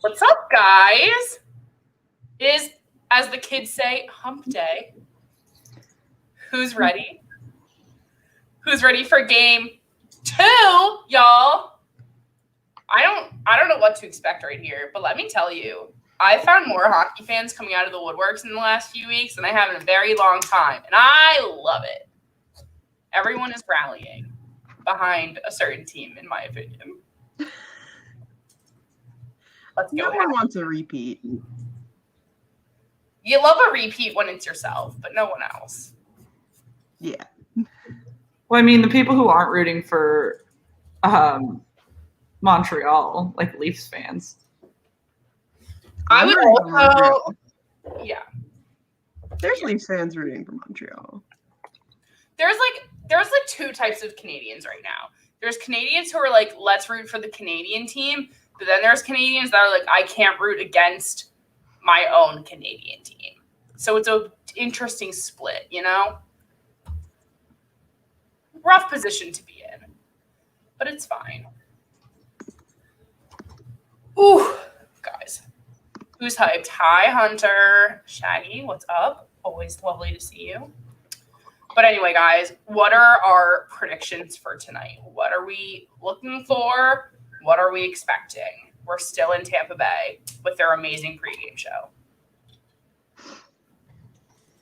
What's up, guys? It is, as the kids say, hump day. Who's ready? Who's ready for game 2, y'all? I don't know what to expect right here, but let me tell you, I found more hockey fans coming out of the woodworks in the last few weeks than I have in a very long time, and I love it. Everyone is rallying behind a certain team, in my opinion. Let's go. No one wants a repeat. You love a repeat when it's yourself, but no one else. Yeah. Well, I mean, the people who aren't rooting for Montreal, like Leafs fans. I would also, yeah. There's Leafs fans rooting for Montreal. There's like 2 types of Canadians right now. There's Canadians who are like, let's root for the Canadian team. But then there's Canadians that are like, I can't root against my own Canadian team. So it's an interesting split, you know? Rough position to be in. But it's fine. Ooh, guys. Who's hyped? Hi, Hunter. Shaggy, what's up? Always lovely to see you. But anyway, guys, what are our predictions for tonight? What are we looking for? What are we expecting? We're still in Tampa Bay with their amazing pregame show.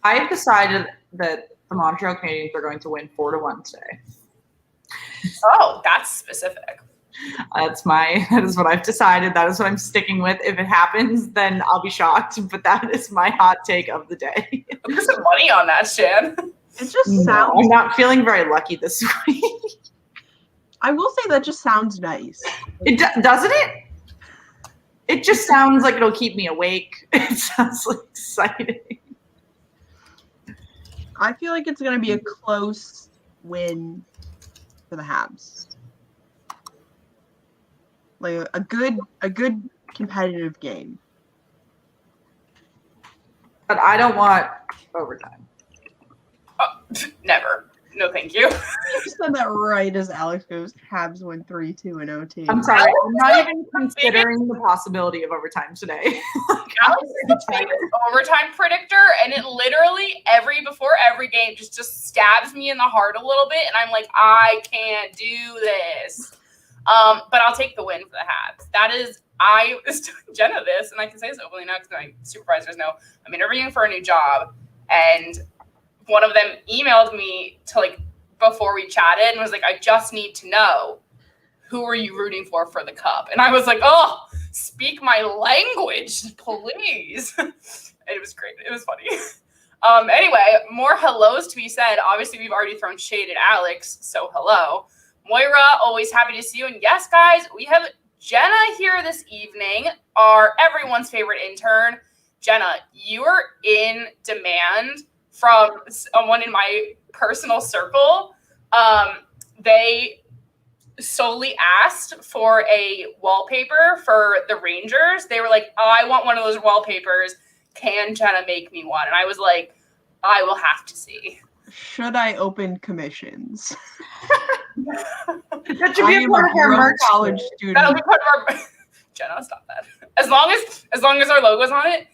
I have decided that the Montreal Canadiens are going to win 4-1 today. Oh, that's specific. That is what I've decided. That is what I'm sticking with. If it happens, then I'll be shocked. But that is my hot take of the day. Put some money on that, Shan. It just sounds. I'm not feeling very lucky this week. I will say that just sounds nice. Doesn't it? It just sounds like it'll keep me awake. It sounds like exciting. I feel like it's going to be a close win for the Habs. Like a good competitive game. But I don't want overtime. Never. No, thank you. You said that right as Alex goes, Habs win 3-2 in OT. I'm sorry. I'm not even considering the possibility of overtime today. Alex is the famous overtime predictor, and it literally before every game just stabs me in the heart a little bit, and I'm like, I can't do this. But I'll take the win for the Habs. That is, I was telling Jenna this, and I can say this openly now because my supervisors know I'm interviewing for a new job, and one of them emailed me to before we chatted and was like, I just need to know, who are you rooting for the cup? And I was like, oh, speak my language, please. It was great. It was funny. Anyway, more hellos to be said. Obviously, we've already thrown shade at Alex, so hello. Moira, always happy to see you. And yes, guys, we have Jenna here this evening, everyone's favorite intern. Jenna, you are in demand from someone in my personal circle. They solely asked for a wallpaper for the Rangers. They were like, I want one of those wallpapers. Can Jenna make me one? And I was like, I will have to see. Should I open commissions? That should be a part of our merch. College student. That'll be part of our. Jenna, stop that. As long as our logo's on it,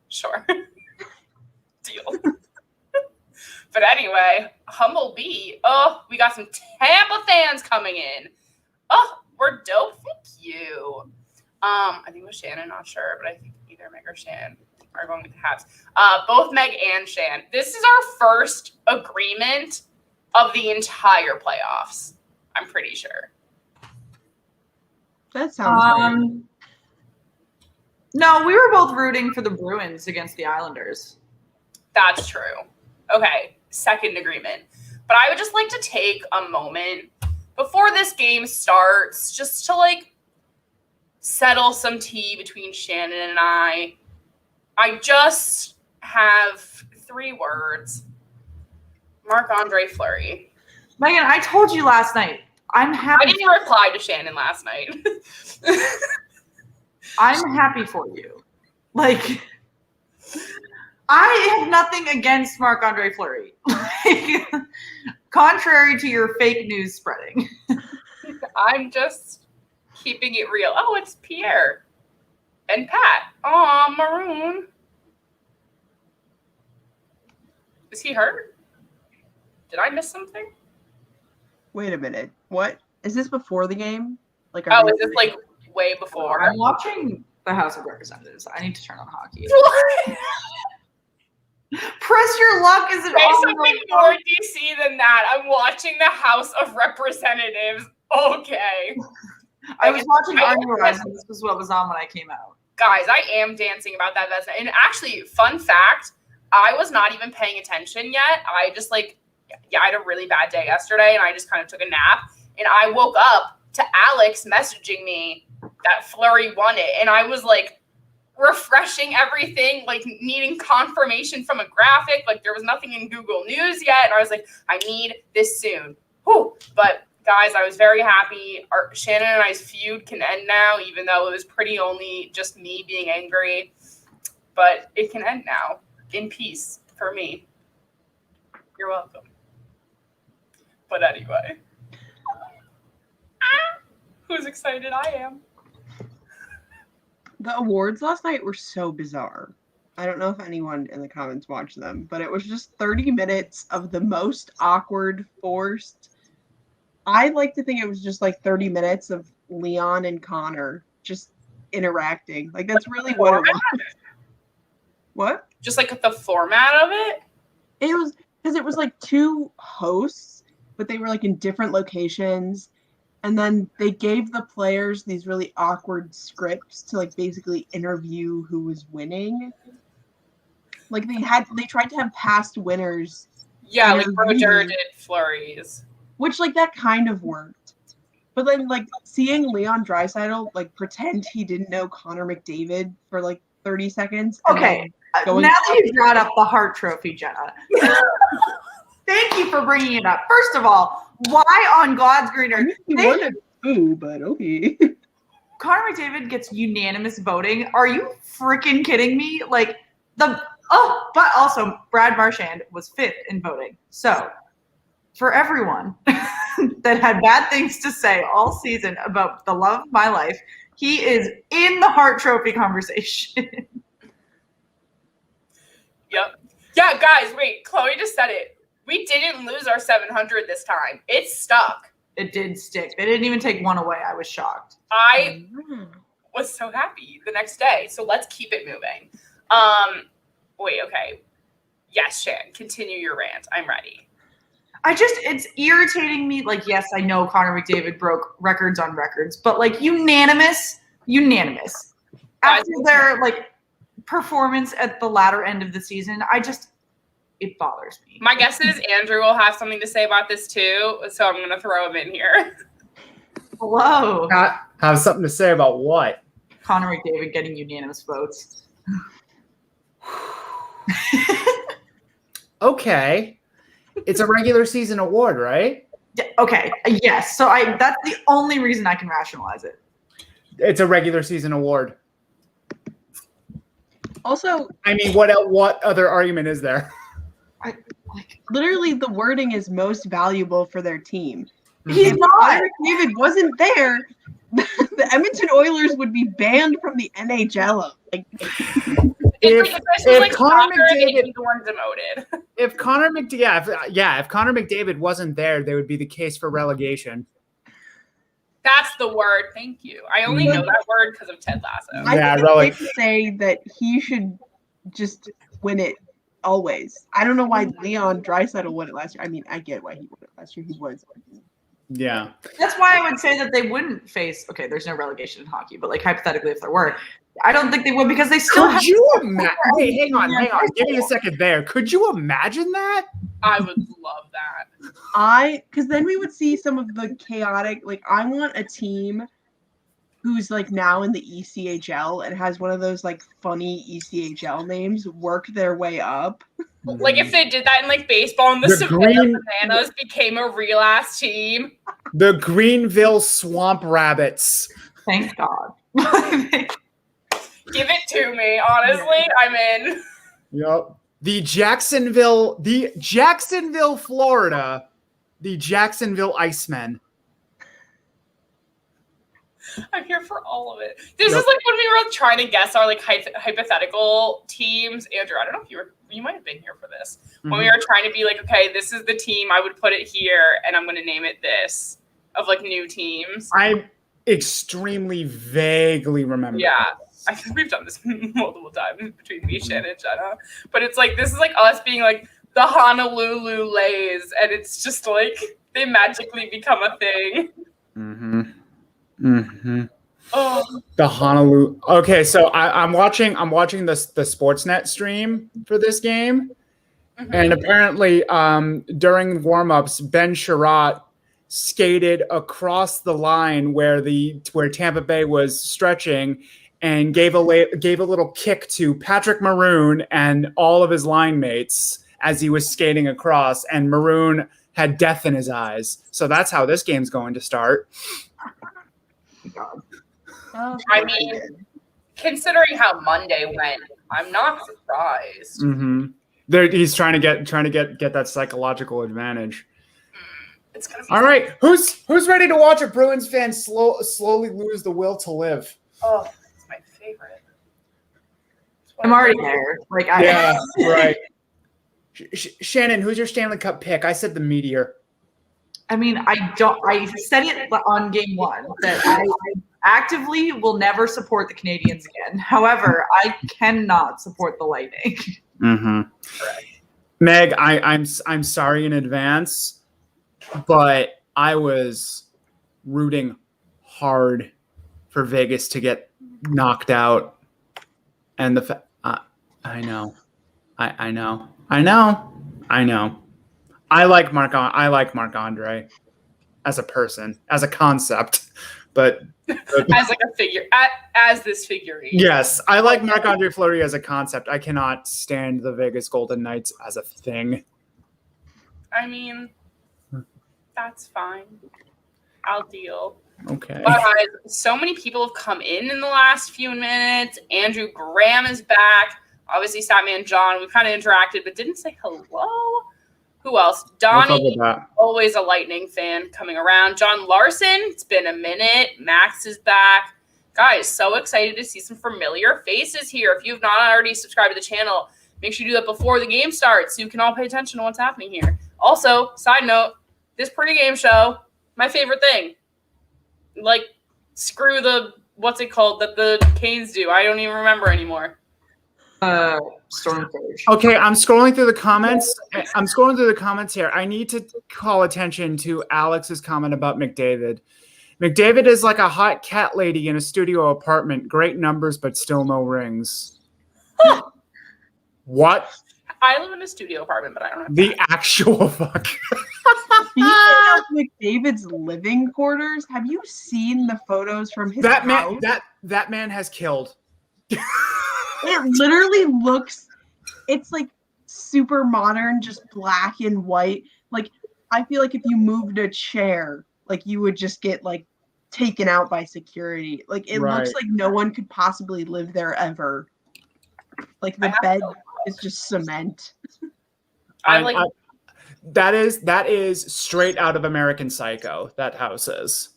sure. Deal. But anyway, Humble B. Oh, we got some Tampa fans coming in. Oh, we're dope. Thank you. I think it was Shannon, not sure, but I think either Meg or Shan are going with the Habs. Both Meg and Shan. This is our first agreement of the entire playoffs. I'm pretty sure. That sounds right. No, we were both rooting for the Bruins against the Islanders. That's true. Okay, second agreement. But I would just like to take a moment before this game starts just to settle some tea between Shannon and I. I just have 3 words. Marc-Andre Fleury. Megan, I told you last night. I'm happy. I didn't reply to Shannon last night. I'm happy for you. I have nothing against Marc-Andre Fleury. Contrary to your fake news spreading. I'm just keeping it real. Oh, it's Pierre. And Pat. Aw, Maroon. Is he hurt? Did I miss something? Wait a minute. What? Is this before the game? Like, Oh, is this like way before? I'm watching the House of Representatives. I need to turn on hockey. Press your luck is it Say all something more DC than that. I'm watching the House of Representatives. Okay. I was watching Army Rise, and this was what was on when I came out. Guys, I am dancing about that. And actually, fun fact, I was not even paying attention yet. I just I had a really bad day yesterday, and I just kind of took a nap. And I woke up to Alex messaging me that Fleury won it. And I was like refreshing everything, like needing confirmation from a graphic. Like there was nothing in Google News yet. And I was like, I need this soon. Whew. But guys, I was very happy. Shannon and I's feud can end now, even though it was pretty only just me being angry. But it can end now in peace for me. You're welcome. But anyway. Who's excited? I am. The awards last night were so bizarre. I don't know if anyone in the comments watched them, but it was just 30 minutes of the most awkward, forced. I like to think it was just like 30 minutes of Leon and Connor just interacting. Like that's really what it was. What? Just like the format of it? It was because it was like two hosts, but they were like in different locations. And then they gave the players these really awkward scripts to like basically interview who was winning. Like they tried to have past winners. Yeah, like Roger did Flurries. Which like that kind of worked. But then like seeing Leon Draisaitl like pretend he didn't know Connor McDavid for like 30 seconds. Okay. Now that you brought up the Hart Trophy, Jenna. Thank you for bringing it up. First of all, why on God's green earth? But okay. Connor McDavid gets unanimous voting. Are you freaking kidding me? Like but also Brad Marchand was 5th in voting. So for everyone that had bad things to say all season about the love of my life, he is in the Hart Trophy conversation. Yep. Yeah, guys, wait. Chloe just said it. We didn't lose our 700 this time. It stuck. It did stick. They didn't even take one away. I was shocked. I was so happy the next day. So let's keep it moving. Wait, okay. Yes, Shan, continue your rant. I'm ready. It's irritating me. Like, yes, I know Connor McDavid broke records on records, but like unanimous. After their like performance at the latter end of the season, it bothers me. My guess is Andrew will have something to say about this too, so I'm going to throw him in here. Hello. Have something to say about what? Connor McDavid getting unanimous votes. Okay. It's a regular season award, right? Yeah, okay. Yes. So that's the only reason I can rationalize it. It's a regular season award. Also, I mean, what other argument is there? Literally, the wording is most valuable for their team. He's If not. Connor McDavid wasn't there, the Edmonton Oilers would be banned from the NHL. Like, If Connor McDavid, the one demoted. if Connor McDavid wasn't there, they would be the case for relegation. That's the word. Thank you. I only know that word because of Ted Lasso. I think it's safe to say that he should just win it always. I don't know why Leon Draisaitl won it last year. I mean, I get why he won it last year. He was. Yeah. That's why I would say that they wouldn't face. Okay, there's no relegation in hockey, but like hypothetically, if there were, I don't think they would because they still. Could you imagine? Hey, hang on. Give me a second there. Could you imagine that? I would love that. Because then we would see some of the chaotic. Like, I want a team who's like now in the ECHL and has one of those like funny ECHL names work their way up. Like if they did that in like baseball and the Savannah Bananas became a real ass team. The Greenville Swamp Rabbits. Thank God. Give it to me. Honestly, I'm in. Yep. The Jacksonville, Florida, the Jacksonville Icemen. I'm here for all of it. This is like when we were trying to guess our like hypothetical teams. Andrew, I don't know if you might have been here for this. When we were trying to be like, okay, this is the team, I would put it here, and I'm going to name it this, of like new teams. I extremely vaguely remember. Yeah. I think we've done this multiple times between me, Shannon, and Jenna. But it's like, this is like us being like the Honolulu Lays, and it's just like they magically become a thing. Oh, the Honolulu. Okay, so I'm watching the Sportsnet stream for this game, and apparently during warm-ups, Ben Sherratt skated across the line where Tampa Bay was stretching and gave a little kick to Patrick Maroon and all of his line mates as he was skating across, and Maroon had death in his eyes. So that's how this game's going to start. I mean, considering how Monday went, I'm not surprised. He's trying to get that psychological advantage. It's gonna be all right. Who's ready to watch a Bruins fan slowly lose the will to live? Oh, it's my favorite. I'm already there. Like, yeah, right. Shannon, who's your Stanley Cup pick? I said the Meteor. I mean, I said it on game one that I actively will never support the Canadiens again. However, I cannot support the Lightning. Meg, I'm sorry in advance, but I was rooting hard for Vegas to get knocked out, and I know. I like Marc-Andre as a person, as a concept, but as like a figure, as this figurine. Yes, I like Marc-Andre Fleury as a concept. I cannot stand the Vegas Golden Knights as a thing. I mean, that's fine. I'll deal. Okay. But guys, so many people have come in the last few minutes. Andrew Graham is back. Obviously, Statman John. We kind of interacted, but didn't say hello. Who else? Donnie, always a Lightning fan coming around. John Larson, it's been a minute. Max is back. Guys, so excited to see some familiar faces here. If you have not already subscribed to the channel, make sure you do that before the game starts so you can all pay attention to what's happening here. Also, side note, this pregame show, my favorite thing. Like, screw the, what's it called, that the Canes do. I don't even remember anymore. Stormfish. Okay, I'm scrolling through the comments here. I need to call attention to Alex's comment about McDavid. McDavid is like a hot cat lady in a studio apartment. Great numbers, but still no rings. What? I live in a studio apartment, but I don't have the actual fuck. Speaking of McDavid's living quarters, have you seen the photos from his house? That man has killed. It literally looks, it's like super modern, just black and white. Like, I feel like if you moved a chair, like you would just get like taken out by security. Like, it looks like no one could possibly live there ever. Like, the bed is just cement. That is straight out of American Psycho. That house is.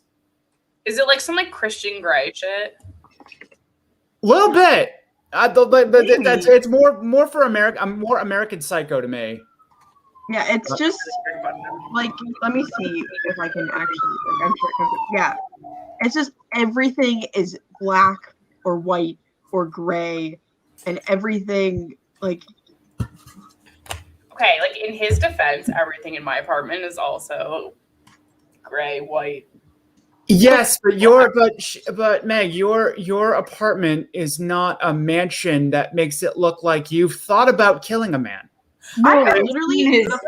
Is it like some like Christian Grey shit? A little bit. It's more for America. More American Psycho to me. Yeah, it's just like, let me see if I can actually. Like, I'm sure. Yeah, it's just everything is black or white or gray, and everything like. Okay, like in his defense, everything in my apartment is also gray, white. Yes, but Meg, your apartment is not a mansion that makes it look like you've thought about killing a man. No, literally, the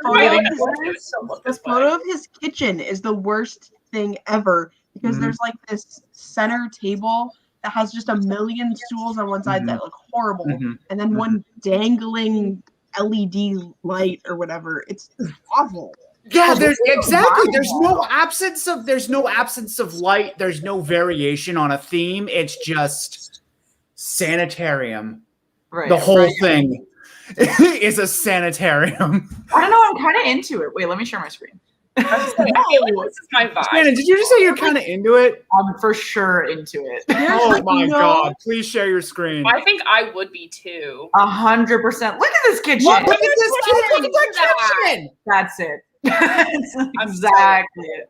photo of his kitchen is the worst thing ever because there's like this center table that has just a million stools on one side that look horrible, and then one dangling LED light or whatever. It's awful. Yeah, there's no absence of light. There's no variation on a theme. It's just sanitarium. Right. The whole thing is a sanitarium. I don't know. I'm kind of into it. Wait, let me share my screen. I feel like this is my vibe. Shannon, did you just say you're kind of into it? I'm for sure into it. Oh my God! Please share your screen. I think I would be too. 100%. Look at this kitchen. Look at this kitchen! Look at that kitchen! That's it. That's exactly it.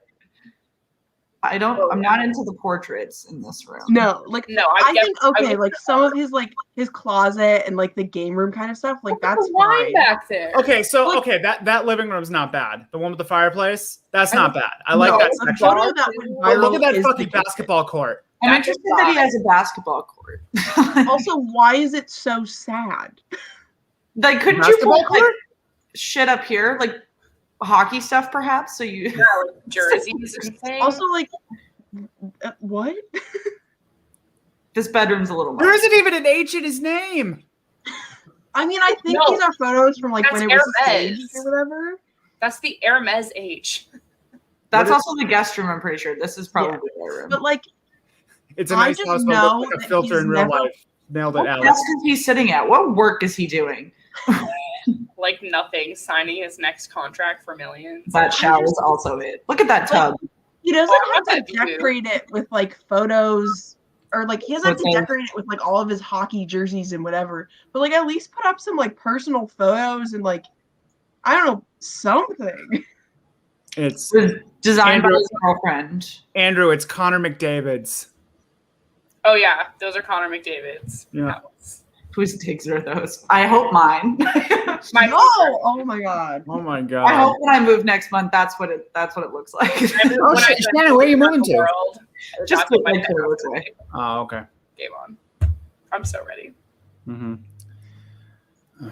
I'm not into the portraits in this room. No, like No, I think okay, like some of his closet and like the game room kind of stuff, like that's fine. back there. Okay, so that living room's not bad. The one with the fireplace, that's not bad. I like that The section. photo that went But look viral at that is fucking the kitchen. basketball court. I'm interested that he has a basketball court. Also, why is it so sad? Like, couldn't you Basketball put like court? shit up here, like hockey stuff, perhaps? So you. Yeah, like jerseys and things. Also, like, what? This bedroom's a little. There much. isn't even an H in his name. I mean, I think No. these are photos from like That's when it was Hermes. staged or whatever. That's the Hermes H. That's What is- also the guest room. I'm pretty sure this is probably their room. But like, It's a I nice just house, but it know looks like a that filter he's in real never- life. Nailed it, What Alex. desk is he sitting at? What work is he doing? Like nothing, signing his next contract for millions. That shower is also it. Look at that tub. he doesn't Oh, I have to bet you do. decorate it with like photos, or like he doesn't have to Okay. decorate it with like all of his hockey jerseys and whatever. But like at least put up some like personal photos and like I don't know something. It's It was designed by Andrew- his girlfriend. Andrew. It's Connor McDavid's. Oh yeah, those are Connor McDavid's. Yeah. Whose digs are those? I hope mine. My Oh my god. Oh my I God. hope when I move next month, that's what it looks like. Oh, Shannon, where are you moving to? Just That's look what my like it looks like. Oh, okay. game on. I'm so ready. Mm-hmm.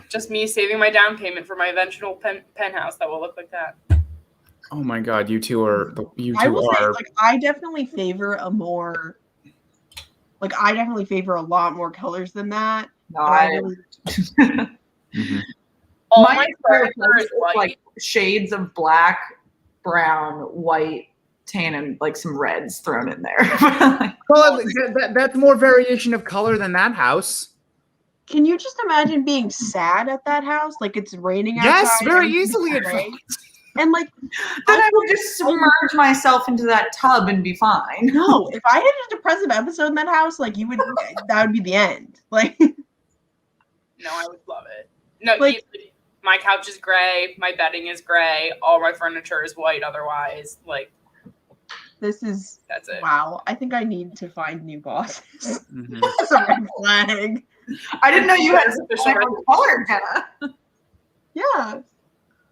Just me saving my down payment for my eventual penthouse that will look like that. Oh my God, you two are. You I two will say, are. like, I definitely favor a lot more colors than that. No, And I I really, Mhm. All my my favorite furniture is is white. like shades of black, brown, white, tan, and like some reds thrown in there. Well, that's more variation of color than that house. can you just imagine being sad at that house? Like it's raining outside. Yes, very everything's easily. in gray. fact. And like, Then I would just submerge myself into that tub and be fine. no, if I had a depressive episode in that house, like that would be the end. Like, No, I would love it. No, Like- my couch is gray. My bedding is gray. All my furniture is white. Otherwise, like this is that's it. wow. I think I need to find new bosses. Mhm. That's a red flag. I didn't know you had That's such official a color, Jenna. Yeah,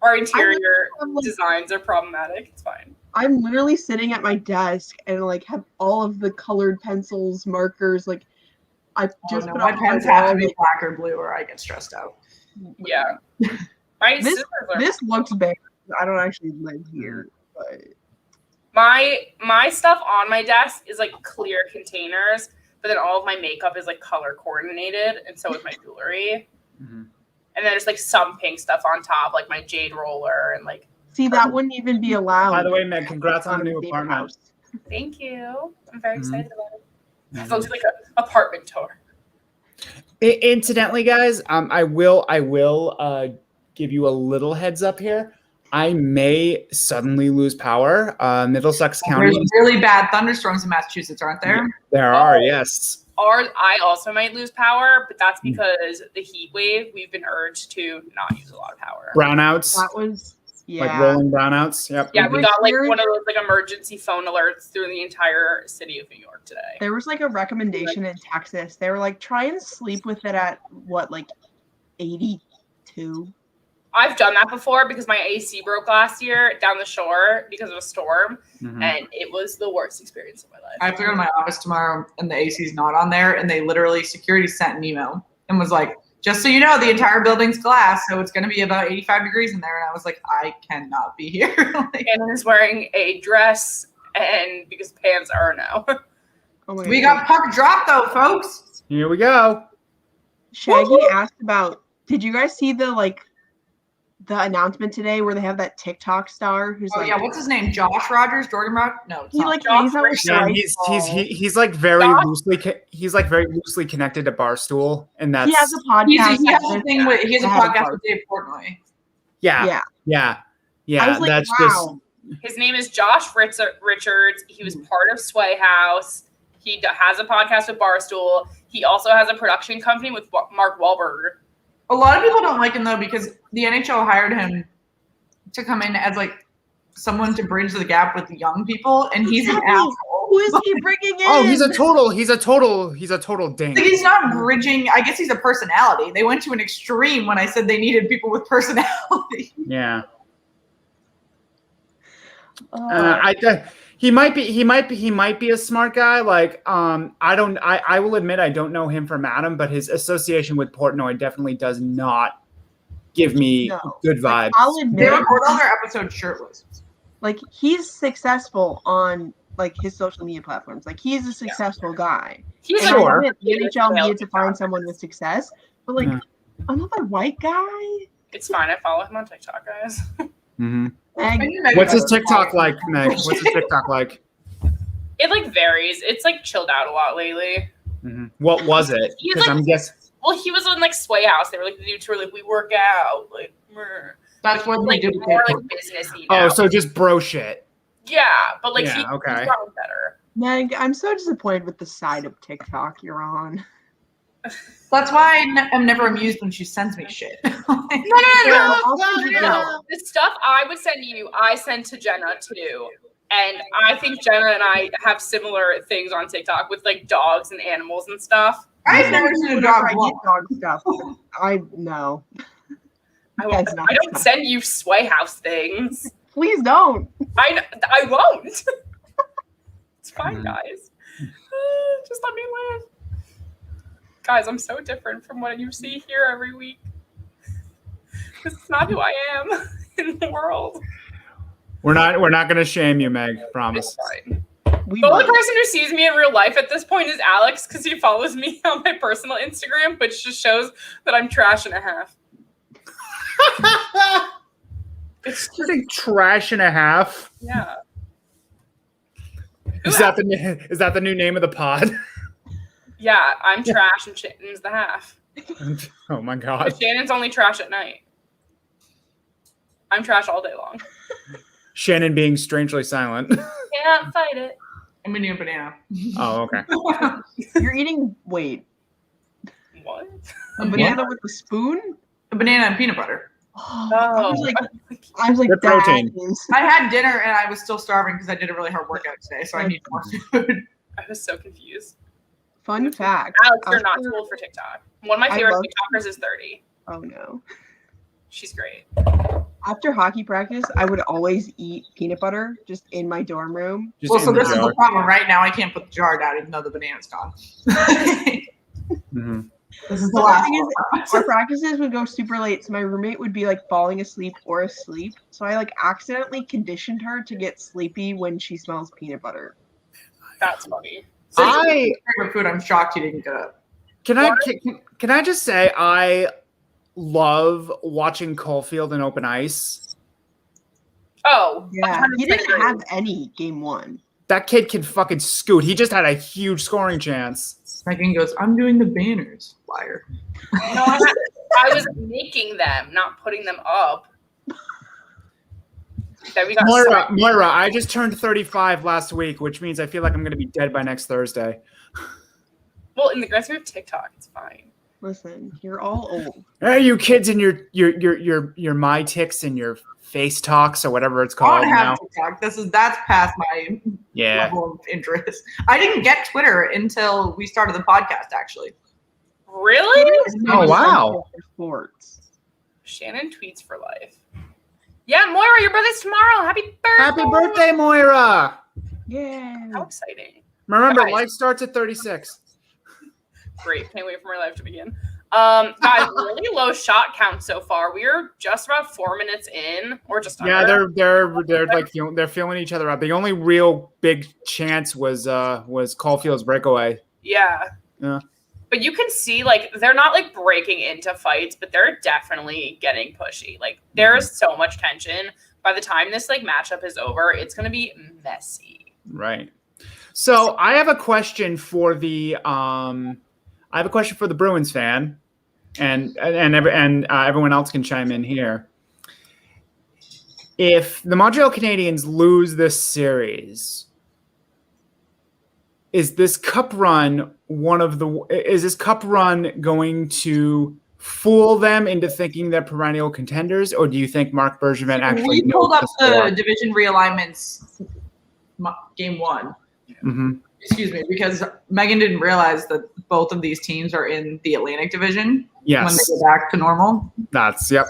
Our interior I'm, like, designs are problematic. It's fine. I'm literally sitting at my desk and like have all of the colored pencils, markers. Like, I just put my up pens my have wall, to be like, black or blue, or I get stressed out. Yeah. My This- scissors are This looks bad. I don't actually live here, but my stuff on my desk is like clear containers, but then all of my makeup is like color coordinated, and so is my jewelry. Mhm. And then there's like some pink stuff on top, like my jade roller, and like see, that wouldn't even be allowed. By the way, Meg, congrats on on the a new big apartment. house. thank you. I'm very Mhm. excited about it. So it's like an apartment tour. Incidentally, guys, I will give you a little heads up here. I may suddenly lose power. Middlesex County. There's really bad thunderstorms in Massachusetts, aren't there? There are, yes. I also might lose power, but that's Hmm. because the heat wave, we've been urged to not use a lot of power. Brownouts, That was like rolling brownouts. Yep. Yeah, It we was got like very- one of those like emergency phone alerts through the entire city of New York today. There was like a recommendation in Texas. They were like, try and sleep with it at what, like 82? I've done that before because my AC broke last year down the shore because of a storm, Mhm. and it was the worst experience of my life. I have to go to my office tomorrow, and the AC's not on there, and they literally security sent an email and was like, "Just so you know, the entire building's glass, so it's going to be about 85 degrees in there." And I was like, "I cannot be here." Like, Shannon is wearing a dress, and because pants are a no. Oh my we God. got puck drop though, folks. Here we go. Shaggy asked about, did you guys see the announcement today where they have that TikTok star who's Oh like, yeah, what's his name? Josh Rogers, Jordan Rogers? No, it's he not. like Josh hangs out with Richardson. Yeah, Bryce he's Hall. like very Josh- loosely connected to Barstool, and that's He has a podcast. he has a with- thing with he has a I had a podcast part. with Dave Portnoy. yeah. I was like, That's wow. His name is Josh Richards. He was part of Sway House. He has a podcast with Barstool. He also has a production company with Mark Wahlberg. A lot of people don't like him though because the NHL hired him to come in as like someone to bridge the gap with the young people, and he's an asshole. Who is he bringing in? Oh, he's a total dink. Like, he's not bridging. I guess he's a personality. They went to an extreme when I said they needed people with personality. Yeah. He might be a smart guy. Like, I will admit I don't know him from Adam, but his association with Portnoy definitely does not give me good vibes. Like, I'll They admit, record all their episodes shirtless. like he's successful on like his social media platforms. Like he's a successful guy. He's And Sure. I admit the NHL needed to find someone with success, but like another white guy. It's fine. I follow him on TikTok, guys. Mm-hmm. Meg, What's his TikTok like, Meg? What's his TikTok like? It like varies. It's like chilled out a lot lately. Mm-hmm. What was it? He's Because like- I'm guessing. Well, he was on like Sway House. They were like the dudes who were like, we work out, like, That's what like they do. more like businessy. Oh, now. so just bro shit. Yeah, but like Yeah, he's okay. gotten better. Meg, I'm so disappointed with the side of TikTok you're on. That's why I'm never amused when she sends me shit. No. The stuff I would send you, I send to Jenna too. And I think Jenna and I have similar things on TikTok with like dogs and animals and stuff. I've never seen a Whenever dog I walk. get dog stuff. I know. I don't send you Sway House things. Please don't. I won't. It's fine, guys. Just let me live. Guys, I'm so different from what you see here every week. This is not who I am in the world. We're not gonna shame you, Meg. It's Promise. fine. We The only won't. person who sees me in real life at this point is Alex because he follows me on my personal Instagram, which just shows that I'm trash and a half. It's I just, think trash and a half. yeah. Is that the new name of the pod? Yeah, I'm trash and Shannon's the half. Oh my But god. Shannon's only trash at night. I'm trash all day long. Shannon being strangely silent. Can't fight it. I'm eating a banana. Oh, okay. You're eating. Wait, What? a banana with a spoon? A banana and peanut butter. I was like, Good that protein. is- I had dinner and I was still starving because I did a really hard workout today, so I need more food. I was so confused. Fun fact. Alex, you're not after- too old for TikTok. One of my I favorite love- TikTokers is 30. Oh no. She's great. After hockey practice, I would always eat peanut butter just in my dorm room. Just Well, in so the this is jar. the problem. Right now, I can't put the jar down even though the banana's gone. Mhm. This is the The last thing is, one. our practices would go super late, so my roommate would be like falling asleep or asleep. So I like accidentally conditioned her to get sleepy when she smells peanut butter. That's funny. So I favorite food. I'm shocked you didn't get it. can I just say I love watching Caulfield in open ice. Oh, Yeah, he 100% didn't agree. have any game one. That kid can fucking scoot. He just had a huge scoring chance. Megan goes, I'm doing the banners. Liar. No, I was making them, not putting them up. Then we got Moira, I just turned 35 last week, which means I feel like I'm going to be dead by next Thursday. well, in the grand scheme of TikTok, it's fine. Listen, you're all old. Hey, you kids and your my ticks and your face talks or whatever it's I called don't now. have TikTok. That's past my Yeah. level of interest. I didn't get Twitter until we started the podcast, actually. Really? Oh, wow. For sports. Shannon tweets for life. Yeah, Moira, your birthday's tomorrow. Happy birthday. Happy birthday, Moira! Yeah. How exciting. Remember, Guys. life starts at 36. Great. Can't wait for my life to begin. Guys, really low shot count so far. We're just about 4 minutes in, or just Yeah, under. they're like they're feeling each other out. The only real big chance was Caulfield's breakaway. Yeah. Yeah. But you can see, like, they're not, like, breaking into fights, but they're definitely getting pushy. Like, there is so much tension. By the time this, like, matchup is over, it's going to be messy. Right. So I have a question for the Bruins fan, and everyone else can chime in here. if the Montreal Canadiens lose this series, is this cup run going to fool them into thinking they're perennial contenders, or do you think Marc Bergevin actually We pulled knows up the score? the division realignments game 1. Mm-hmm. Excuse me, because Megan didn't realize that both of these teams are in the Atlantic Division when they Yes, go back to normal. yep.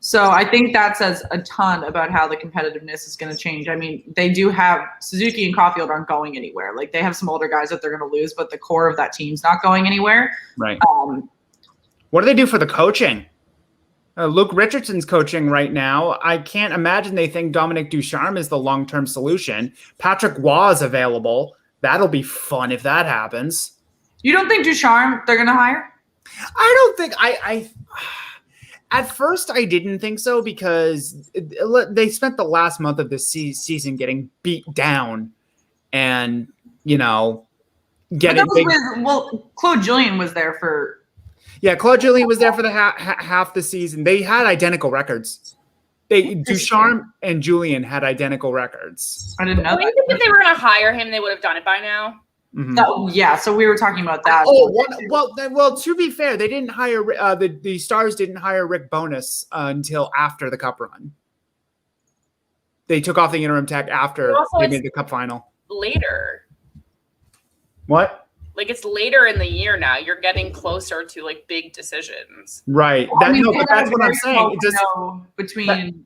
So I think that says a ton about how the competitiveness is going to change. I mean, they do have Suzuki and Caulfield aren't going anywhere. Like, they have some older guys that they're going to lose, but the core of that team's not going anywhere. Right. What do they do for the coaching? Luke Richardson's coaching right now. I can't imagine they think Dominic Ducharme is the long-term solution. Patrick Waugh is available. That'll be fun if that happens. You don't think Ducharme they're going to hire? I don't think I at first I didn't think so, because they spent the last month of this season getting beat down, and getting Claude Julien was there for. Yeah, Claude Julien was there for the half the season. They had identical records. Ducharme and Julien had identical records. I didn't know I think if they were going to hire him, they would have done it by now. Mm-hmm. No, yeah, so we were talking about that. Well, to be fair, they didn't hire the Stars didn't hire Rick Bowness until after the Cup run. They took off the interim tech after they made the Cup final. Later. What? Like, it's later in the year now. You're getting closer to like big decisions. Right. But that's what I'm saying. It just between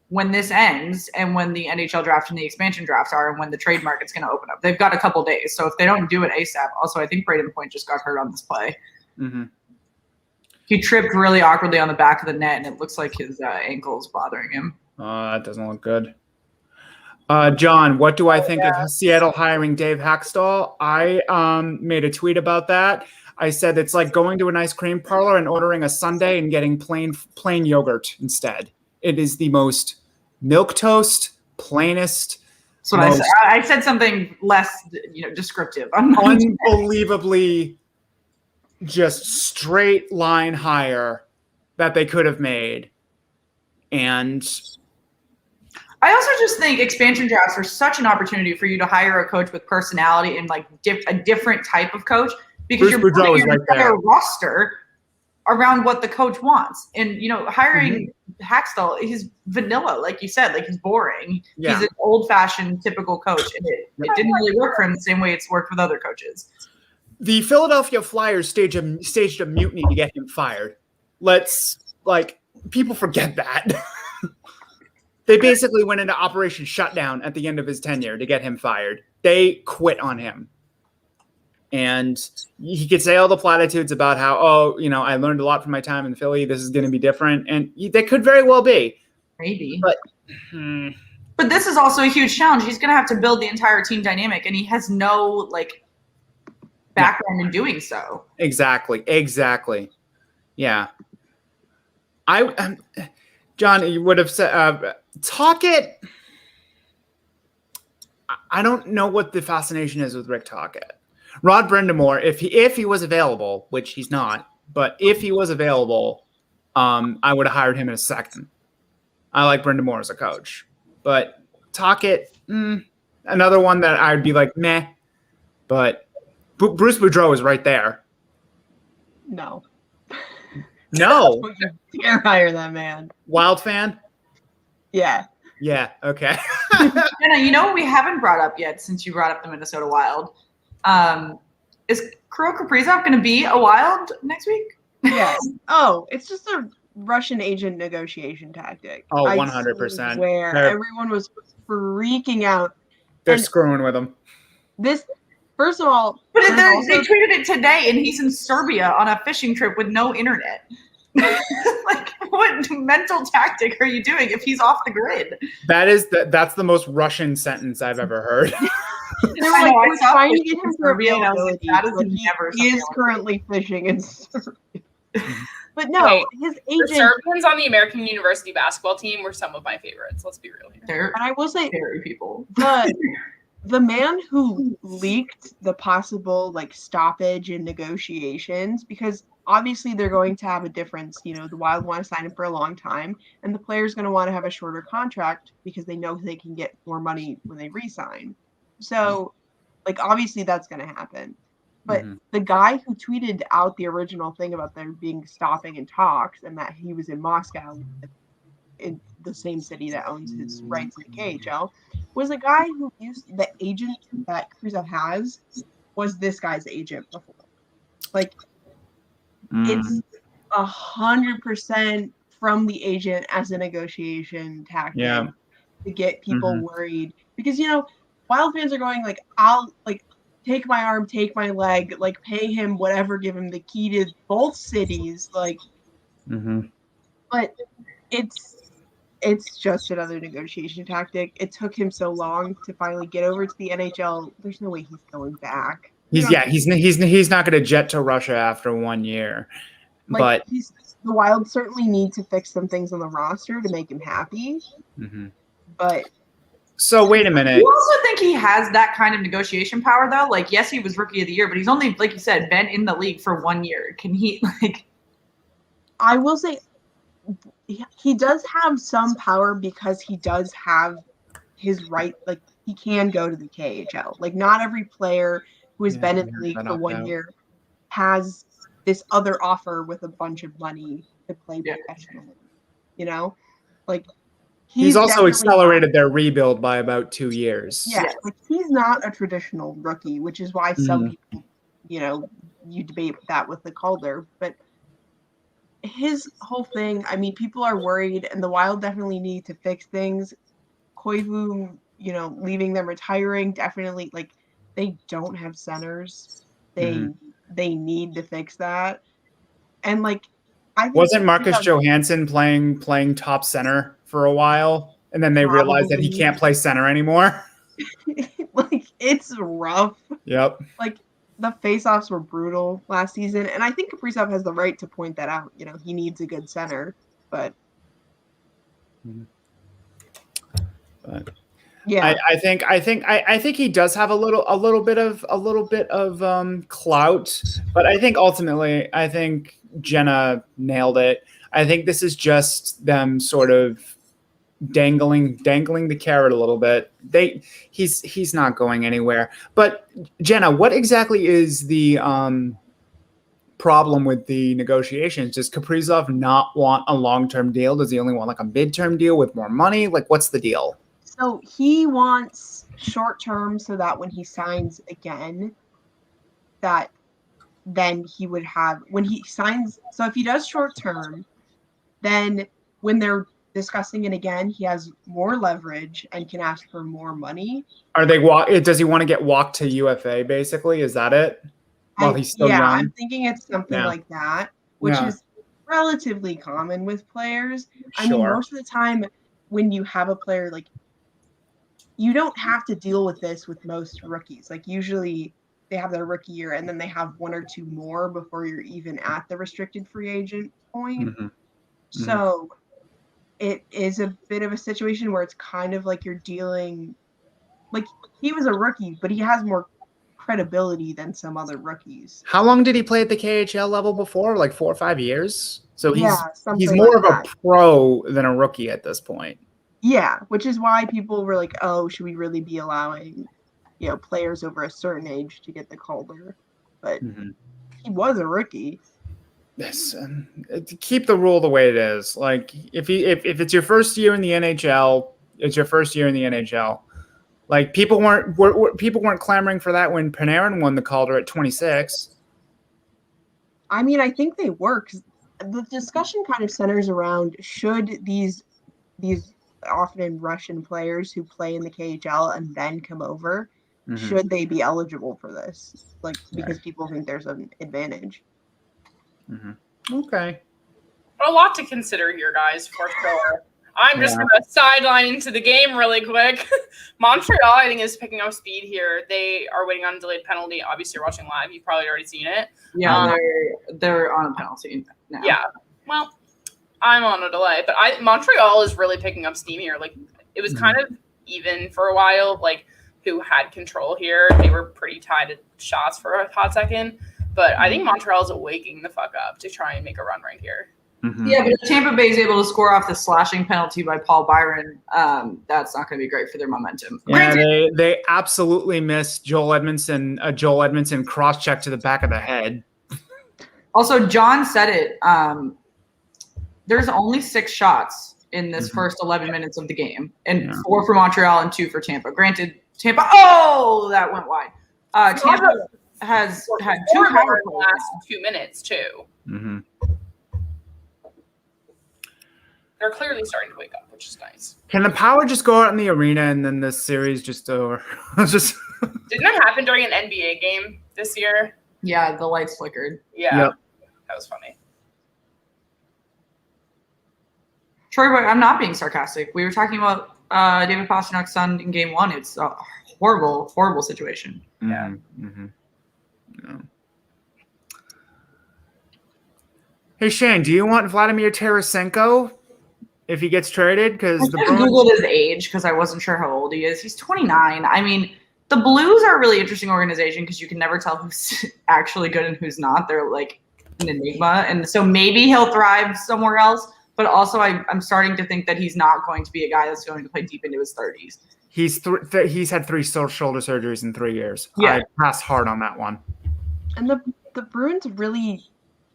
when this ends and when the NHL draft and the expansion drafts are, and when the trade market's going to open up, they've got a couple days. So if they don't do it ASAP, also I think Braden Point just got hurt on this play. Mm-hmm. He tripped really awkwardly on the back of the net, and it looks like his ankle is bothering him. That doesn't look good. John, what do I think of Seattle hiring Dave Haxtell? I made a tweet about that. I said it's like going to an ice cream parlor and ordering a sundae and getting plain yogurt instead. It is the most milquetoast, plainest. So I said something less, descriptive. Unbelievably just straight line hire that they could have made. And I also just think expansion drafts are such an opportunity for you to hire a coach with personality and like a different type of coach, because you're building your entire roster around what the coach wants. And, hiring Haxtell, he's vanilla, like you said, like he's boring. Yeah. He's an old-fashioned, typical coach. And it didn't really work for him the same way it's worked with other coaches. The Philadelphia Flyers staged a mutiny to get him fired. People forget that. They basically went into Operation Shutdown at the end of his tenure to get him fired. They quit on him. And he could say all the platitudes about how, I learned a lot from my time in Philly. This is going to be different. And they could very well be. Maybe. But this is also a huge challenge. He's going to have to build the entire team dynamic, and he has no, background in doing so. Exactly. Yeah. John, you would have said, Tocchet. I don't know what the fascination is with Rick Tocchet. Rod Brind'Amour, if he was available, which he's not, but if he was available, I would have hired him in a second. I like Brind'Amour as a coach, but Tocchet, another one that I would be like, meh. But Bruce Boudreau is right there. No. You can't hire that man. Wild fan? Yeah. Yeah. Okay. Jenna, what we haven't brought up yet, since you brought up the Minnesota Wild, is Kirill Kaprizov going to be a Wild next week? Yes. Oh, it's just a Russian agent negotiation tactic. Oh, 100%. Where everyone was freaking out. They're screwing with him. First of all, but they tweeted it today, and he's in Serbia on a fishing trip with no internet. What mental tactic are you doing if he's off the grid? That's the most Russian sentence I've ever heard. They're we're trying to get him for availability. He is currently fishing in Serbia. But no, his agent. The Serbians on the American University basketball team were some of my favorites. Let's be real here. And I will say, scary people. The man who leaked the possible stoppage in negotiations, because obviously they're going to have a difference. You know, the Wild want to sign him for a long time, and the player's going to want to have a shorter contract because they know they can get more money when they re-sign. So, like, obviously that's going to happen. But the guy who tweeted out the original thing about there being stopping in talks and that he was in Moscow, in the same city that owns his rights in the KHL, was a guy who used the agent that Kaprizov has was this guy's agent before. Like, it's 100% from the agent as a negotiation tactic to get people worried. Because, you know, Wild fans are going, like, I'll, like, take my arm, take my leg, like, pay him whatever, give him the key to both cities, like, but it's just another negotiation tactic. It took him so long to finally get over to the NHL. There's no way he's going back. He's not going to jet to Russia after 1 year. Like, but the Wild certainly need to fix some things on the roster to make him happy. But so wait a minute. You also think he has that kind of negotiation power, though? Like, yes, he was Rookie of the Year, but he's only, like you said, been in the league for 1 year. Can he, like? I will say he does have some power because he does have his right. Like, he can go to the KHL. Like, not every player who has been in the league for 1 year has this other offer with a bunch of money to play professionally. You know, like, he's also accelerated their rebuild by about 2 years. Yeah, like, he's not a traditional rookie, which is why some people, you know, you debate that with the Calder. But his whole thing, I mean, people are worried, and the Wild definitely need to fix things. Koivu, you know, leaving them, retiring, definitely, like, they don't have centers. They need to fix that. And, like, I think wasn't Marcus Johansson playing top center for a while, and then they realized that he can't play center anymore? Like, it's rough. Yep. Like, the face-offs were brutal last season, and I think Kaprizov has the right to point that out. You know, he needs a good center, but yeah, I think he does have a little bit of clout, but I think ultimately, I think Jenna nailed it. I think this is just them sort of dangling the carrot a little bit. He's not going anywhere. But Jenna, what exactly is the problem with the negotiations? Does Kaprizov not want a long-term deal? Does he only want like a mid-term deal with more money? Like, what's the deal? So he wants short-term so that when he signs again, that then he would have, when he signs, so if he does short-term, then when they're discussing it again, he has more leverage and can ask for more money. Does he want to get walked to UFA, basically? Is that it? While he's still young? I'm thinking it's something like that, which is relatively common with players. I mean, most of the time when you have a player, like, you don't have to deal with this with most rookies. Like, usually they have their rookie year and then they have 1 or 2 more before you're even at the restricted free agent point. So it is a bit of a situation where it's kind of like you're dealing, like, he was a rookie, but he has more credibility than some other rookies. How long did he play at the KHL level before? Like 4 or 5 years? So he's more of a pro than a rookie at this point. Yeah, which is why people were like, oh, should we really be allowing, you know, players over a certain age to get the Calder? But he was a rookie. Yes, keep the rule the way it is. Like, if it's your first year in the NHL, it's your first year in the NHL. Like, people weren't clamoring for that when Panarin won the Calder at 26. I mean, I think they were, 'cause the discussion kind of centers around, should these often Russian players who play in the KHL and then come over, should they be eligible for this? Like, because people think there's an advantage. Okay. A lot to consider here, guys, for sure. I'm just going to sideline into the game really quick. Montreal, I think, is picking up speed here. They are waiting on a delayed penalty. Obviously, you're watching live. You've probably already seen it. Yeah, they're on a penalty now. Yeah. Well, I'm on a delay. But Montreal is really picking up steam here. Like, it was kind of even for a while, like, who had control here. They were pretty tied at shots for a hot second. But I think Montreal's waking the fuck up to try and make a run right here. Mhm. Yeah, but if Tampa Bay is able to score off the slashing penalty by Paul Byron, that's not going to be great for their momentum. Yeah, they absolutely missed Joel Edmondson. A Joel Edmondson cross check to the back of the head. Also, John said it. There's only 6 shots in this first 11 minutes of the game, and 4 for Montreal and 2 for Tampa. Granted, Tampa. Oh, that went wide. Tampa has had 2 power plays. Last 2 minutes too. Mm-hmm. They're clearly starting to wake up, which is nice. Can the Power just go out in the arena and then this series just over? Just Didn't that happen during an NBA game this year? Yeah, the lights flickered. Yeah, Yep. That was funny. Troy, I'm not being sarcastic. We were talking about David Pasternak's son in Game 1. It's a horrible, horrible situation. Yeah. Mm-hmm. Yeah. Hey Shane, do you want Vladimir Tarasenko if he gets traded? Because I the just Bruins. Googled his age because I wasn't sure how old he is. He's 29. I mean, the Blues are a really interesting organization because you can never tell who's actually good and who's not. They're like an enigma. And so maybe he'll thrive somewhere else. But also I'm starting to think that he's not going to be a guy that's going to play deep into his 30s. He's had 3 shoulder surgeries in 3 years. Yeah. I passed hard on that one. And the Bruins really,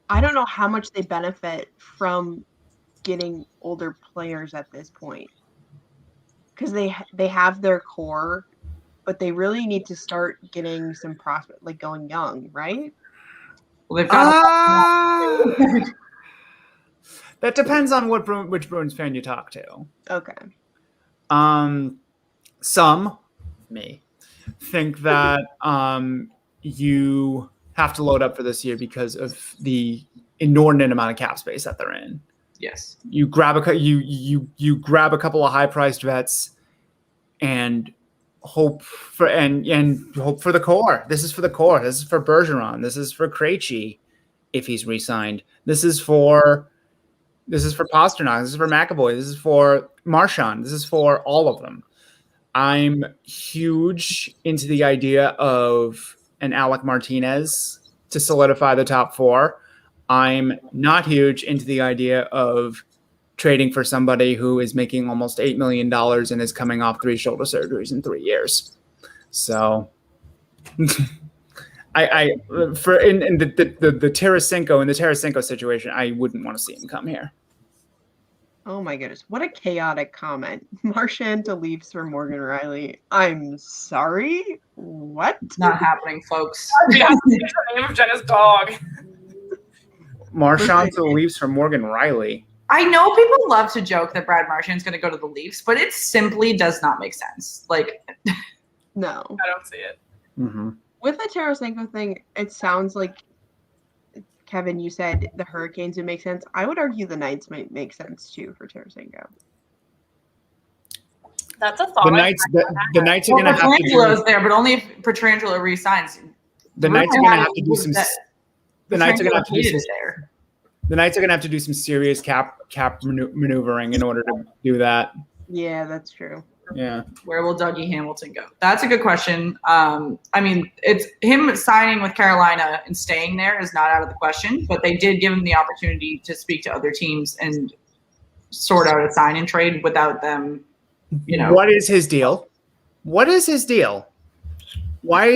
I don't know how much they benefit from getting older players at this point, because they have their core, but they really need to start getting some prospect, like going young, right? Well, they've got That depends on which Bruins fan you talk to. Okay. Some, me, think that you have to load up for this year because of the inordinate amount of cap space that they're in. Yes. You grab you grab a couple of high priced vets and hope for hope for the core. This is for the core. This is for Bergeron. This is for Krejci if he's re-signed. This is for Pasternak. This is for McAvoy. This is for Marchand. This is for all of them. I'm huge into the idea of an Alec Martinez to solidify the top 4. I'm not huge into the idea of trading for somebody who is making almost $8 million and is coming off 3 shoulder surgeries in 3 years. So in the Tarasenko situation, I wouldn't want to see him come here. Oh my goodness, what a chaotic comment. Marchand to Leafs for Morgan Riley. I'm sorry. What? It's not happening, folks. Yeah, it's the name of Jenna's dog. Marchand to the Leafs for Morgan Riley. I know people love to joke that Brad Marchand's going to go to the Leafs, but it simply does not make sense. Like, No. I don't see it. Mm-hmm. With the Tarasenko thing, it sounds like, Kevin, you said the Hurricanes would make sense. I would argue the Knights might make sense too for Tarasenko. That's a thought. The Knights are going to have to Petrangelo's do. there, but only if Petrangelo resigns. The Knights are going to have to do some. The Knights are going to have to do some. there. The Knights are going to have to do some serious cap maneuvering in order to do that. Yeah, that's true. Yeah. Where will Dougie Hamilton go? That's a good question. I mean, it's him signing with Carolina and staying there is not out of the question, but they did give him the opportunity to speak to other teams and sort out a sign and trade without them, you know. What is his deal? What is his deal? Why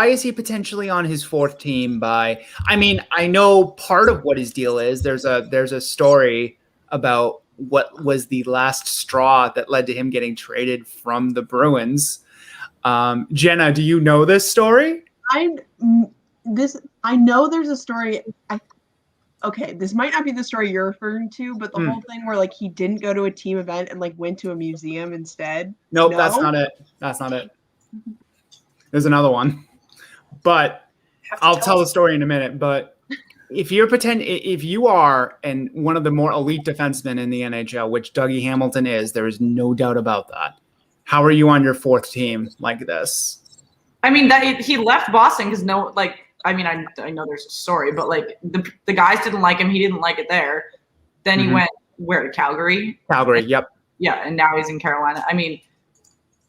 is he potentially on his 4th team by? I mean, I know part of what his deal is. There's a story about what was the last straw that led to him getting traded from the Bruins. Jenna, do you know this story? I know there's a story. Okay, this might not be the story you're referring to, but the whole thing where like he didn't go to a team event and like went to a museum instead. Nope, No? that's not it. That's not it. There's another one, but I'll tell the story in a minute. But if you are one of the more elite defensemen in the NHL, which Dougie Hamilton is, there is no doubt about that. How are you on your 4th team like this? I mean, that he left Boston because I know there's a story, but like the guys didn't like him. He didn't like it there. Then he went where to Calgary. Calgary, yep. Yeah, and now he's in Carolina. I mean,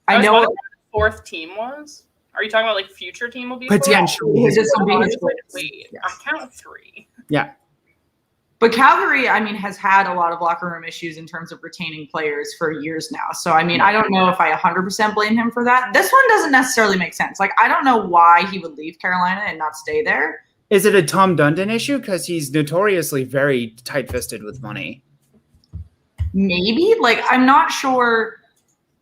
I I know what the 4th team was. Are you talking about like future team will be Potentially. This will be his Wait, Yes. I count 3. Yeah. But Calgary, I mean, has had a lot of locker room issues in terms of retaining players for years now. So, I mean, I don't know if I 100% blame him for that. This one doesn't necessarily make sense. Like, I don't know why he would leave Carolina and not stay there. Is it a Tom Dundon issue? Because he's notoriously very tight-fisted with money. Maybe. Like, I'm not sure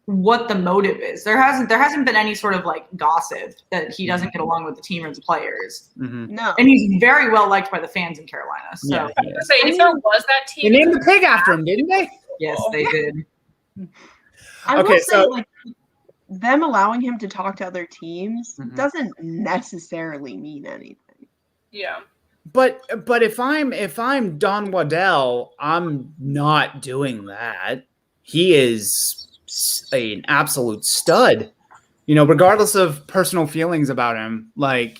what the motive is. There hasn't been any sort of like gossip that he doesn't get along with the team or the players. Mm-hmm. No. And he's very well liked by the fans in Carolina. So Yeah, I was gonna say, if there was that they team, named the pig after him, didn't they? yes, they did. I Okay, will say, so- like, them allowing him to talk to other teams Mhm. doesn't necessarily mean anything. yeah. But if I'm Don Waddell, I'm not doing that. He is an absolute stud. You know, regardless of personal feelings about him, like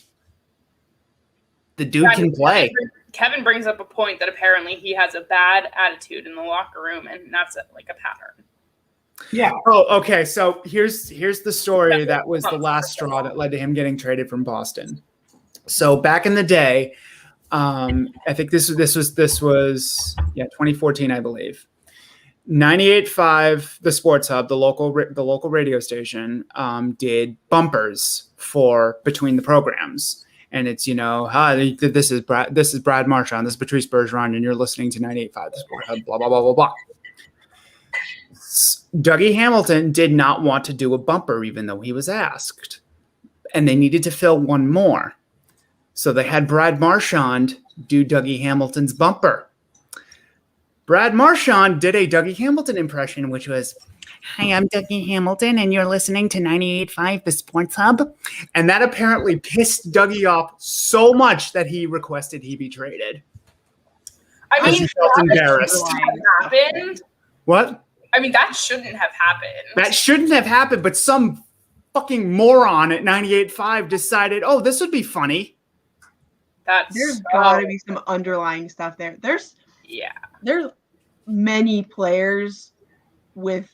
the dude Yeah, can play. Kevin brings up a point that apparently he has a bad attitude in the locker room, and that's like a pattern. Yeah. Oh, okay. So here's the story that was the last straw that led to him getting traded from Boston. So back in the day, I think this was 2014, I believe. 98.5, the Sports Hub, the local radio station, did bumpers for between the programs, and it's hi, this is Brad Marchand, this is Patrice Bergeron, and you're listening to 98.5, the Sports Hub, blah blah blah blah blah. Dougie Hamilton did not want to do a bumper, even though he was asked, and they needed to fill one more, so they had Brad Marchand do Dougie Hamilton's bumper. Brad Marchand did a Dougie Hamilton impression, which was, "Hi, I'm Dougie Hamilton, and you're listening to 98.5, the Sports Hub." And that apparently pissed Dougie off so much that he requested he be traded. I mean, He felt embarrassed. that happened. What? I mean, that shouldn't have happened. That shouldn't have happened, but some fucking moron at 98.5 decided, oh, this would be funny. There's gotta be some underlying stuff there. There's many players with,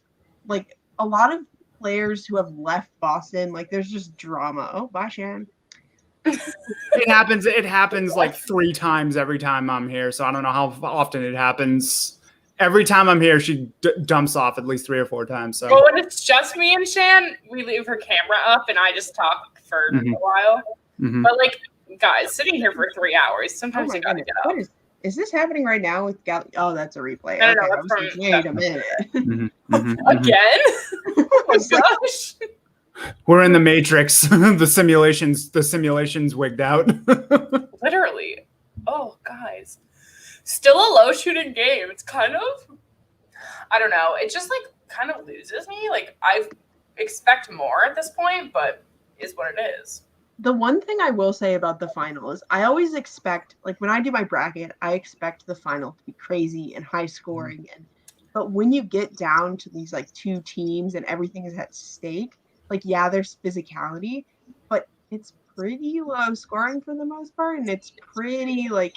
like, a lot of players who have left Boston. Like, there's just drama. Oh, bye, Shan. It happens like 3 times every time I'm here, so I don't know how often it happens. Every time I'm here, she dumps off at least 3 or 4 times. So Well, when it's just me and Shan, we leave her camera up and I just talk for a while. Mhm. But like, guys, sitting here for 3 hours, sometimes you gotta goodness. go. What is this happening right now with Gal? Oh, that's a replay. No, Okay, I that's was from- like, wait a minute. Mhm, mhm, mhm. Again? Oh my gosh. We're in the Matrix. the simulation's wigged out. Literally. Oh, guys. Still a low shooting game. It's kind of, I don't know. It just like kind of loses me. Like, I expect more at this point, but is what it is. The one thing I will say about the final is I always expect, like, when I do my bracket, I expect the final to be crazy and high scoring. But when you get down to these like 2 teams and everything is at stake, like, yeah, there's physicality, but it's pretty low scoring for the most part, and it's pretty, like,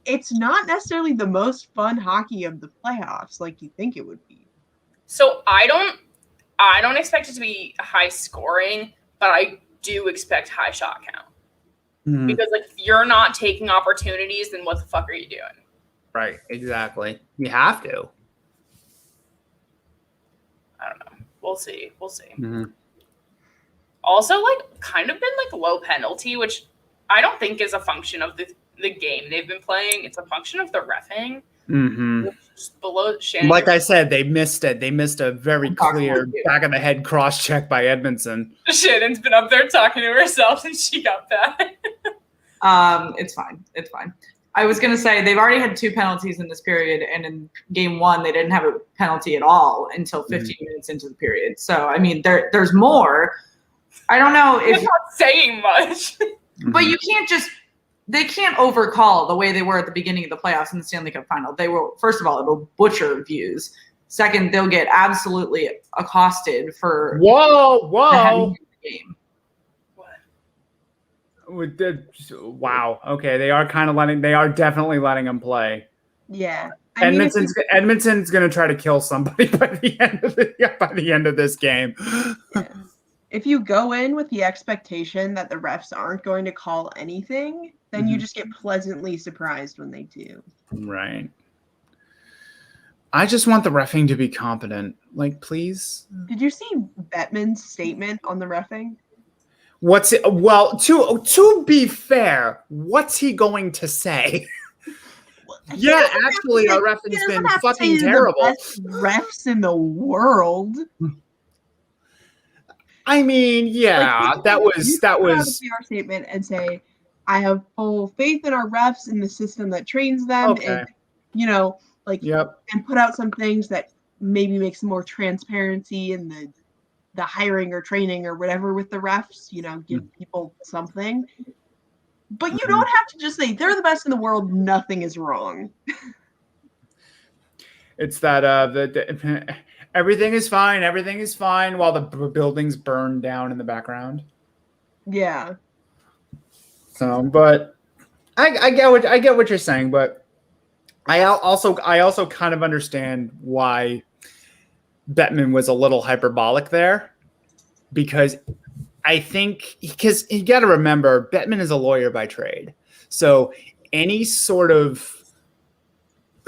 it's not necessarily the most fun hockey of the playoffs like you think it would be. So I don't expect it to be high scoring, but I do expect high shot count. Mhm. Because like, if you're not taking opportunities, then what the fuck are you doing? Right, exactly. You have to. I don't know. We'll see. Mhm. Also, like, kind of been like low penalty, which I don't think is a function of the game they've been playing. It's a function of the reffing. Mhm. Just below Shannon. Like I said, they missed it. They missed a very clear back of the head cross check by Edmondson. Shannon's been up there talking to herself and she got that. It's fine. It's fine. I was going to say they've already had 2 penalties in this period, and in game 1 they didn't have a penalty at all until 15 minutes into the period. So I mean, there's more. I don't know if I'm not saying much. But you can't they can't overcall the way they were at the beginning of the playoffs in the Stanley Cup Final. They will, first of all, it'll butcher views. Second, they'll get absolutely accosted for Whoa. the heavy game. Wow. Okay, they are definitely letting them play. Yeah. Edmonton's going to try to kill somebody by the end of this game. Yeah. if you go in with the expectation that the refs aren't going to call anything, then you just get pleasantly surprised when they do. Right. I just want the reffing to be competent. Like, please. Did you see Bettman's statement on the reffing? What's it? Well, to be fair, what's he going to say? Yeah, actually, our reffing's been fucking terrible. The best refs in the world. I mean, yeah, Like, that was a PR statement and say, I have full faith in our refs in the system that trains them, okay. and you know, like, Yep. and put out some things that maybe make some more transparency in the hiring or training or whatever with the refs. You know, give people something. But you don't have to just say they're the best in the world. Nothing is wrong. It's that everything is fine. Everything is fine while the buildings burn down in the background. Yeah. So, but I get what you're saying, but I also kind of understand why Bettman was a little hyperbolic there, because I think because you got to remember Bettman is a lawyer by trade, so any sort of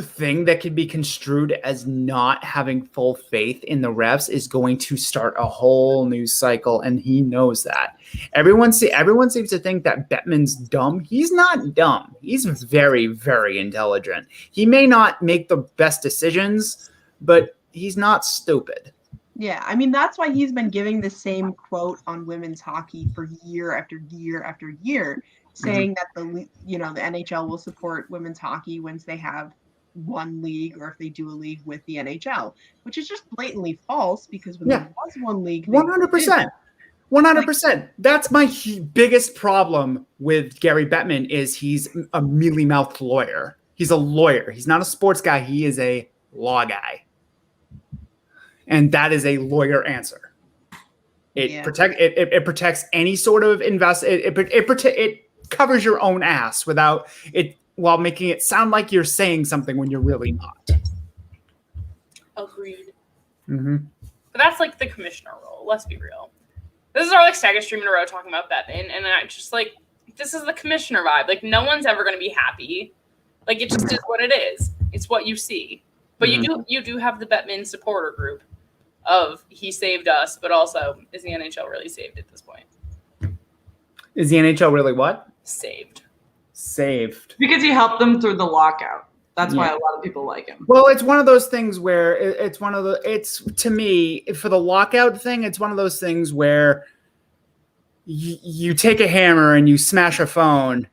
thing that could be construed as not having full faith in the refs is going to start a whole new cycle, and he knows that. Everyone seems to think that Bettman's dumb. He's not dumb. He's very, very intelligent. He may not make the best decisions, but he's not stupid. Yeah, I mean, that's why he's been giving the same quote on women's hockey for year after year after year, saying that the NHL will support women's hockey once they have one league or if they do a league with the NHL, which is just blatantly false, because when there was one league, 100%. That's my biggest problem with Gary Bettman is he's a mealy-mouthed lawyer. He's a lawyer. He's not a sports guy. He is a law guy. And that is a lawyer answer. It protects any sort of it covers your own ass without it, while making it sound like you're saying something when you're really not. Agreed. Mm-hmm. But that's like the commissioner role. Let's be real. This is our second stream in a row talking about Bettman, and I just this is the commissioner vibe. Like, no one's ever going to be happy. Like, it just is what it is. It's what you see. But you do have the Bettman supporter group of he saved us, but also is the NHL really saved at this point? Is the NHL really what? Saved. Because he helped them through the lockout. That's why a lot of people like him. Well, it's one of those things where it's to me, for the lockout thing, it's one of those things where you take a hammer and you smash a phone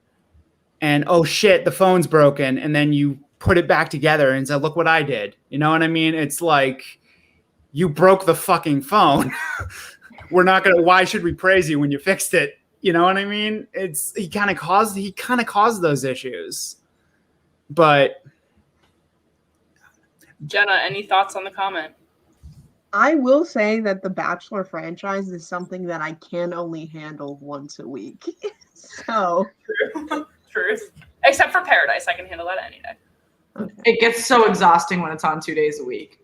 and, oh shit, the phone's broken. And then you put it back together and say, look what I did. You know what I mean? It's like, you broke the fucking phone. Why should we praise you when you fixed it? You know what I mean? He kind of caused those issues. But Jenna, any thoughts on the comment? I will say that the Bachelor franchise is something that I can only handle once a week. So Truth. Except for Paradise, I can handle that any day. Okay. It gets so exhausting when it's on 2 days a week.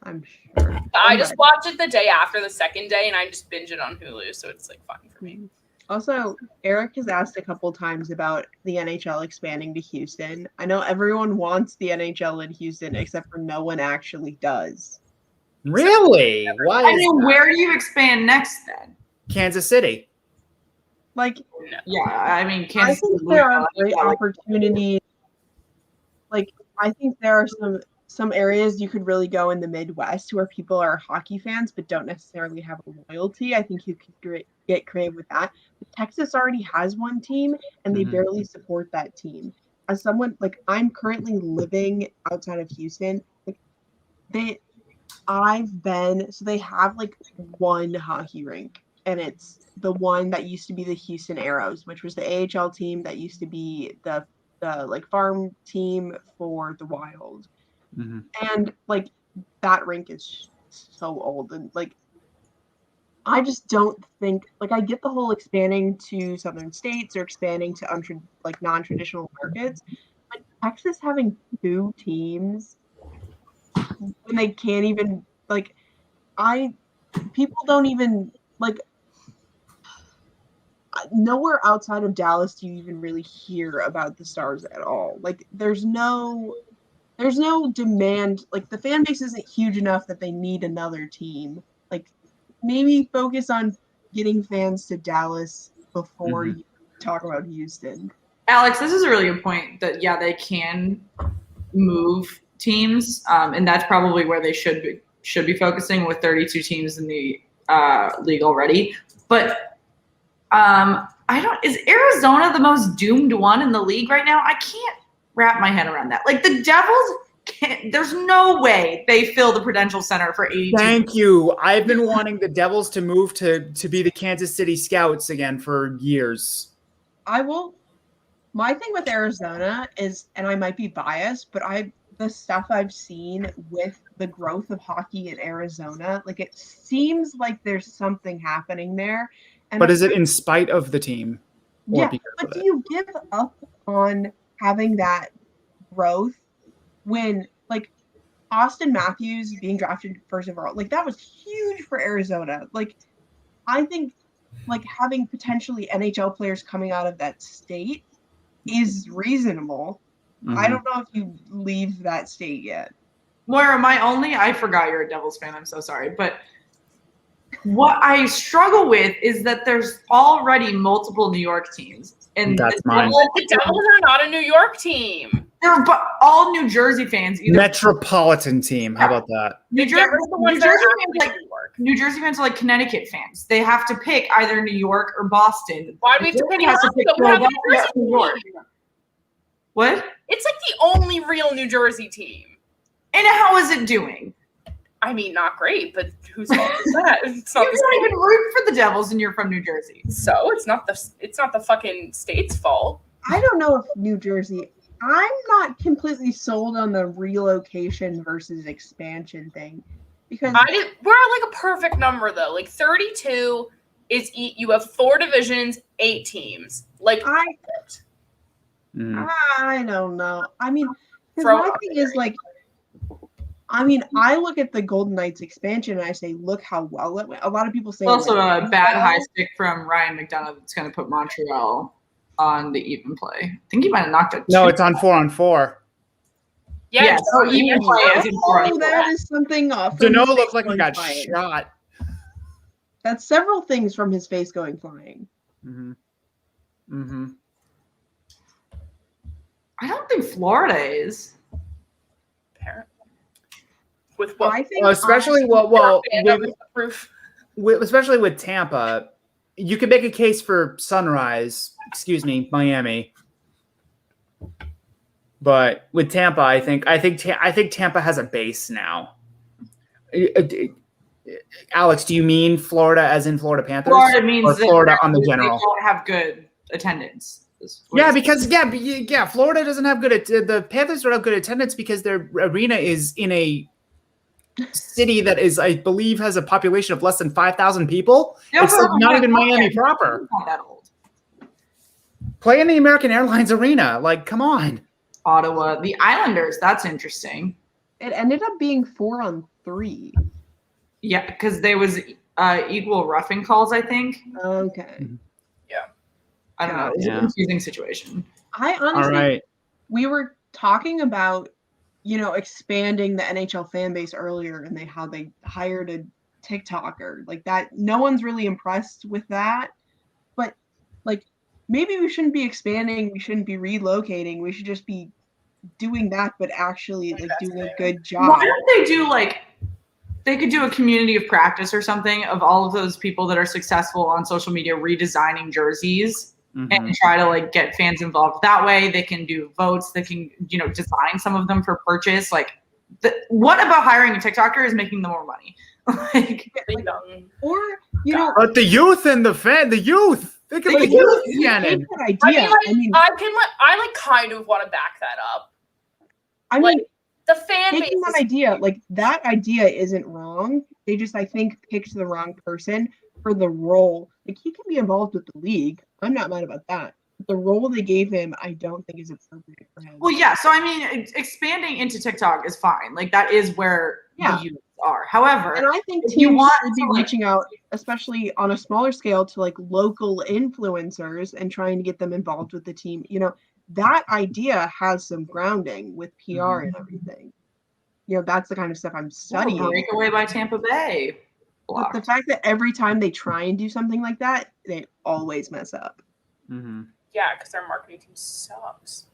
I'm sure. I just watch it the day after the second day, and I just binge it on Hulu, so it's fine for me. Also, Eric has asked a couple times about the NHL expanding to Houston. I know everyone wants the NHL in Houston, except for no one actually does. Really? Why? I mean, where do you expand next then? Kansas City. Like, yeah, I mean, Kansas I think there are great opportunities. Like, I think there are some areas you could really go in the Midwest where people are hockey fans but don't necessarily have a loyalty. I think you could get creative with that. But Texas already has one team, and they barely support that team. As someone, I'm currently living outside of Houston. They have one hockey rink, and it's the one that used to be the Houston Aeros, which was the AHL team that used to be the farm team for the Wild. And that rink is so old, and I just don't think I get the whole expanding to southern states or expanding to non-traditional markets, but Texas having two teams when they can't even people don't even like. Nowhere outside of Dallas do you even really hear about the Stars at all. Like, there's no demand. Like, the fan base isn't huge enough that they need another team. Like, maybe focus on getting fans to Dallas before you talk about Houston. Alex, this is a really good point that, yeah, they can move teams, and that's probably where they should be focusing with 32 teams in the league already. But is Arizona the most doomed one in the league right now? I can't wrap my head around that. Like, the Devils there's no way they fill the Prudential Center for 82. Thank you. I've been wanting the Devils to move to be the Kansas City Scouts again for years. My thing with Arizona is, and I might be biased, but the stuff I've seen with the growth of hockey in Arizona, like, it seems like there's something happening there. But is it in spite of the team? Yeah, but do you give up on having that growth when, like, Austin Matthews being drafted first overall, like, that was huge for Arizona. Like, I think, like, having potentially NHL players coming out of that state is reasonable. I don't know if you leave that state yet. Moira, I forgot you're a Devils fan. I'm so sorry. But what I struggle with is that there's already multiple New York teams. And that's mine. The Devils are not a New York team. They're all New Jersey fans. Metropolitan team. How about that? New Jersey fans are like Connecticut fans. They have to pick either New York or Boston. Why do we have to pick New York? What? It's like the only real New Jersey team. And how is it doing? I mean, not great, but whose fault is that? It's not you don't even root for the Devils, and you're from New Jersey. So it's not the fucking state's fault. I don't know if New Jersey. I'm not completely sold on the relocation versus expansion thing, because we're at like a perfect number though. Like 32 is you have 4 divisions, 8 teams. Like I don't know. I mean, my thing is like. I mean, I look at the Golden Knights expansion and I say, look how well it went. A lot of people say also a bad high stick from Ryan McDonough that's going to put Montreal on the even play. I think he might have knocked it. No, it's on 4-on-4. Yeah, so even play is in 4-on-4. That is something off. Dano looked like he got shot. That's several things from his face going flying. I don't think Florida is. Apparently. With what? I think especially especially with Tampa, you could make a case for Sunrise. Miami. But with Tampa, I think Tampa has a base now. Alex, do you mean Florida as in Florida Panthers? Florida means or Florida on the general. They don't have good attendance. Yeah, because Florida doesn't have the Panthers don't have good attendance because their arena is in a city that is, I believe, has a population of less than 5,000 people. It's like not even Miami proper. Not that old. Play in the American Airlines Arena. Like, come on. Ottawa, the Islanders. That's interesting. It ended up being 4-on-3. Yeah, because there was equal roughing calls, I think. Okay. Yeah. I don't know. It's a confusing situation. I honestly, we were talking about, expanding the NHL fan base earlier, and how they hired a TikToker like that. No one's really impressed with that, but like maybe we shouldn't be expanding. We shouldn't be relocating. We should just be doing that, but actually like doing a good job. Why don't they do they could do a community of practice or something of all of those people that are successful on social media redesigning jerseys. And try to get fans involved that way. They can do votes. They can, design some of them for purchase. What about hiring a TikToker is making them more money? But the youth and the youth. Think of the youth, Shannon. I kind of want to back that up. I mean, the fan base. That idea isn't wrong. They just, I think, picked the wrong person for the role. Like, he can be involved with the league. I'm not mad about that. But the role they gave him, I don't think is appropriate for him. Well, yeah. So, I mean, expanding into TikTok is fine. Like, that is where the youth are. However, And I think if you teams want should be to, like- reaching out, especially on a smaller scale, to like local influencers and trying to get them involved with the team. You know, that idea has some grounding with PR and everything. You know, that's the kind of stuff I'm studying. breakaway by Tampa Bay. But the fact that every time they try and do something like that, they always mess up. Mm-hmm. Yeah, because their marketing team sucks.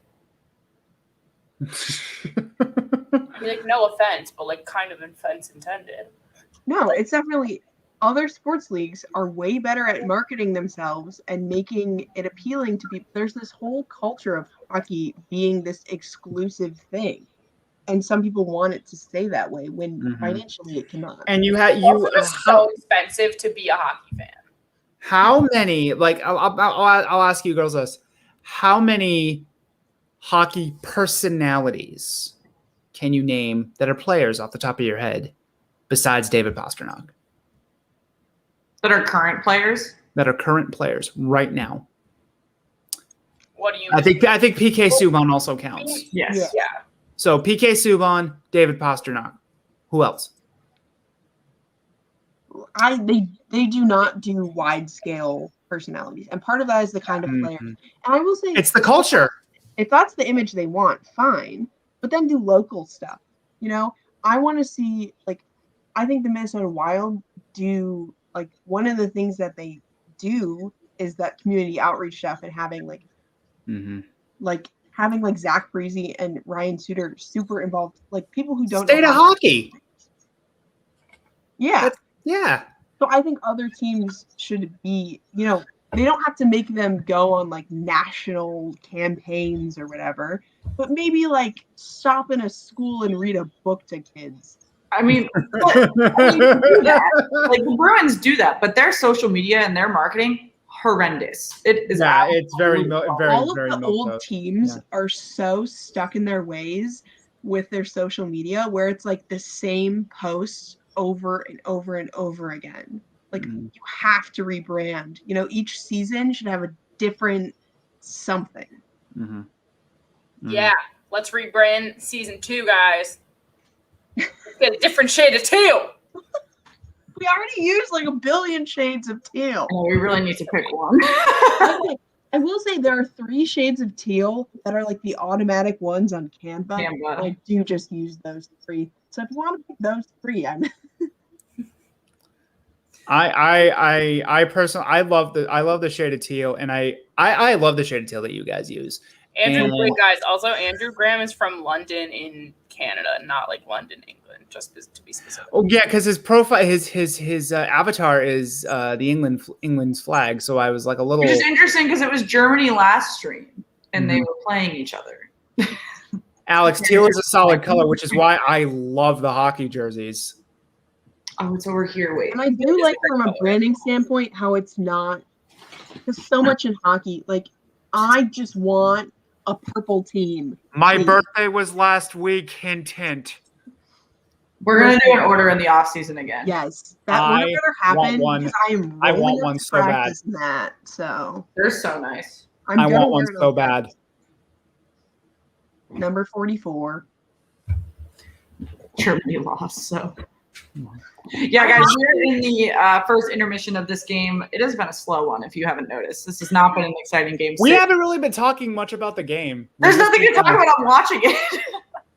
I mean, like, no offense, but like, kind of offense intended. No, it's definitely other sports leagues are way better at marketing themselves and making it appealing to people. There's this whole culture of hockey being this exclusive thing. And some people want it to stay that way when financially it cannot. And you had Also, just so expensive to be a hockey fan. How many? Like, I'll ask you girls this: how many hockey personalities can you name that are players off the top of your head, besides David Pastrnak? That are current players. That are current players right now. What do you? I think PK Subban also counts. Yes. Yeah. So PK Subban, David Pastrnak. Who else? They do not do wide scale personalities, and part of that is the kind of player. And I will say, it's the culture. If that's the image they want, fine. But then do local stuff. You know, I want to see, like, I think the Minnesota Wild do, like, one of the things that they do is that community outreach stuff and having like Zach Parise and Ryan Suter super involved, like people who don't State of hockey. Yeah. Yeah. So I think other teams should be, you know, they don't have to make them go on like national campaigns or whatever, but maybe like stop in a school and read a book to kids. I mean, do that. Like the Bruins do that, but their social media and their marketing horrendous. It is. Yeah, it's very all of the old teams are so stuck in their ways with their social media, where it's like the same posts over and over and over again. Like you have to rebrand. You know, each season should have a different something. Yeah, let's rebrand season 2, guys. Let's get a different shade of teal. We already used like a billion shades of teal. Oh, we really need to pick one. I will say there are 3 shades of teal that are like the automatic ones on Canva. I do just use those 3. So if you want to pick those 3, I personally I love the shade of teal, and I love the shade of teal that you guys use. Wait, guys. Also, Andrew Graham is from London in Canada, not like London, England. Just to be specific. Oh yeah, because his profile, his avatar is the England's flag. So I was like a little. Which is interesting because it was Germany last stream, and they were playing each other. Alex, teal is a solid color, which is why I love the hockey jerseys. Oh, it's over here. Wait. And I do like from a branding standpoint how it's not, because so much in hockey, like I just want a purple team. My birthday was last week. Hint, hint. We're gonna do an order in the off season again. Yes, that will never happen because I want one so bad. That so they're so nice. I want one so bad. Number 44. Germany lost, so. Yeah, guys, we're in the first intermission of this game. It has been a slow one, if you haven't noticed. This has not been an exciting game. We haven't really been talking much about the game. There's nothing to talk about. I'm watching it.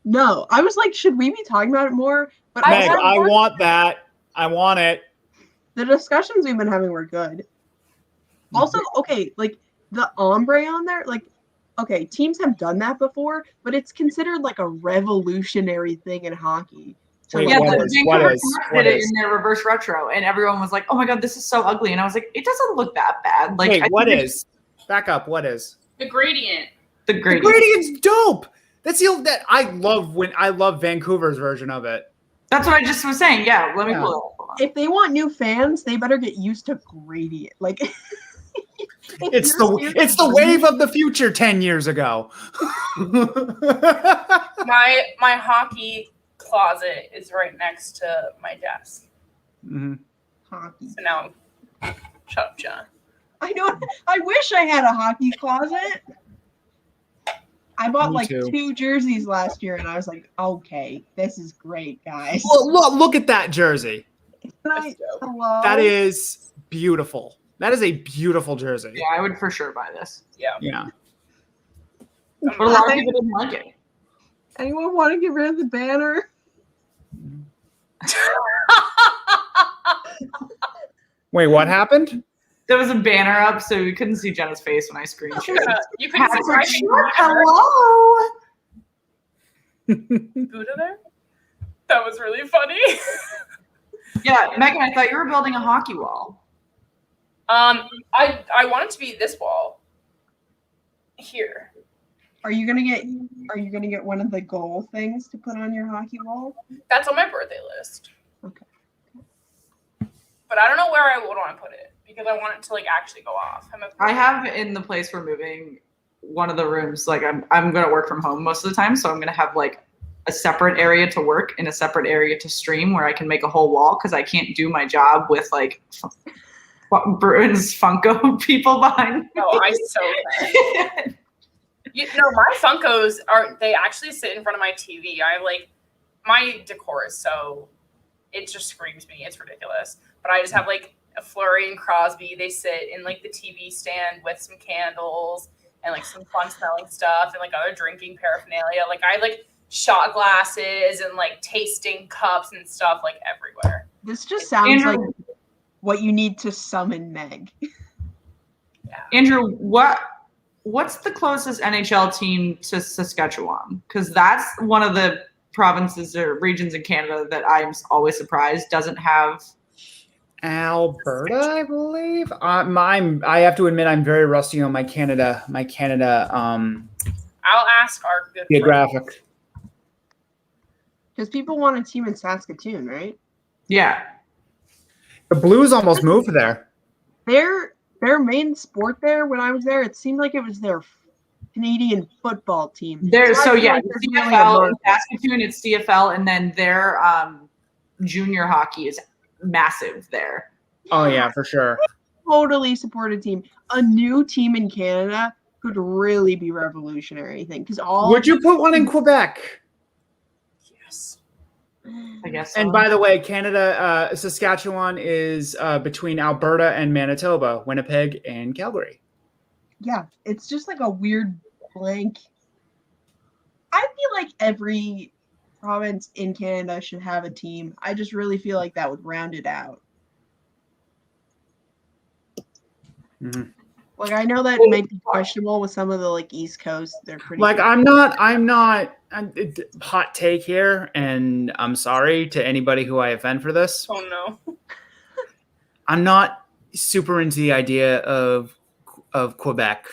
No, I was like, should we be talking about it more? But Meg, I want that. I want it. The discussions we've been having were good. Also, okay, like the ombre on there, like, okay, teams have done that before, but it's considered like a revolutionary thing in hockey. So Wait, yeah, what did it in their reverse retro, and everyone was like, "Oh my god, this is so ugly," and I was like, "It doesn't look that bad." Like, wait, what is? Back up. What is? The gradient. The gradient. The gradient's dope. That's that I love Vancouver's version of it. That's what I just was saying. Yeah, let me pull it up. If they want new fans, they better get used to gradient. Like it's the wave of the future 10 years ago. My hockey closet is right next to my desk. Hockey. So now, shut up, John. I know. I wish I had a hockey closet. I bought Me like too. 2 jerseys last year, and I was like, okay, this is great, guys. Look at that jersey. Hello? That is beautiful. That is a beautiful jersey. Yeah, I would for sure buy this. Yeah. But a lot of people didn't like it. Anyone want to get rid of the banner? Wait, what happened? There was a banner up, so we couldn't see Jenna's face when I screen shared. You couldn't see my face. Hello. Buddha there? That was really funny. Yeah, Megan, I thought you were building a hockey wall. I want it to be this wall. Here. Are you gonna get one of the goal things to put on your hockey wall? That's on my birthday list. Okay. But I don't know where I would want to put it because I want it to like actually go off. I have in the place we're moving one of the rooms. Like I'm gonna work from home most of the time, so I'm gonna have like a separate area to work and a separate area to stream where I can make a whole wall because I can't do my job with like Bruins Funko people behind me. No, I so can. My Funkos they actually sit in front of my TV. My decor is so, it just screams me. It's ridiculous. But I just have like a Fleury and Crosby. They sit in like the TV stand with some candles and like some fun smelling stuff and like other drinking paraphernalia. Like I have like shot glasses and like tasting cups and stuff like everywhere. This just sounds like what you need to summon Meg. Yeah. Andrew, what's the closest NHL team to Saskatchewan? Because that's one of the provinces or regions in Canada that I'm always surprised doesn't have. Alberta, I believe. I have to admit, I'm very rusty on my Canada. I'll ask our good geographic. Because people want a team in Saskatoon, right? Yeah. The Blues almost moved there. Their main sport there, when I was there, it seemed like it was their Canadian football team. CFL in Saskatoon, it's CFL, and then their junior hockey is massive there. Oh yeah, for sure. Totally support a team. A new team in Canada could really be revolutionary, I think. Would you put one in Quebec? Yes. I guess so. And by the way, Canada, Saskatchewan is between Alberta and Manitoba, Winnipeg and Calgary. Yeah, it's just like a weird blank. I feel like every province in Canada should have a team. I just really feel like that would round it out. Mm-hmm. Like I know that might be questionable with some of the like East Coast. They're pretty. Like I'm hot take here, and I'm sorry to anybody who I offend for this. Oh no. I'm not super into the idea of Quebec.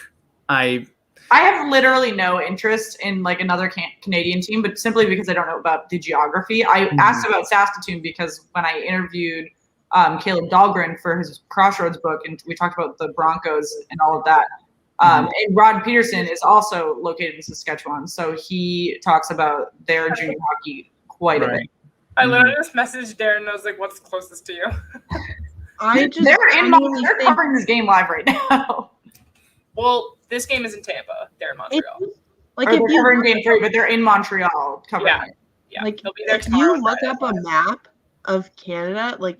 I have literally no interest in like another Canadian team, but simply because I don't know about the geography. I asked about Saskatoon because when I interviewed Caleb Dahlgren for his Crossroads book, and we talked about the Broncos and all of that. And Rod Peterson is also located in Saskatchewan, so he talks about their junior hockey quite a bit. I literally just messaged Darren and I was like, "What's closest to you?" They're covering this game live right now. Well, this game is in Tampa. They're in Montreal. They're covering game 3, but they're in Montreal covering it. Yeah, like they'll be there if tomorrow. you look up a map of Canada, like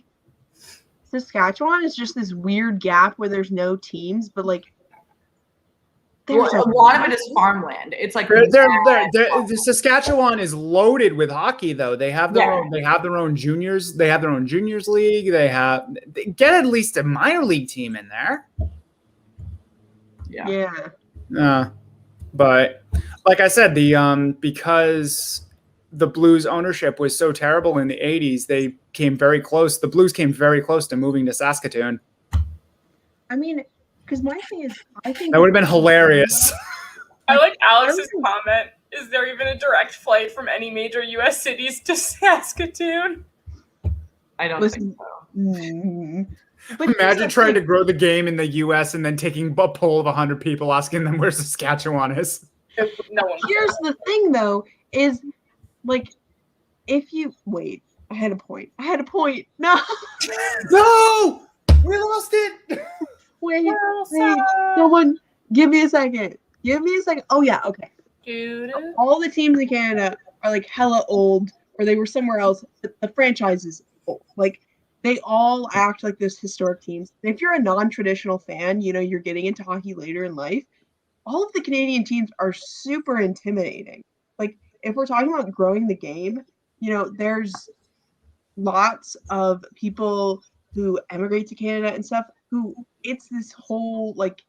Saskatchewan is just this weird gap where there's no teams, but like a lot of it is farmland. It's like the Saskatchewan is loaded with hockey, though. They have their own. They have their own juniors. They have their own juniors league. They get at least a minor league team in there. Yeah. But like I said, because the Blues ownership was so terrible in the 80s, they came very close. The Blues came very close to moving to Saskatoon. I mean, because my thing is, I think that would have been hilarious. I like Alex's comment. Is there even a direct flight from any major U.S. cities to Saskatoon? I don't think so. But imagine trying to grow the game in the U.S. and then taking a poll of 100 people asking them where Saskatchewan is. No one. Here's the thing, though, is like if you wait. I had a point. No. No. We lost it. Wait. Someone, give me a second. Oh yeah. Okay. Dude. All the teams in Canada are like hella old, or they were somewhere else. But the franchise is old. Like they all act like this historic teams. And if you're a non-traditional fan, you're getting into hockey later in life. All of the Canadian teams are super intimidating. Like if we're talking about growing the game, there's lots of people who emigrate to Canada and stuff who it's this whole like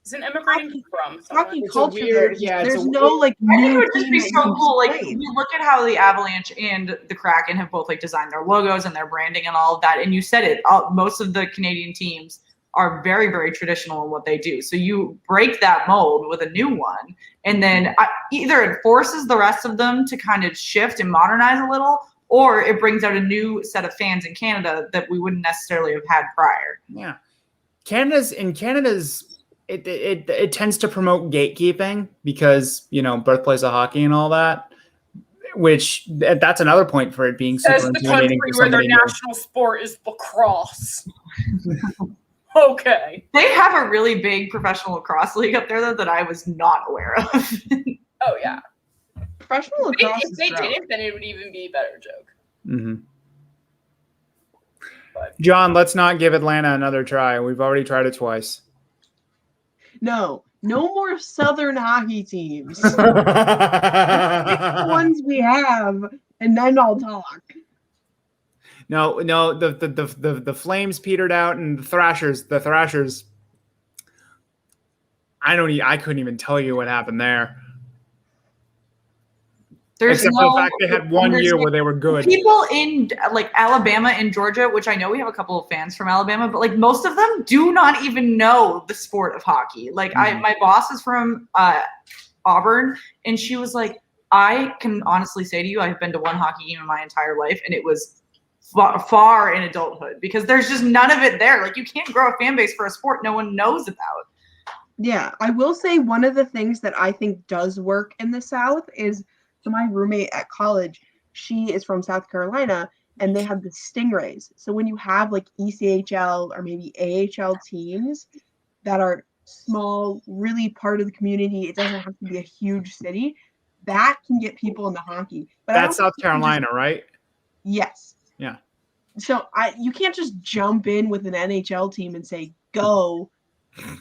Isn't immigrating from hockey It's a culture weird- there. yeah, it's There's a no like I think it new would just team be that so you can cool. Like, display. you look at how the Avalanche and the Kraken have both like designed their logos and their branding and all of that. And you said it. Most of the Canadian teams are very, very traditional in what they do. So you break that mold with a new one, and then either it forces the rest of them to kind of shift and modernize a little, or it brings out a new set of fans in Canada that we wouldn't necessarily have had prior. Yeah, Canada's it tends to promote gatekeeping because birthplace of hockey and all that. Which that's another point for it being super Says the intimidating country for where their somebody new. national sport is lacrosse. Okay. They have a really big professional lacrosse league up there though that I was not aware of. Oh yeah. Professional lacrosse If is they growing. didn't, then it would even be a better joke. Mm-hmm. But John, let's not give Atlanta another try. We've already tried it twice. No more Southern hockey teams. Pick the ones we have, and then I'll talk. No, the Flames petered out, and the Thrashers. I couldn't even tell you what happened there. Except for the fact they had one year where they were good. People in like Alabama and Georgia, which I know we have a couple of fans from Alabama, but like most of them do not even know the sport of hockey. Like my boss is from Auburn, and she was like, I can honestly say to you, I've been to one hockey game in my entire life, and it was far in adulthood because there's just none of it there. Like you can't grow a fan base for a sport no one knows about. Yeah, I will say one of the things that I think does work in the South is, so my roommate at college, she is from South Carolina, and they have the Stingrays. So when you have like ECHL or maybe AHL teams that are small, really part of the community, it doesn't have to be a huge city, that can get people into hockey. But That's South Carolina, right? Yes. Yeah. So you can't just jump in with an NHL team and say, go.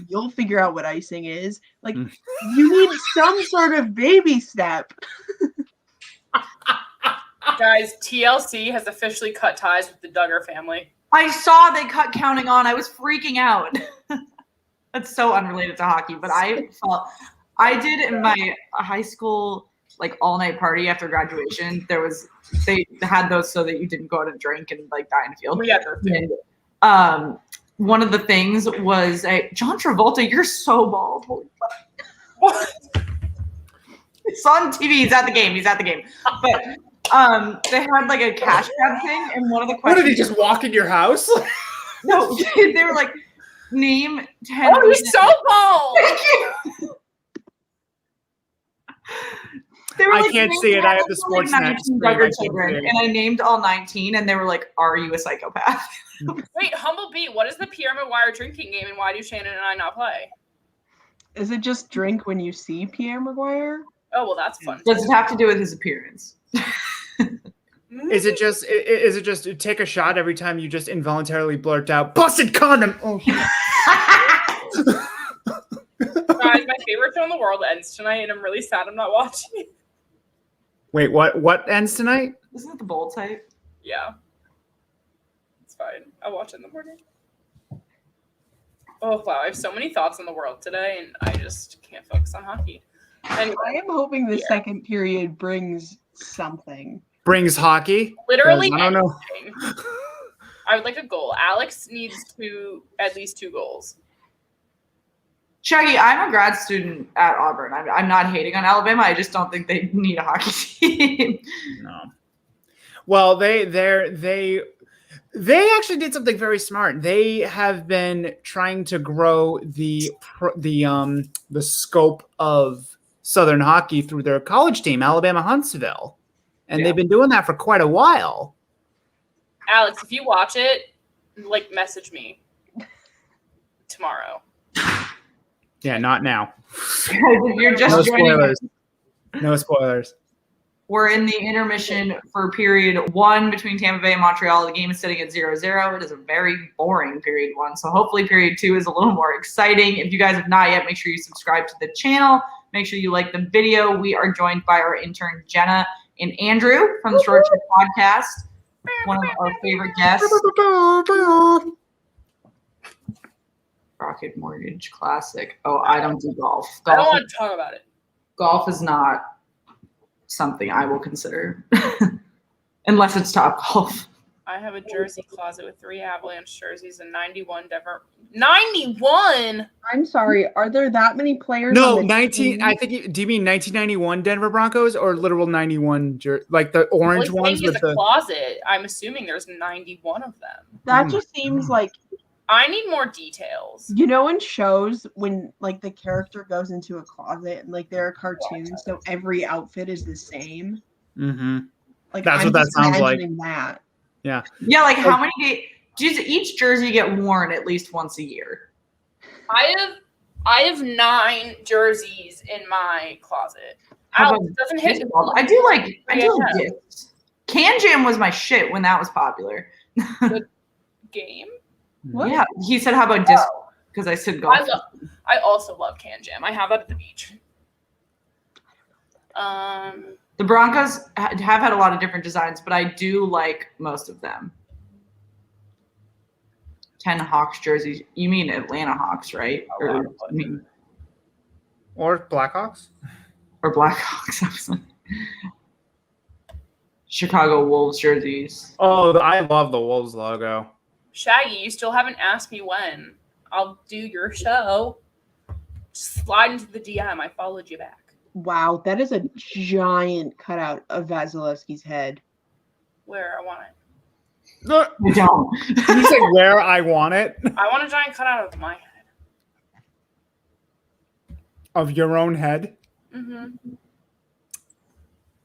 You'll figure out what icing is. Like, you need some sort of baby step. guys, TLC has officially cut ties with the Duggar family. I saw they cut Counting On. I was freaking out. That's so unrelated to hockey, but I did in my high school like all night party after graduation. They had those so that you didn't go out and drink and like die in the field. Yeah. And, one of the things was John Travolta, you're so bald. Holy fuck. What? It's on TV. He's at the game. But they had like a cash grab thing, and one of the What questions. did he just walk in your house? No, they were like, name 10. Oh, he's so bald. Thank you. They were I like, can't name see it. I have 10 the like Sportsnet 19 screen. I Duggar can't children, see it. and I named all 19, and they were like, "Are you a psychopath?" Wait, Humble Bee, what is the Pierre Maguire drinking game, and why do Shannon and I not play? Is it just drink when you see Pierre Maguire? Oh, well, that's fun. Does it have to do with his appearance? Is it just take a shot every time you just involuntarily blurt out "busted condom"? Oh. Guys, my favorite show in the world ends tonight, and I'm really sad I'm not watching it. Wait, what ends tonight? Isn't it the bold type? Yeah. It's fine. I'll watch it in the morning. Oh, wow. I have so many thoughts in the world today, and I just can't focus on hockey. Anyway, I am hoping the Yeah. second period brings something. Brings hockey. literally, I don't know. anything. I would like a goal. Alex needs at least 2 goals. Shaggy, I'm a grad student at Auburn. I'm not hating on Alabama. I just don't think they need a hockey team. No. Well, they actually did something very smart. They have been trying to grow the scope of Southern hockey through their college team, Alabama Huntsville, and they've been doing that for quite a while. Alex, if you watch it, like, message me tomorrow. Yeah, not now. You're just No joining us. spoilers. No spoilers. We're in the intermission for period 1 between Tampa Bay and Montreal. The game is sitting at 0-0. It is a very boring period 1. So hopefully period 2 is a little more exciting. If you guys have not yet, make sure you subscribe to the channel. Make sure you like the video. We are joined by our intern, Jenna and Andrew from the Short Trip Podcast. One of our favorite guests. Rocket Mortgage Classic. Oh, I don't do golf. I don't want to talk about it. Golf is not something I will consider unless it's Top Golf. I have a jersey closet with 3 Avalanche jerseys and 91 Denver. 91? I'm sorry. Are there that many players? No, on the 19. team? I think. Do you mean 1991 Denver Broncos or literal 91? Like the orange ones with the closet. I'm assuming there's 91 of them. That just seems like, I need more details. you know, in shows when like the character goes into a closet and like there are cartoons, so every outfit is the same. Mm-hmm. Like That's I'm what that just sounds like. imagining that. Yeah. Yeah, like how many does each jersey get worn at least once a year? I have 9 jerseys in my closet. How Alex, it doesn't hit. I do like discs. Can Jam was my shit when that was popular. Game. What? Yeah, he said, "How about disc?" Because I said golf. I also love Can Jam. I have that at the beach. The Broncos have had a lot of different designs, but I do like most of them. 10 Hawks jerseys. You mean Atlanta Hawks, right? Or Blackhawks? Or Blackhawks. I was like, Chicago Wolves jerseys. Oh, I love the Wolves logo. Shaggy, you still haven't asked me when. I'll do your show. Just slide into the DM. I followed you back. Wow, that is a giant cutout of Vasilevsky's head. Where I want it. No. I don't. Did you say where I want it? I want a giant cutout of my head. Of your own head? Mm-hmm.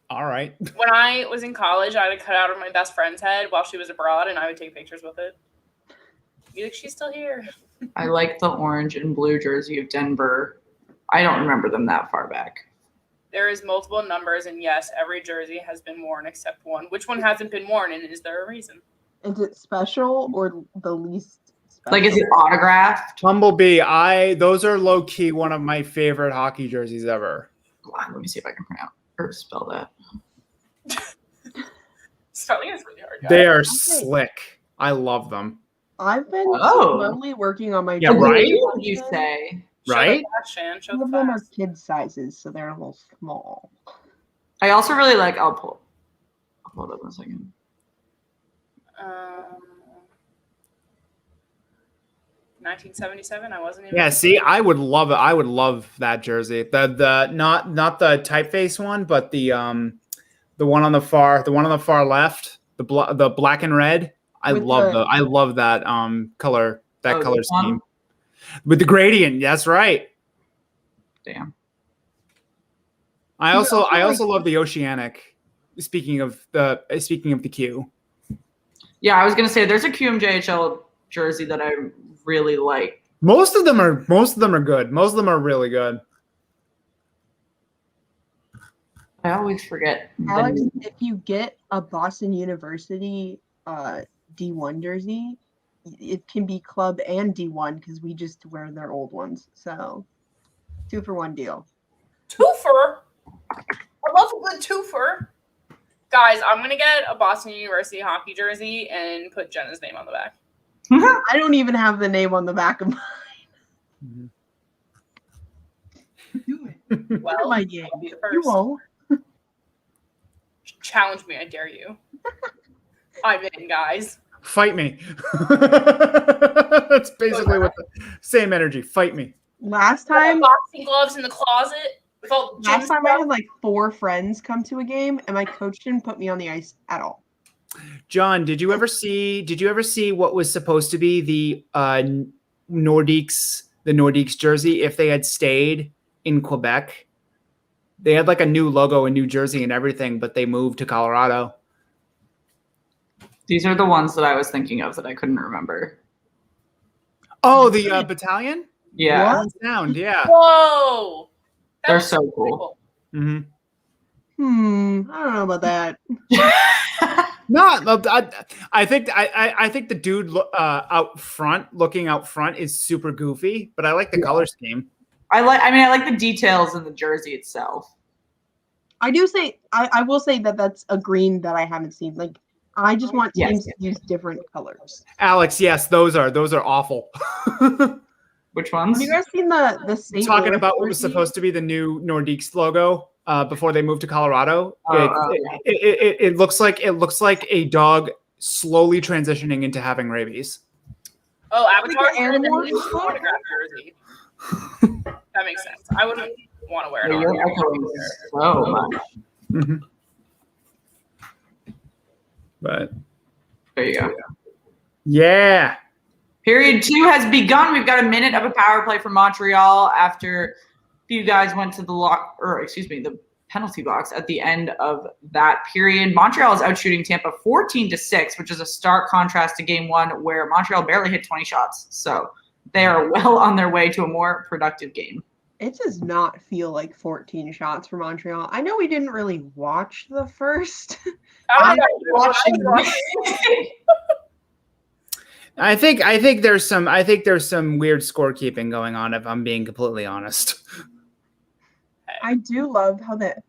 All right. When I was in college, I had a cutout of my best friend's head while she was abroad, and I would take pictures with it. You think she's still here? I like the orange and blue jersey of Denver. I don't remember them that far back. There is multiple numbers, and yes, every jersey has been worn except one. Which one hasn't been worn, and is there a reason? Is it special or the least special? Like, is it autographed? Bumblebee, those are low key one of my favorite hockey jerseys ever. Let me see if I can pronounce or spell that. Spelling is really hard. Guys. They are slick. I love them. I've been slowly working on my. Yeah, right? What did you say? Right? Some of them are kid sizes, so they're a little small. I also really like. I'll pull it up in a second. 1977. I wasn't even. Yeah, see, I would love it. I would love that jersey. The not the typeface one, but the one on the far left, the black and red. I love that color color scheme. With the gradient, that's right. Damn. I also love the oceanic. Speaking of the Q. Yeah, I was gonna say there's a QMJHL jersey that I really like. Most of them are good. Most of them are really good. I always forget. Alex, if you get a Boston University D1 jersey, it can be club and D1 because we just wear their old ones. So 2-for-1 deal. Twofer. I love a good twofer. Guys, I'm gonna get a Boston University hockey jersey and put Jenna's name on the back. I don't even have the name on the back of mine. Do it. Well, my game. You won't. Challenge me, I dare you. I'm in, guys. Fight me. That's basically what the same energy. Fight me. Last time, boxing gloves in the closet. Last time I had like 4 friends come to a game, and my coach didn't put me on the ice at all. John, did you ever see what was supposed to be the Nordiques jersey if they had stayed in Quebec? They had like a new logo in New Jersey and everything, but they moved to Colorado. These are the ones that I was thinking of that I couldn't remember. Oh, the battalion? Yeah. What? Sound, yeah. Whoa. That They're was so pretty cool. Mm-hmm. I don't know about that. No, I think the dude out front, looking out front, is super goofy, but I like the color scheme. I like the details in the jersey itself. I will say that that's a green that I haven't seen. Like, I just want teams to use different colors. Alex, yes, those are awful. Which ones? Have you guys seen the St. Talking Louis about what was jersey? supposed to be the new Nordiques logo before they moved to Colorado. Yeah. It looks like a dog slowly transitioning into having rabies. Oh, Avatar Like the animal autograph jersey. That makes sense. I wouldn't want to wear it. You're echoing so much. Mm-hmm. But There you go. yeah. Period 2 has begun. We've got a minute of a power play for Montreal after a few guys went to the penalty box at the end of that period. Montreal is outshooting Tampa 14-6, which is a stark contrast to game 1 where Montreal barely hit 20 shots. So they are well on their way to a more productive game. It does not feel like 14 shots for Montreal. I know we didn't really watch the first. I I think there's some weird scorekeeping going on, if I'm being completely honest. I do love how that